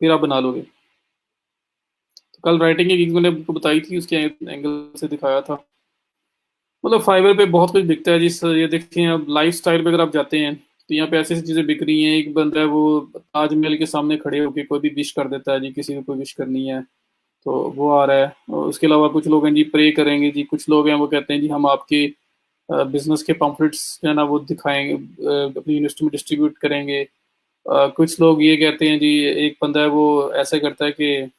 [SPEAKER 1] फिर आप बना लोगे। तो कल राइटिंग की गिग मैंने आपको बताई थी, उसके एंगल से दिखाया था। मतलब फाइवर पे बहुत कुछ बिकता है। जिस ये देखिए, अब लाइफ स्टाइल पे अगर आप जाते हैं तो यहाँ पे ऐसी ऐसी चीजें बिक रही हैं। एक बंदा है, वो ताजमहल के सामने खड़े होकर कोई भी विश कर देता है जी, किसी को कोई विश करनी है तो वो आ रहा है। और उसके अलावा कुछ लोग हैं जी, प्रे करेंगे जी। कुछ लोग हैं वो कहते हैं जी, हम आपके बिजनेस के पम्फलेट्स जो है ना वो दिखाएंगे, अपनी यूनिवर्सिटी में डिस्ट्रीब्यूट करेंगे। कुछ लोग ये कहते हैं जी, एक बंदा है वो ऐसे करता है कि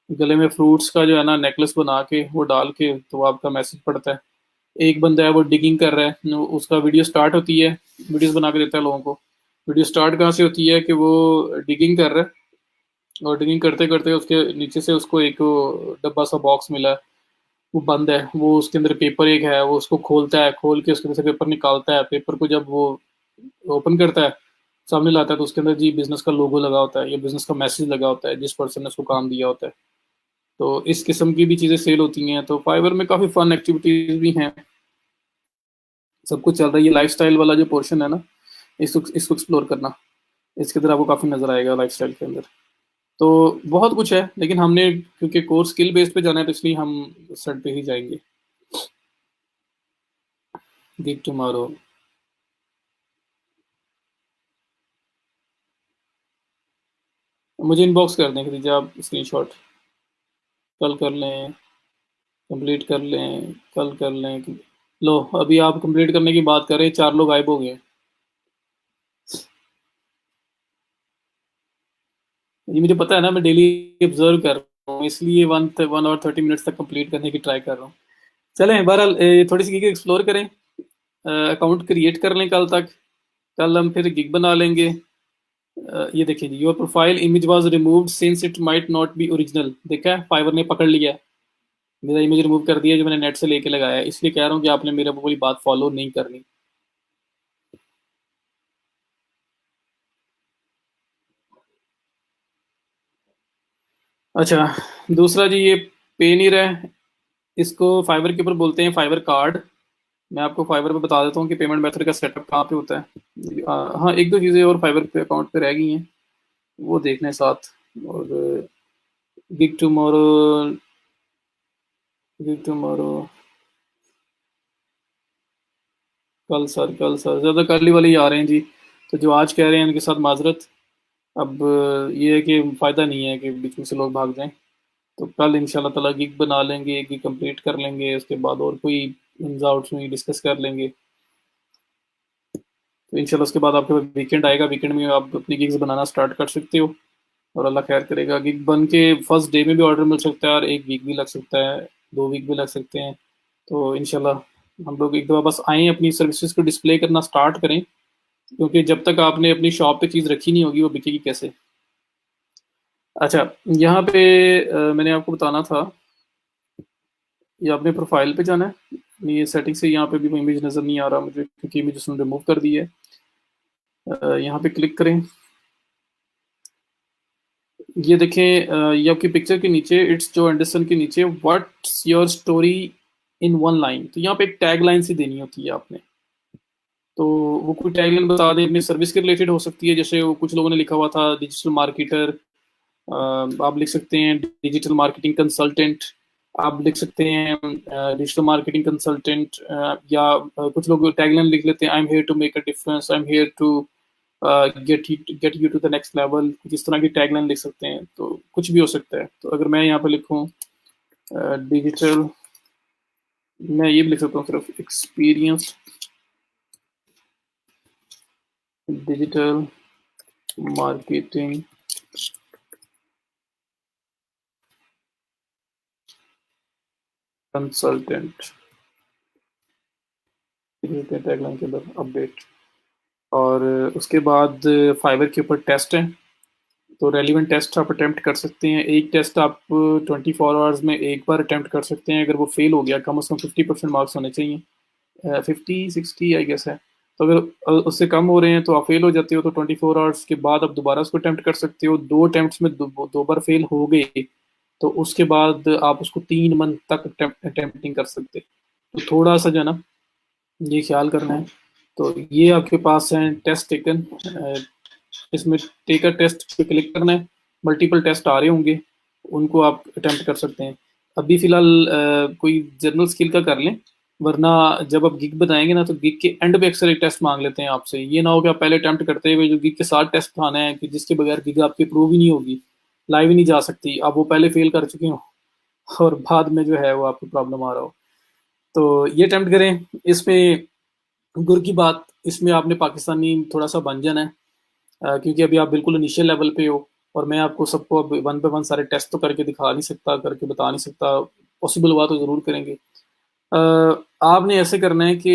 [SPEAKER 1] गले में फ्रूट्स का जो है ना नेकलेस बना के वो डाल के तो वो आपका मैसेज पढ़ता है। एक बंदा है वो डिगिंग कर रहा है, उसका वीडियो स्टार्ट होती है, वीडियोस बना के देता है लोगों को। वीडियो स्टार्ट कहाँ से होती है कि वो डिगिंग कर रहा है, और डिगिंग करते करते उसके नीचे से उसको एक डब्बा सा बॉक्स मिला है, वो बंद है। वो उसके अंदर पेपर एक है, वो उसको खोलता है, खोल के उसके अंदर से पेपर निकालता है। पेपर को जब वो ओपन करता है, सामने लाता है, तो उसके अंदर जी बिजनेस का लोगो लगा होता है या बिजनेस का मैसेज लगा होता है, जिस पर्सन ने उसको काम दिया होता है। तो इस किस्म की भी चीज़ें सेल होती हैं। तो फाइवर में काफ़ी फन एक्टिविटीज भी हैं, सब कुछ चल रहा है। ये लाइफस्टाइल वाला जो पोर्शन है ना, इसको एक्सप्लोर करना, इसके अंदर आपको काफ़ी नज़र आएगा लाइफस्टाइल के अंदर। तो बहुत कुछ है, लेकिन हमने क्योंकि कोर्स स्किल बेस पे जाना है तो इसलिए हम सेट पे ही जाएंगे। Gig tomorrow. मुझे इनबॉक्स कर दें दीजिए आप स्क्रीनशॉट। कल कर लें, कंप्लीट कर लें, कल कर लें। लो, अभी आप कंप्लीट करने की बात कर रहे हैं, 4 लोग गायब हो गए। ये मुझे पता है ना, मैं डेली ऑब्जर्व कर रहा हूँ, इसलिए 1 और 30 मिनट्स तक कंप्लीट करने की ट्राई कर रहा हूँ। चलें, बहरहाल थोड़ी सी गिग एक्सप्लोर करें, अकाउंट क्रिएट कर लें कल तक। कल हम फिर गिग बना लेंगे। ये देखिए जी, your profile image was removed since it might not be original. देखा है, फाइवर ने पकड़ लिया है, मेरा इमेज रिमूव कर दिया जो मैंने नेट से लेके लगाया है। इसलिए कह रहा हूँ कि आपने मेरे को कोई बात फॉलो नहीं करनी। अच्छा, दूसरा जी, ये पे नहीं रहा है, इसको फाइवर के ऊपर बोलते हैं फाइवर कार्ड। मैं आपको फाइवर पे बता देता हूँ कि पेमेंट मेथड का सेटअप कहाँ पे होता है। हाँ, एक दो चीज़ें और फाइवर पे अकाउंट पे रह गई हैं, वो देखने साथ। और गिग टुमारो, गिग टुमारो कल सर ज़्यादा कल ही वाले ही आ रहे हैं जी। तो जो आज कह रहे हैं उनके साथ माजरत। अब ये है कि फ़ायदा नहीं है कि बीच में से लोग भाग जाएं। तो कल इंशाल्लाह ताला गिग बना लेंगे, गिग कंप्लीट कर लेंगे, उसके बाद और कोई इन्स आउट्स में डिस्कस कर लेंगे। तो इंशाल्लाह उसके बाद आपके पास वीकेंड आएगा, वीकेंड में आप अपनी गिग्स बनाना स्टार्ट कर सकते हो। और अल्लाह खैर करेगा, गिग बन के फर्स्ट डे में भी ऑर्डर मिल सकता है, और एक वीक भी लग सकता है, 2 वीक भी लग सकते हैं। तो इंशाल्लाह हम लोग एक दफ़ा बस आएँ, अपनी सर्विसेज को डिस्प्ले करना स्टार्ट करें, क्योंकि जब तक आपने अपनी शॉप पे चीज़ रखी नहीं होगी वो बिकेगी कैसे। अच्छा, यहाँ पे मैंने आपको बताना था, ये आपने प्रोफाइल पे जाना है। ये सेटिंग से यहाँ पे भी कोई इमेज नज़र नहीं आ रहा मुझे, क्योंकि इमेज उसने रिमूव कर दी है। यहाँ पे क्लिक करें, ये देखें, ये आपकी पिक्चर के नीचे, इट्स जो एंडरसन के नीचे, what's your story in 1 line. तो यहाँ पे एक टैग लाइन सी देनी होती है आपने। तो वो कोई टैग लाइन बता दें, अपनी सर्विस के रिलेटेड हो सकती है। जैसे वो कुछ लोगों ने लिखा हुआ था डिजिटल मार्केटर, आप लिख सकते हैं डिजिटल मार्केटिंग कंसल्टेंट। आप लिख सकते हैं डिजिटल मार्केटिंग कंसल्टेंट, या कुछ लोग टैगलाइन लिख लेते हैं, I am here to make a difference, I am here to get you to the next level. कुछ इस तरह की टैगलाइन लिख सकते हैं, तो कुछ भी हो सकता है। तो अगर मैं यहाँ पे लिखूँ डिजिटल, मैं ये भी लिख सकता हूँ सिर्फ experience digital marketing consultant, tagline के अंदर अपडेट। और उसके बाद फाइवर के ऊपर टेस्ट है, तो रेलिवेंट टेस्ट आप अटेम्प्ट कर सकते हैं। एक टेस्ट आप 24 आवर्स में एक बार अटेम्प्ट कर सकते हैं। अगर वो फेल हो गया, कम से कम 50% मार्क्स होने चाहिए, 50-60 आई गेस है। तो अगर उससे कम हो रहे हैं तो आप फेल हो जाते हो, तो 24 आवर्स के बाद आप दोबारा उसको अटेम्प्ट कर सकते हो। 2 अटेम्प्ट्स में दो बार फेल हो गए तो उसके बाद आप उसको 3 मंथ तक अटेम्प्ट नहीं कर सकते। तो थोड़ा सा जो है ना ये ख्याल करना है। तो ये आपके पास है टेस्ट टेकन, इसमें टेक अ टेस्ट पे क्लिक करना है, मल्टीपल टेस्ट आ रहे होंगे, उनको आप अटेम्प्ट कर सकते हैं। अभी फिलहाल कोई जनरल स्किल का कर लें, वरना जब आप गिग बनाएंगे ना तो गिग के एंड पे अक्सर एक टेस्ट मांग लेते हैं आपसे। ये ना हो कि आप पहले अटेम्प्ट करते हुए जो गिग के साथ टेस्ट आना है कि जिसके बगैर गिग आपकी अप्रूव ही नहीं होगी, लाइव ही नहीं जा सकती, आप वो पहले फेल कर चुके हो और बाद में जो है वो आपको प्रॉब्लम आ रहा हो। तो ये अटेम्प्ट करें। इसमें गुर की बात, इसमें आपने पाकिस्तानी थोड़ा सा बन जाना है, क्योंकि अभी आप बिल्कुल इनिशियल लेवल पे हो और मैं आपको सबको अब वन पे वन सारे टेस्ट तो करके दिखा नहीं सकता, करके बता नहीं सकता। पॉसिबल हुआ तो ज़रूर करेंगे। आपने ऐसे करना है कि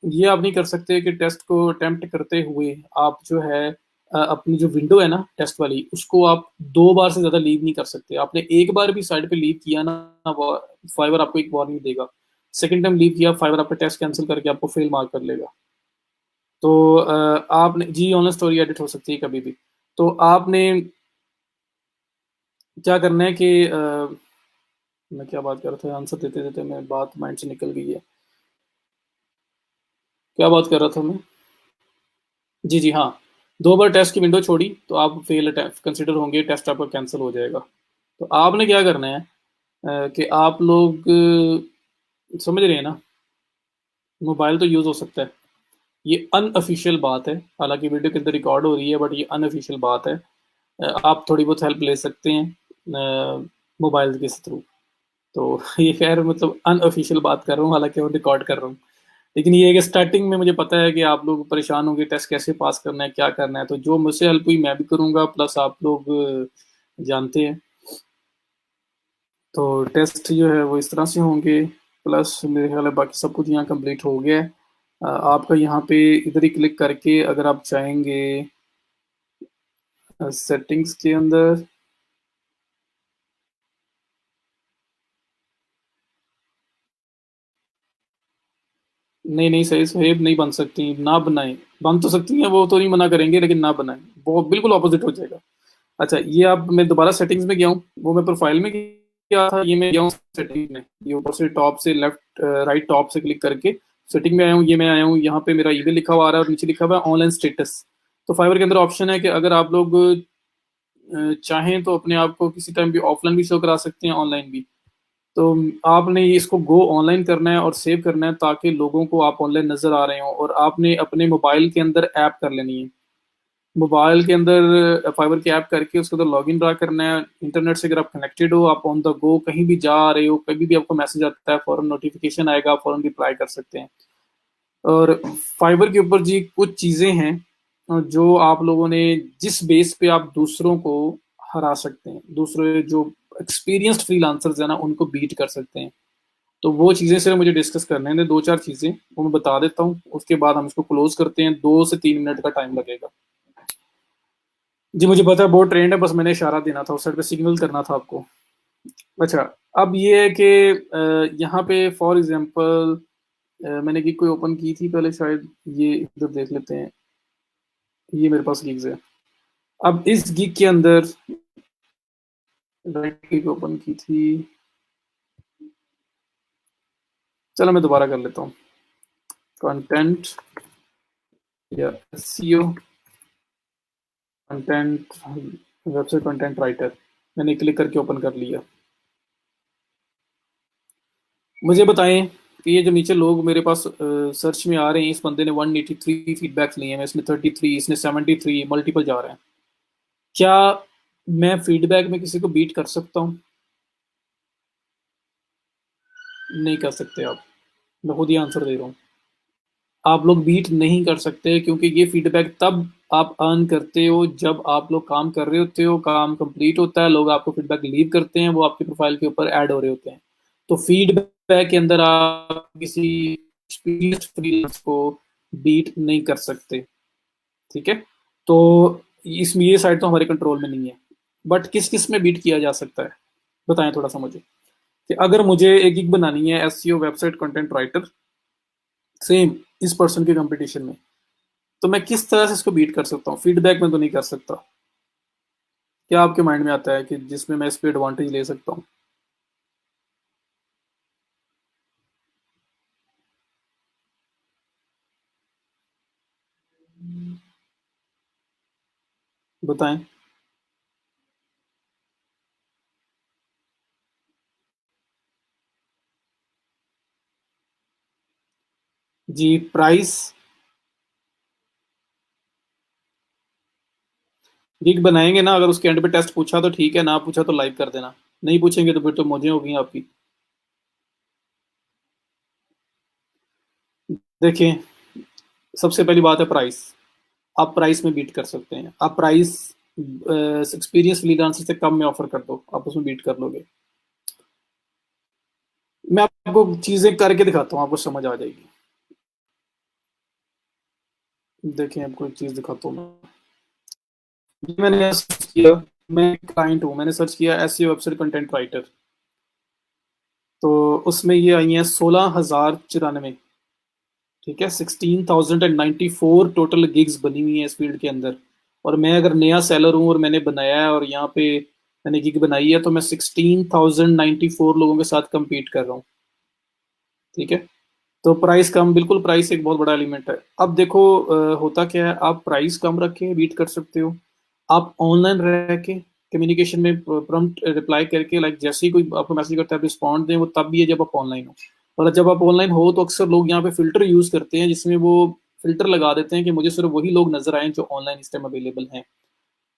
[SPEAKER 1] ये आप नहीं कर सकते कि टेस्ट को अटेम्प्ट करते हुए आप जो है अपनी जो विंडो है ना टेस्ट वाली, उसको आप 2 बार से ज़्यादा लीव नहीं कर सकते। आपने एक बार भी साइड पे लीव किया ना, फाइवर आपको एक वार्निंग देगा। सेकंड टाइम लीव किया, फाइवर आपका टेस्ट कैंसिल करके आपको फेल मार्क कर लेगा। तो आपने जी ऑनलाइन स्टोरी एडिट हो सकती है कभी भी। तो आपने क्या करना है कि मैं क्या बात कर रहा था, आंसर देते देते मैं बात माइंड से निकल गई है। क्या बात कर रहा था मैं? जी जी हाँ, 2 बार टेस्ट की विंडो छोड़ी तो आप फेल कंसिडर होंगे, टेस्ट आपका कैंसिल हो जाएगा। तो आपने क्या करना है कि आप लोग समझ रहे हैं ना, मोबाइल तो यूज़ हो सकता है, ये अनऑफिशियल बात है, हालांकि वीडियो के अंदर रिकॉर्ड हो रही है बट ये अनऑफिशियल बात है। आप थोड़ी बहुत हेल्प ले सकते हैं मोबाइल के थ्रू। तो ये खैर मतलब अनऑफिशियल बात कर रहा हूँ, हालांकि मैं रिकॉर्ड कर रहा हूँ। लेकिन ये है कि स्टार्टिंग में मुझे पता है कि आप लोग परेशान होंगे टेस्ट कैसे पास करना है, क्या करना है, तो जो मुझसे हेल्प हुई मैं भी करूँगा, प्लस आप लोग जानते हैं। तो टेस्ट जो है वो इस तरह से होंगे, प्लस मेरे ख्याल है बाकी सब कुछ यहाँ कंप्लीट हो गया है। आपका यहाँ पे इधर ही क्लिक करके अगर आप चाहेंगे सेटिंग्स के अंदर, नहीं नहीं सही सोहेब नहीं बन सकती, ना बनाए। बन तो सकती हैं, वो तो नहीं मना करेंगे, लेकिन ना बनाए वो बिल्कुल ऑपोजिट हो जाएगा। अच्छा ये अब मैं दोबारा सेटिंग्स में गया हूँ, वो मैं प्रोफाइल में गया था, ये मैं गया हूँ सेटिंग में, ये ऊपर से टॉप से लेफ्ट राइट टॉप से क्लिक करके सेटिंग में आया हूँ। ये मैं आया हूँ यहाँ पे, मेरा ईमेल लिखा हुआ आ रहा है और नीचे लिखा हुआ है ऑनलाइन स्टेटस। तो फाइवर के अंदर ऑप्शन है कि अगर आप लोग चाहें तो अपने आप को किसी टाइम भी ऑफलाइन भी शो करा सकते हैं, ऑनलाइन भी। तो आपने ये इसको गो ऑनलाइन करना है और सेव करना है ताकि लोगों को आप ऑनलाइन नजर आ रहे हो, और आपने अपने मोबाइल के अंदर ऐप कर लेनी है। मोबाइल के अंदर फाइबर की ऐप करके उसके अंदर लॉगिन ड्रा करना है। इंटरनेट से अगर आप कनेक्टेड हो, आप ऑन द गो कहीं भी जा रहे हो, कभी भी आपको मैसेज आता है, फौरन नोटिफिकेशन आएगा, फौरन रिप्लाई कर सकते हैं। और फाइबर के ऊपर जी कुछ चीज़ें हैं जो आप लोगों ने, जिस बेस पे आप दूसरों को हरा सकते हैं, दूसरे जो एक्सपीरियंस्ड फ्रीलांसर्स हैं ना उनको बीट कर सकते हैं। तो वो चीज़ें सिर्फ मुझे डिस्कस करने हैं, 2-4 चीज़ें वो मैं बता देता हूँ, उसके बाद हम इसको क्लोज करते हैं। 2 से 3 मिनट का टाइम लगेगा। जी मुझे पता है बहुत ट्रेंड है, बस मैंने इशारा देना था, उस साइड पे सिग्नल करना था आपको। अच्छा, अब ये है कि यहाँ पे फॉर एग्जांपल मैंने गिग कोई ओपन की थी पहले शायद, ये इधर देख लेते हैं। ये मेरे पास गिग्स है। अब इस गिग के अंदर राइट गिग ओपन की थी, चलो मैं दोबारा कर लेता हूँ। कंटेंट या SEO, content, website content writer, मैंने क्लिक करके ओपन कर लिया। मुझे बताएं कि ये जो नीचे लोग मेरे पास सर्च में आ रहे हैं, इस बंदे ने 183 फीडबैक्स लिए हैं, इसमें 33, इसने 73, मल्टीपल जा रहे हैं। क्या मैं फीडबैक में किसी को बीट कर सकता हूँ? नहीं कर सकते आप, मैं खुद ही आंसर दे रहा हूँ। आप लोग बीट नहीं कर सकते, क्योंकि ये फीडबैक तब आप अर्न करते हो जब आप लोग काम कर रहे होते हो, काम कंप्लीट होता है, लोग आपको फीडबैक लीव करते हैं, वो आपके प्रोफाइल के ऊपर ऐड हो रहे होते हैं। तो फीडबैक के अंदर आप किसी एक्सपीरियंस्ड फ्रीलांसर को बीट नहीं कर सकते, ठीक है? तो इसमें ये साइड तो हमारे कंट्रोल में नहीं है। बट किस किस में बीट किया जा सकता है, बताएं थोड़ा सा मुझे। कि अगर मुझे एक गिग बनानी है SEO website content writer, same इस पर्सन के कंपटीशन में, तो मैं किस तरह से इसको बीट कर सकता हूँ? फीडबैक में तो नहीं कर सकता। क्या आपके माइंड में आता है कि जिसमें मैं इस पे एडवांटेज ले सकता हूँ? बताएं। जी, प्राइस। गिग बनाएंगे ना, अगर उसके एंड पे टेस्ट पूछा तो ठीक है, ना पूछा तो लाइव कर देना। नहीं पूछेंगे तो फिर तो मौजें होगी आपकी। देखिए, सबसे पहली बात है प्राइस। आप प्राइस में बीट कर सकते हैं। आप प्राइस एक्सपीरियंस फ्रीलांसर से कम में ऑफर कर दो, आप उसमें बीट कर लोगे। मैं आपको चीजें करके दिखाता हूँ, आपको समझ आ जाएगी। देखिए, आपको एक चीज दिखाता हूँ मैं। ये मैंने सर्च किया। मैं क्लाइंट हूँ, मैंने सर्च किया एसईओ वेबसाइट कंटेंट राइटर। तो उसमें ये आई है 16,094। ठीक है, 16,094 टोटल गिग्स बनी हुई है इस फील्ड के अंदर। और मैं अगर नया सेलर हूँ और मैंने बनाया है और यहाँ पे मैंने गिग बनाई है, तो मैं 16,094 लोगों के साथ compete कर रहा हूँ। ठीक है। तो प्राइस कम, बिल्कुल प्राइस एक बहुत बड़ा एलिमेंट है। अब देखो, होता क्या है, आप प्राइस कम रख के बीट कर सकते हो। आप ऑनलाइन रह के कम्युनिकेशन में प्रॉम्प्ट रिप्लाई करके, लाइक जैसे ही कोई आपको मैसेज करता है आप रिस्पॉन्ड दें, वो तब भी है जब आप ऑनलाइन हो। और जब आप ऑनलाइन हो तो अक्सर लोग यहाँ पे फिल्टर यूज करते हैं, जिसमें वो फिल्टर लगा देते हैं कि मुझे सिर्फ वही लोग नजर आए जो ऑनलाइन इस टाइम अवेलेबल हैं।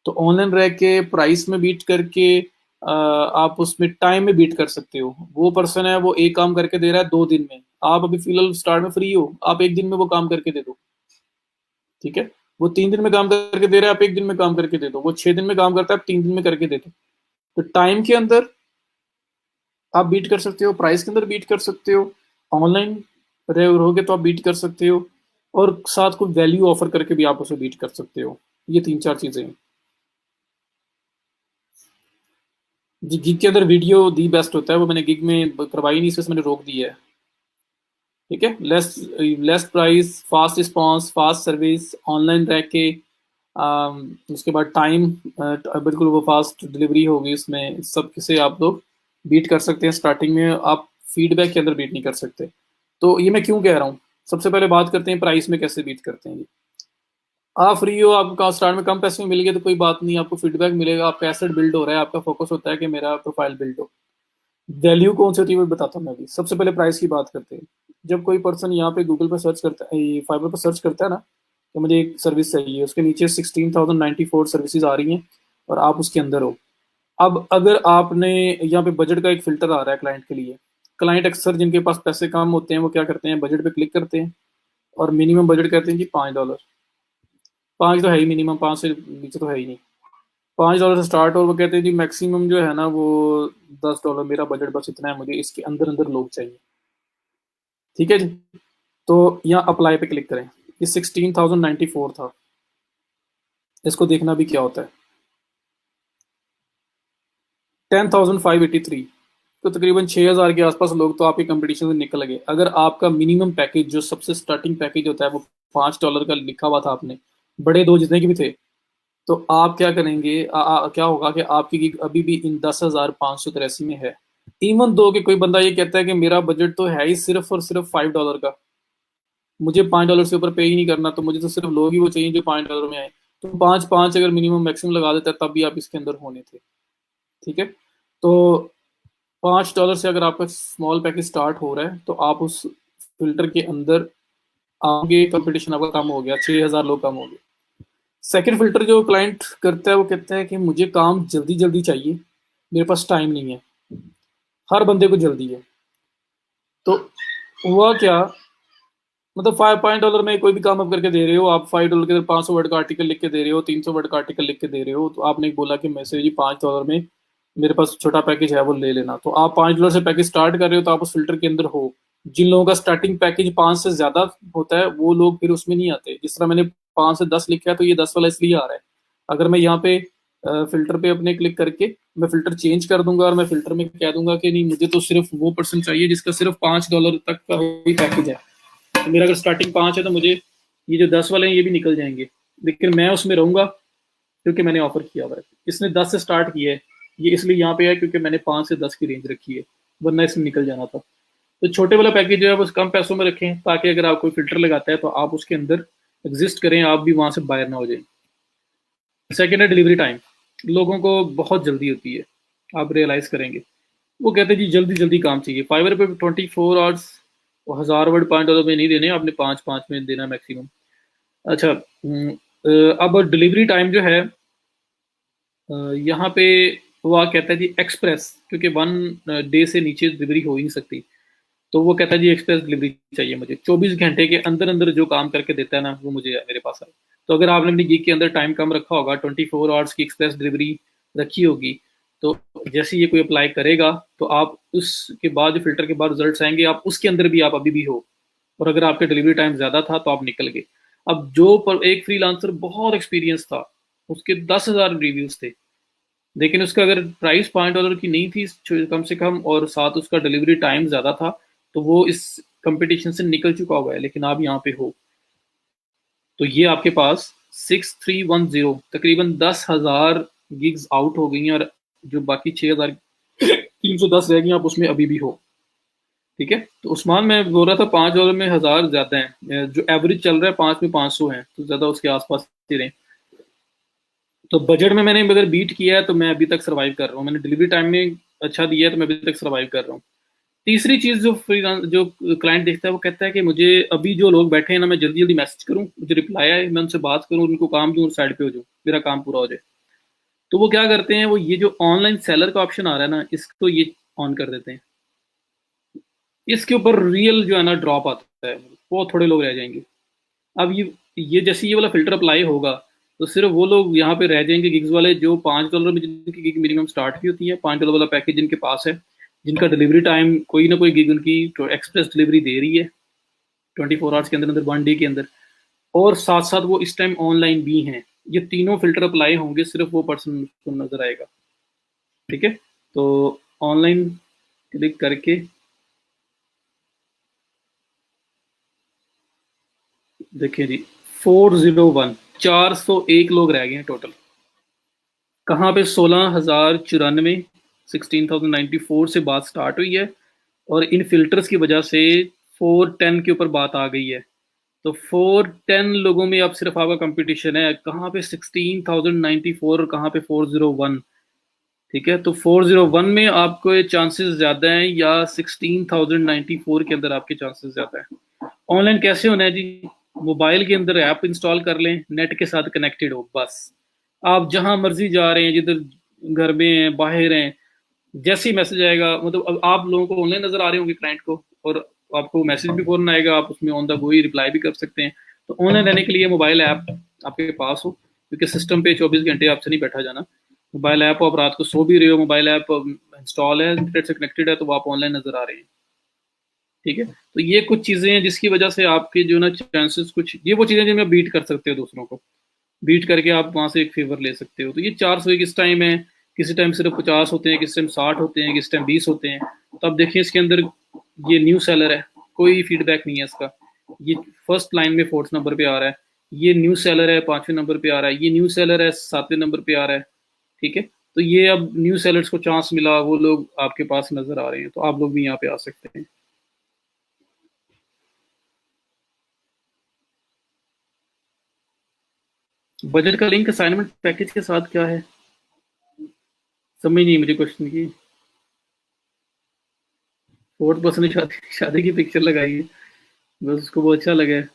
[SPEAKER 1] तो ऑनलाइन रह के प्राइस में बीट करके आप उसमें टाइम में बीट कर सकते हो। वो पर्सन है, वो एक काम करके दे रहा है 2 दिन में। आप अभी फिलहाल स्टार्ट में फ्री हो, आप एक दिन में वो काम करके दे दो। ठीक है। वो 3 दिन में काम करके दे रहा है, आप एक दिन में काम करके दे दो। वो 6 दिन में काम करता है, आप 3 दिन में करके दे दो। तो टाइम के अंदर आप बीट कर सकते हो, प्राइस के अंदर बीट कर सकते हो, ऑनलाइन रहोगे तो आप बीट कर सकते हो, और साथ को वैल्यू ऑफर करके भी आप उसे बीट कर सकते हो। ये 3-4 चीजें हैं। जी, गिग के अंदर वीडियो दी बेस्ट होता है, वो मैंने गिग में करवाई नहीं, इसलिए मैंने रोक दिया है। ठीक है। Less less price, fast response, fast service, online रह के उसके बाद टाइम, बिल्कुल वो फास्ट डिलीवरी होगी उसमें। सब से आप लोग बीट कर सकते हैं। स्टार्टिंग में आप फीडबैक के अंदर बीट नहीं कर सकते। तो ये मैं क्यों कह रहा हूँ? सबसे पहले बात करते हैं प्राइस में कैसे बीट करते हैं ये। आप फ्री हो, आपको स्टार्ट में कम पैसे में मिल गए तो कोई बात नहीं, आपको फीडबैक मिलेगा, आपका एसेट बिल्ड हो रहा है, आपका फोकस होता है कि मेरा प्रोफाइल बिल्ड हो। वैल्यू कौन सी होती है वो बताता हूँ मैं अभी। सबसे पहले प्राइस की बात करते हैं। जब कोई पर्सन यहाँ पे गूगल पे सर्च करता है, ये फाइवर पे सर्च करता है ना, कि मुझे एक सर्विस चाहिए, उसके नीचे 16,094 सर्विसेज आ रही हैं और आप उसके अंदर हो। अब अगर आपने यहाँ पे बजट का एक फिल्टर आ रहा है क्लाइंट के लिए। क्लाइंट अक्सर जिनके पास पैसे कम होते हैं वो क्या करते हैं, बजट पे क्लिक करते हैं और मिनिमम बजट कहते हैं जी $5। 5 तो है ही मिनिमम, 5 से नीचे तो है ही नहीं। $5 से स्टार्ट, और वो कहते हैं जी मैक्सिमम जो है ना वो $10, मेरा बजट बस इतना है, मुझे इसके अंदर अंदर लोग चाहिए। ठीक है जी। तो यहाँ अप्लाई पे क्लिक करें। ये 16,094 था। इसको देखना भी क्या होता है। 10,583। तो तकरीबन 6,000 के आसपास लोग तो आपके कंपटीशन से निकल गए। अगर आपका मिनिमम पैकेज, जो सबसे स्टार्टिंग पैकेज होता है, वो $5 का लिखा हुआ था आपने, बड़े दो जितने के भी थे, तो आप क्या करेंगे, क्या होगा कि आपकी गिग अभी भी इन 10,583 में है। इवन दो कि कोई बंदा ये कहता है कि मेरा बजट तो है ही सिर्फ और सिर्फ $5 का, मुझे $5 से ऊपर पे ही नहीं करना, तो मुझे तो सिर्फ लोग ही वो चाहिए जो $5 में आए। तो 5-5 अगर मिनिमम मैक्सिमम लगा देता है तब भी आप इसके अंदर होने थे। ठीक है। तो $5 से अगर आपका स्मॉल पैकेज स्टार्ट हो रहा है तो आप उस फिल्टर के अंदर आगे, कंपटीशन आपका कम हो गया, 6,000 लोग कम हो गए। सेकंड फिल्टर जो क्लाइंट करता है वो कहता है कि मुझे काम जल्दी जल्दी चाहिए, मेरे पास टाइम नहीं है। हर बंदे को जल्दी है। तो हुआ क्या, मतलब $5 में कोई भी काम आप करके दे रहे हो, आप $5 के 500 वर्ड का आर्टिकल लिख के दे रहे हो, 300 वर्ड का आर्टिकल लिख के दे रहे हो, तो आपने बोला कि मैसेज जी $5 में मेरे पास छोटा पैकेज है वो ले लेना, तो आप $5 से पैकेज स्टार्ट कर रहे हो, तो आप उस फिल्टर के अंदर हो। जिन लोगों का स्टार्टिंग पैकेज 5 से ज्यादा होता है वो लोग फिर उसमें नहीं आते। जिस तरह मैंने 5 से 10 लिखा है, तो ये 10 वाला इसलिए आ रहा है। अगर मैं यहाँ पे फिल्टर पे अपने क्लिक करके मैं फिल्टर चेंज कर दूंगा और मैं फिल्टर में कह दूंगा कि नहीं, मुझे तो सिर्फ वो पर्सन चाहिए जिसका सिर्फ $5 तक का ही पैकेज है, तो मेरा अगर स्टार्टिंग 5 है तो मुझे ये जो 10 वाले हैं ये भी निकल जाएंगे, लेकिन मैं उसमें रहूंगा क्योंकि मैंने ऑफर किया हुआ है। इसने 10 से स्टार्ट किया है, ये इसलिए यहाँ पे है क्योंकि मैंने 5 से 10 की रेंज रखी है, वरना इसमें निकल जाना था। तो छोटे वाला पैकेज जो है वो कम पैसों में रखें, ताकि अगर आप कोई फिल्टर लगाता है तो आप उसके अंदर एग्जिस्ट करें, आप भी वहां से बाहर ना हो जाए। सेकेंड है डिलीवरी टाइम। लोगों को बहुत जल्दी होती है, आप रियलाइज करेंगे। वो कहते हैं जी जल्दी जल्दी काम चाहिए। फाइवर पे 24 आवर्स, 1000 वर्ड $5 में नहीं देने, आपने 5-5 में देना मैक्सिमम। अच्छा, अब डिलीवरी टाइम जो है यहाँ पे वो कहता है जी एक्सप्रेस, क्योंकि 1 डे से नीचे डिलीवरी हो ही नहीं सकती। तो वो कहता है जी एक्सप्रेस डिलीवरी चाहिए मुझे, 24 घंटे के अंदर अंदर जो काम करके देता है ना वो मुझे मेरे पास आए। तो अगर आपने अपनी गीक के अंदर टाइम कम रखा होगा, 24 आवर्स की एक्सप्रेस डिलीवरी रखी होगी, तो जैसे ये कोई अप्लाई करेगा तो आप उसके बाद जो फिल्टर के बाद रिजल्ट आएंगे, आप उसके अंदर भी आप अभी भी हो। और अगर आपके डिलीवरी टाइम ज़्यादा था तो आप निकल गए। अब जो पर एक फ्रीलांसर बहुत एक्सपीरियंस था, उसके 10,000 रिव्यूज थे, लेकिन उसका अगर प्राइस $5 की नहीं थी कम से कम, और साथ उसका डिलीवरी टाइम ज़्यादा था, तो वो इस कंपटीशन से निकल चुका हुआ है। लेकिन आप यहाँ पे हो, तो ये आपके पास 6310 तकरीबन 10,000 गिग्स आउट हो गई हैं, और जो बाकी 6,310 रह गई आप उसमें अभी भी हो। ठीक है, तो उस्मान मैं बोल रहा था $5 में 1,000 ज़्यादा है, जो एवरेज चल रहा है 5 में 500 है, तो ज़्यादा उसके आसपास ही रहे। तो बजट में मैंने अगर बीट किया है तो मैं अभी तक सर्वाइव कर रहा हूँ, मैंने डिलीवरी टाइम में अच्छा दिया है तो मैं अभी तक सर्वाइव कर रहा हूँ। तीसरी चीज़ जो जो क्लाइंट देखता है वो कहता है कि मुझे अभी जो लोग बैठे हैं ना, मैं जल्दी जल्दी मैसेज करूँ, मुझे रिप्लाई आए, मैं उनसे बात करूँ, उनको काम दूँ और साइड पे हो जाऊँ, मेरा काम पूरा हो जाए। तो वो क्या करते हैं, वो ये जो ऑनलाइन सेलर का ऑप्शन आ रहा है ना, इसको ये ऑन कर देते हैं। इसके ऊपर रियल जो है ना ड्रॉप आता है, वो थोड़े लोग रह जाएंगे। अब ये जैसे ये वाला फिल्टर अप्लाई होगा, तो सिर्फ वो लोग यहाँ पे रह जाएंगे गिग्स वाले जो $5 में जिनकी गिग मिनिमम स्टार्ट भी होती है। $5 वाला पैकेज जिनके पास है, जिनका डिलीवरी टाइम कोई ना कोई गिग उनकी एक्सप्रेस डिलीवरी दे रही है 24 आवर्स के अंदर अंदर, 1 डे के अंदर, और साथ साथ वो इस टाइम ऑनलाइन भी हैं। ये तीनों फिल्टर अप्लाई होंगे, सिर्फ वो पर्सन को नजर आएगा। ठीक है, तो ऑनलाइन क्लिक करके देखिए जी, 401 401 लोग रह गए हैं टोटल। कहाँ पे 16,094, 16,094 से बात स्टार्ट हुई है, और इन फिल्टर्स की वजह से 410 के ऊपर बात आ गई है। तो 410 लोगों में अब सिर्फ आपका कंपटीशन है, कहाँ पे 16,094 और कहाँ पे 401। ठीक है, तो 401 में आपको चांसेस ज़्यादा हैं, या 16,094 के अंदर आपके चांसेस ज़्यादा हैं। ऑनलाइन कैसे होना है जी, मोबाइल के अंदर ऐप इंस्टॉल कर लें, नेट के साथ कनेक्टेड हो बस। आप जहां मर्जी जा रहे हैं, जिधर घर में हैं बाहर हैं, जैसे ही मैसेज आएगा, मतलब अब आप लोगों को ऑनलाइन नजर आ रहे होंगे क्लाइंट को, और आपको मैसेज भी फौरन आएगा, आप उसमें on the go he reply भी कर सकते हैं। तो ऑनलाइन रहने के लिए मोबाइल ऐप आपके पास हो, क्योंकि सिस्टम पे 24 घंटे आपसे नहीं बैठा जाना। मोबाइल ऐप हो, आप रात को सो भी रहे हो, मोबाइल ऐप इंस्टॉल है, इंटरनेट से कनेक्टेड है, तो आप ऑनलाइन नजर आ रहे हैं। ठीक है, तो ये कुछ चीजें हैं जिसकी वजह से आपके जो ना चांसेस, कुछ ये वो चीजें जिनमें बीट कर सकते हो, दूसरों को बीट करके आप वहां से एक फेवर ले सकते हो। तो ये 400 किस टाइम है, किसी टाइम सिर्फ 50 होते हैं, किस टाइम 60 होते हैं, किस टाइम 20 होते हैं। तो अब देखिए इसके अंदर ये न्यू सेलर है, कोई फीडबैक नहीं है इसका, ये फर्स्ट लाइन में 4th नंबर पे आ रहा है। ये न्यू सेलर है, 5वें नंबर पे आ रहा है। ये न्यू सेलर है, 7वें नंबर पे आ रहा है। ठीक है, तो ये अब न्यू सेलर्स को चांस मिला, वो लोग आपके पास नजर आ रहे हैं, तो आप लोग भी यहाँ पे आ सकते हैं। बजट का लिंक असाइनमेंट पैकेज के साथ क्या है, समझ नहीं मुझे क्वेश्चन की। 4th पर्सन ने शादी शादी की पिक्चर लगाई है, बस उसको वो अच्छा लगा है।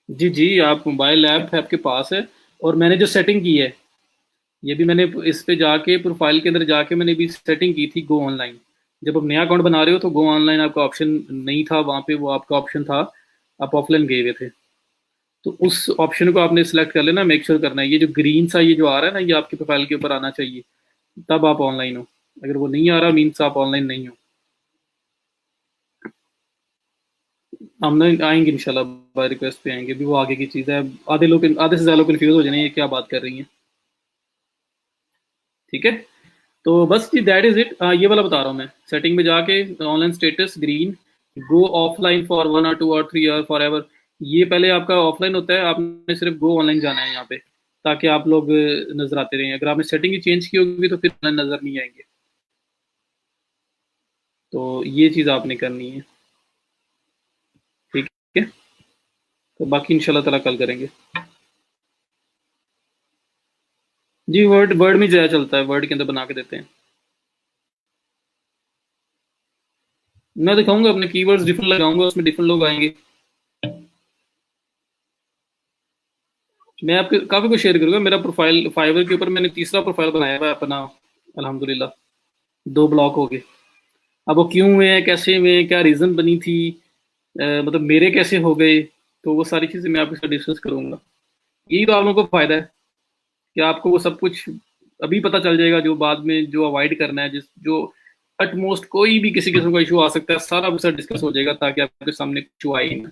[SPEAKER 1] जी जी, आप मोबाइल ऐप है आपके पास है, और मैंने जो सेटिंग की है, ये भी मैंने इस पे जाके प्रोफाइल के अंदर जाके मैंने भी सेटिंग की थी, गो ऑनलाइन। जब आप नया अकाउंट बना रहे हो तो गो ऑनलाइन आपका ऑप्शन नहीं था वहाँ पे, वो आपका ऑप्शन था, आप ऑफलाइन गए हुए थे। तो उस ऑप्शन को आपने सिलेक्ट कर लेना, मेक श्योर करना है ये जो ग्रीन सा ये जो आ रहा है ना, ये आपके प्रोफाइल के ऊपर आना चाहिए, तब आप ऑनलाइन हो। अगर वो नहीं आ रहा मीन्स आप ऑनलाइन नहीं हो। हम नहीं आएंगे इंशाल्लाह, बाय रिक्वेस्ट पे आएंगे, भी वो आगे की चीज़ है। आधे लोग, आधे से ज़्यादा लोग कन्फ्यूज हो जाने ये क्या बात कर रही हैं। ठीक है, तो बस जी दैट इज इट। ये वाला बता रहा हूँ मैं, सेटिंग में जाके online status green, go offline for 1 or 2 or 3 or for ever. ये पहले आपका ऑफलाइन होता है, आपने सिर्फ गो ऑनलाइन जाना है यहाँ पे, ताकि आप लोग नजर आते रहें। अगर आपने सेटिंग ही चेंज की होगी तो फिर नजर नहीं आएंगे। तो ये चीज़ आपने करनी है, ठीक है। तो बाकी इंशाल्लाह ताला कल करेंगे। जी वर्ड वर्ड में ज़्यादा चलता है, वर्ड के अंदर बना के देते हैं। मैं दिखाऊंगा अपने कीवर्ड्स डिफरेंट लगाऊंगा, उसमें डिफरेंट लोग आएंगे। मैं आपके काफ़ी कुछ शेयर करूंगा। मेरा प्रोफाइल फाइवर के ऊपर मैंने तीसरा प्रोफाइल बनाया हुआ है अपना, अल्हम्दुलिल्लाह। 2 ब्लॉक हो गए। अब वो क्यों हुए हैं, कैसे हुए हैं, क्या रीज़न बनी थी, मतलब मेरे कैसे हो गए, तो वो सारी चीज़ें मैं आपके साथ डिस्कस करूंगा। यही तो आप लोगों को फ़ायदा है कि आपको वो सब कुछ अभी पता चल जाएगा, जो बाद में जो अवॉइड करना है, जिस जो अटमोस्ट कोई भी किसी किस्म का इशू आ सकता है, सारा आपके साथ डिस्कस हो जाएगा, ताकि आपके सामने कुछ इशू आए ही ना।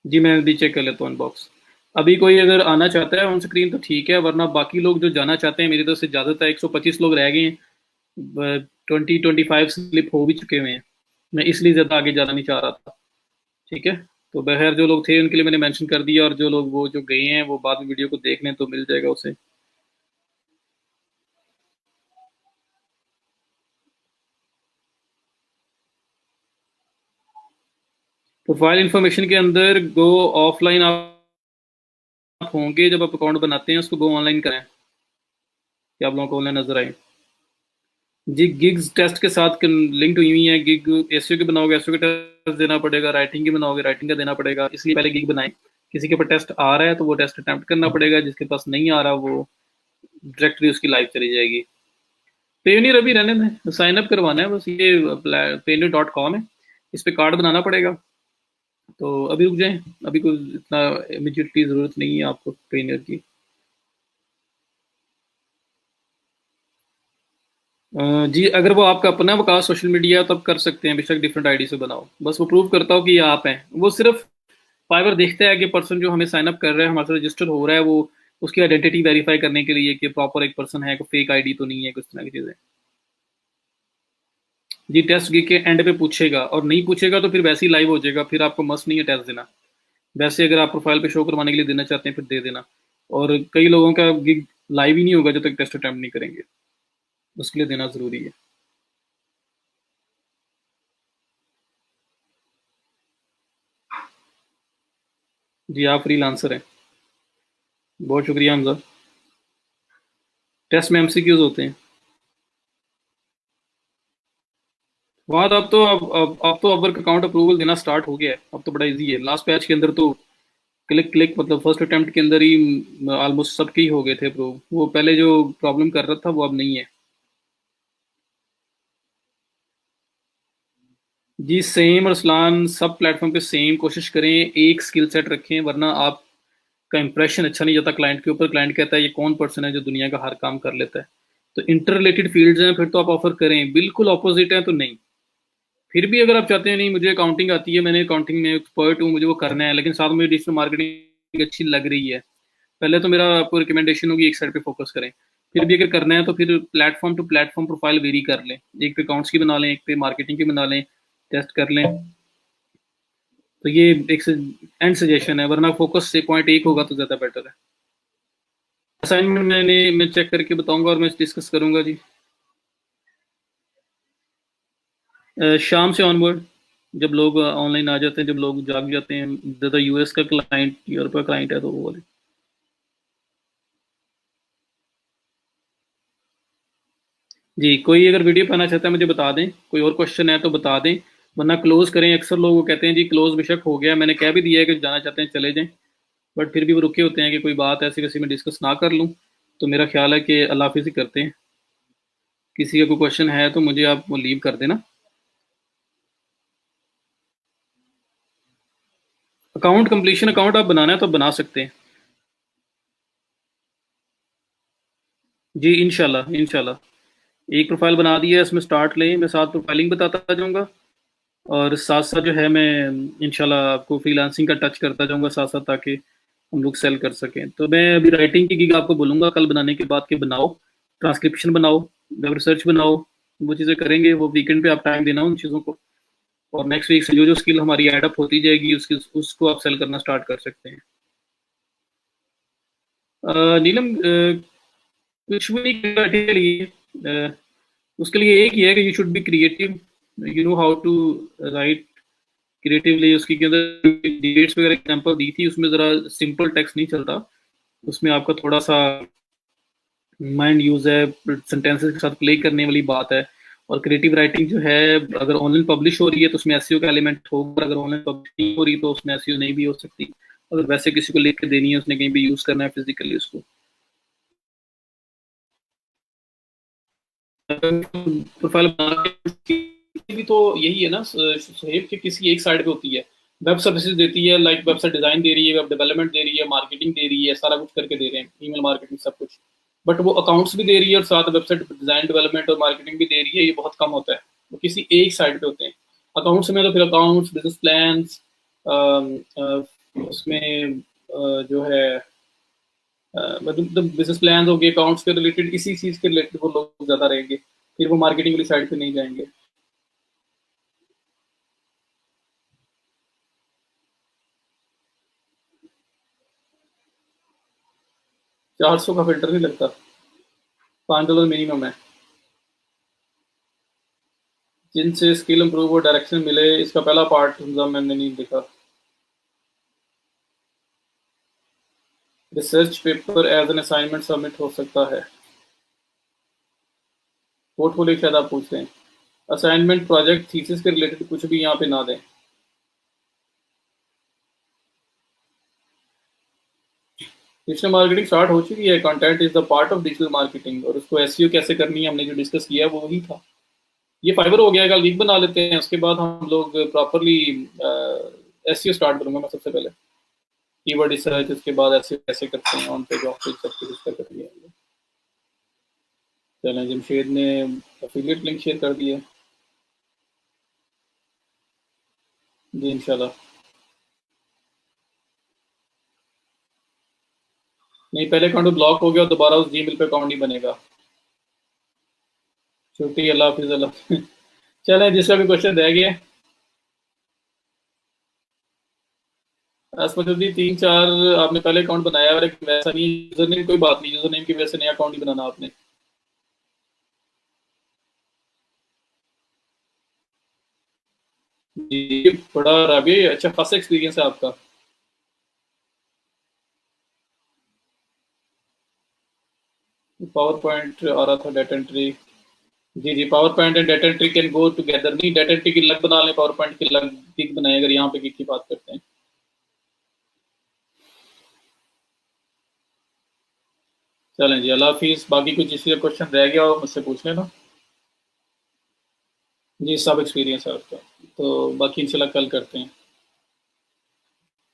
[SPEAKER 1] जी मैं अभी चेक कर लेता हूँ इनबॉक्स। अभी कोई अगर आना चाहता है ऑन स्क्रीन तो ठीक है, वरना बाकी लोग जो जाना चाहते हैं मेरी तरफ से इजाज़त है। 125 लोग रह गए हैं, 20-25 स्लिप हो भी चुके हुए हैं। मैं इसलिए ज़्यादा आगे जाना नहीं चाह रहा था, ठीक है। तो बहर जो लोग थे उनके लिए मैंने मेंशन कर दिया, और जो लोग वो जो गए हैं वो बाद में वीडियो को देख लें तो मिल जाएगा उसे। प्रोफाइल इंफॉर्मेशन के अंदर गो ऑफलाइन आप होंगे जब आप अकाउंट बनाते हैं, उसको गो ऑनलाइन करें कि आप लोगों को ऑनलाइन नजर आए। जी गिग्स टेस्ट के साथ लिंक्ड हुई हुई है। गिग एसईओ के बनाओगे, एसईओ का टेस्ट देना पड़ेगा। राइटिंग की बनाओगे, राइटिंग का देना पड़ेगा। इसलिए पहले गिग बनाएं। किसी के ऊपर टेस्ट आ रहा है तो वो टेस्ट अटेम्प्ट करना पड़ेगा, जिसके पास नहीं आ रहा वो डायरेक्टली उसकी लाइव चली जाएगी। पेयोनियर अभी रहने में साइन अप करवाना है बस। ये payoneer.com है, इस पे कार्ड बनाना पड़ेगा। तो अभी रुक जाएं, अभी कोई इतना इमीडिएटली ज़रूरत नहीं है आपको पेयोनियर की। जी अगर वो आपका अपना वकास सोशल मीडिया तब कर सकते हैं, बेशक डिफरेंट आईडी से बनाओ, बस वो प्रूव करता हो कि ये आप हैं। वो सिर्फ फाइवर देखता है कि पर्सन जो हमें साइन अप कर रहा है, हमारे साथ रजिस्टर हो रहा है, वो उसकी आइडेंटिटी वेरीफाई करने के लिए कि प्रॉपर एक पर्सन है, कोई फेक आईडी तो नहीं है, कुछ तरह की चीज़ें। जी टेस्ट के एंड पे पूछेगा, और नहीं पूछेगा तो फिर वैसे ही लाइव हो जाएगा, फिर आपको मस्ट नहीं है टेस्ट देना। वैसे अगर आप प्रोफाइल पे शो करवाने के लिए देना चाहते हैं फिर दे देना। और कई लोगों का गिग लाइव ही नहीं होगा जब तक टेस्ट अटैम्प्ट नहीं करेंगे, उसके लिए देना ज़रूरी है। जी आप फ्रीलांसर हैं। बहुत शुक्रिया हमजा। टेस्ट में एमसीक्यूज होते हैं। वहाँ तो अब तो वर्क अकाउंट अप्रूवल देना स्टार्ट हो गया है, अब तो बड़ा इजी है। लास्ट पैच के अंदर तो क्लिक क्लिक मतलब फर्स्ट अटेम्प्ट के अंदर ही ऑलमोस्ट सबके ही हो गए थे अप्रूव। वो पहले जो प्रॉब्लम कर रहा था वो अब नहीं है। जी सेम अरसलान, सब प्लेटफॉर्म पे सेम कोशिश करें, एक स्किल सेट रखें, वरना आपका इंप्रेशन अच्छा नहीं जाता क्लाइंट के ऊपर। क्लाइंट कहता है ये कौन पर्सन है जो दुनिया का हर काम कर लेता है। तो इंटर रिलेटेड फील्ड्स हैं फिर तो आप ऑफर करें, बिल्कुल अपोजिट है तो नहीं। फिर भी अगर आप चाहते हैं नहीं मुझे अकाउंटिंग आती है, मैंने अकाउंटिंग में एक्सपर्ट हूँ, मुझे वो करना है, लेकिन साथ में डिजिटल मार्केटिंग अच्छी लग रही है, पहले तो मेरा आपको रिकमेंडेशन होगी एक साइड पे फोकस करें। फिर भी अगर करना है तो फिर प्लेटफॉर्म टू प्लेटफॉर्म प्रोफाइल वेरी कर लें। एक पे अकाउंट्स की बना लें, एक पे मार्केटिंग की बना लें, टेस्ट कर लें। तो ये एक एंड सजेशन है, वरना फोकस से पॉइंट एक होगा तो ज़्यादा बेटर है। असाइनमेंट मैं चेक करके बताऊंगा और मैं डिस्कस करूंगा जी। शाम से ऑनवर्ड, जब लोग ऑनलाइन आ जाते हैं, जब लोग जाग जाते हैं, ज़्यादा यूएस का क्लाइंट, यूरोप का क्लाइंट है तो वो वाले। जी कोई अगर वीडियो पाना चाहता है मुझे बता दें, कोई और क्वेश्चन है तो बता दें, वरना क्लोज करें। अक्सर लोग वो कहते हैं जी क्लोज बेशक हो गया, मैंने कह भी दिया है कि जाना चाहते हैं चले जाएं, बट फिर भी वो रुके होते हैं कि कोई बात ऐसी किसी में डिस्कस ना कर लूँ। तो मेरा ख्याल है कि अल्लाह हाफिज़ ही करते हैं। किसी का कोई क्वेश्चन है तो मुझे आप वो लीव कर देना। अकाउंट कंप्लीशन अकाउंट आप बनाना है तो बना सकते हैं। जी इंशाल्लाह इंशाल्लाह। एक प्रोफाइल बना दिया है, इसमें स्टार्ट लें, मैं साथ प्रोफाइलिंग बताता जाऊँगा। और साथ-साथ जो है मैं इंशाल्लाह आपको फ्रीलांसिंग का टच करता जाऊँगा साथ-साथ, ताकि हम लोग सेल कर सकें। तो मैं अभी राइटिंग की गिग आपको बोलूँगा कल बनाने के बाद कि बनाओ, ट्रांसक्रिप्शन बनाओ, वेब रिसर्च बनाओ, वो चीज़ें करेंगे, वो वीकेंड पे आप टाइम देना उन चीज़ों को, और नेक्स्ट वीक से जो-जो स्किल हमारी ऐड अप होती जाएगी उसको आप सेल करना स्टार्ट कर सकते हैं। नीलम, कुछ भी नहीं करना के लिए, उसके लिए एक ही है कि you should be creative, you know how to write creatively. उसकी के अंदर डेट्स वगैरह एग्जांपल दी थी, उसमें ज़रा सिंपल टेक्स्ट नहीं चलता, उसमें आपका थोड़ा-सा माइंड यूज़ है, सेंटेंसेस के साथ प्ले करने वाली बात है। और क्रिएटिव राइटिंग जो है, अगर ऑनलाइन पब्लिश हो रही है तो उसमें एसईओ का एलिमेंट होगा, अगर ऑनलाइन पब्लिश नहीं हो रही तो उसमें एसईओ नहीं भी हो सकती। अगर वैसे किसी को लिख के देनी है, उसने कहीं भी यूज़ करना है फिज़िकली उसको। प्रोफाइल बना के भी तो यही है ना सुहेब, कि किसी एक साइड पे होती है, वेब सर्विसेज देती है, लाइक वेबसाइट डिजाइन दे रही है, वेब डेवलपमेंट दे रही है, मार्केटिंग दे रही है, सारा कुछ करके दे रहे हैं, ईमेल मार्केटिंग सब कुछ। बट वो अकाउंट्स भी दे रही है और साथ वेबसाइट डिजाइन डेवलपमेंट और मार्केटिंग भी दे रही है, ये बहुत कम होता है। वो किसी एक साइड पे होते हैं। अकाउंट्स में तो फिर अकाउंट्स, बिजनेस प्लान्स, उसमें जो है मतलब बिजनेस प्लान हो गए, अकाउंट्स के रिलेटेड, इसी चीज के रिलेटेड वो लोग ज्यादा रहेंगे, फिर वो मार्केटिंग वाली साइड पे नहीं जाएंगे। 400 का फिल्टर नहीं लगता, $5 मिनिमम है। जिनसे स्किल इंप्रूव और डायरेक्शन मिले, इसका पहला पार्ट मैंने नहीं देखा। Research paper as an assignment submit हो सकता है। पोर्टफोलियो शायद आप पूछ रहे हैं। असाइनमेंट, प्रोजेक्ट, थीसिस के रिलेटेड कुछ भी यहाँ पे ना दें। डिजिटल मार्केटिंग स्टार्ट हो चुकी है, content is the part of digital marketing, और उसको एसईओ कैसे करनी है हमने जो डिस्कस किया है वो वही था। ये फाइबर हो गया, कल वीक बना लेते हैं, उसके बाद हम लोग प्रॉपरली एसईओ स्टार्ट करूंगा मैं सबसे पहले, कीवर्ड रिसर्च, उसके बाद एसईओ कैसे करते हैं, ऑन पेज ऑफ पेज सब कुछ इसका कर लिया। चलें, जमशेद ने एफिलिएट लिंक शेयर कर दिया। जी इंशाल्लाह। नहीं, पहले अकाउंट ब्लॉक हो गया, दोबारा उस जीमेल पे अकाउंट नहीं बनेगा। छुट्टी, अल्लाह हाफिज, अल्लाह। चलें, जिसका भी क्वेश्चन रह गया। असमजुद्दीन, 3-4 आपने पहले अकाउंट बनाया और एक वैसा नहीं, यूजर नेम कोई बात नहीं, यूजर नेम की वजह से नया अकाउंट नहीं बनाना आपने। जी, बड़ा राबिया, अच्छा खासा एक्सपीरियंस है आपका। पावर पॉइंट आ रहा था, डाटा एंट्री। जी जी, PowerPoint and data entry can go together. नहीं, डाटा एंट्री की अलग बना लें, पावर पॉइंट की अलग गिग बनाए, अगर यहाँ पे गिग की बात करते हैं। चलें जी, अल्लाह हाफिज़। बाकी कुछ किसी का क्वेश्चन रह गया हो मुझसे पूछ लेना। जी, सब एक्सपीरियंस है आपका। तो बाकी इंशाल्लाह कल करते हैं।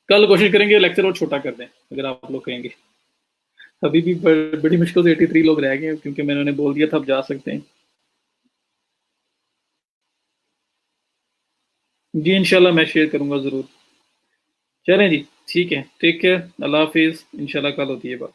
[SPEAKER 1] कल कोशिश करेंगे लेक्चर और छोटा कर दें, अगर आप लोग कहेंगे। अभी भी बड़ी मुश्किल से 83 लोग रह गए हैं, क्योंकि मैंने उन्हें बोल दिया था आप जा सकते हैं। जी इंशाल्लाह मैं शेयर करूंगा ज़रूर। चलें जी, ठीक है, टेक केयर, अल्लाह हाफिज़, इंशाल्लाह कल होती है बात।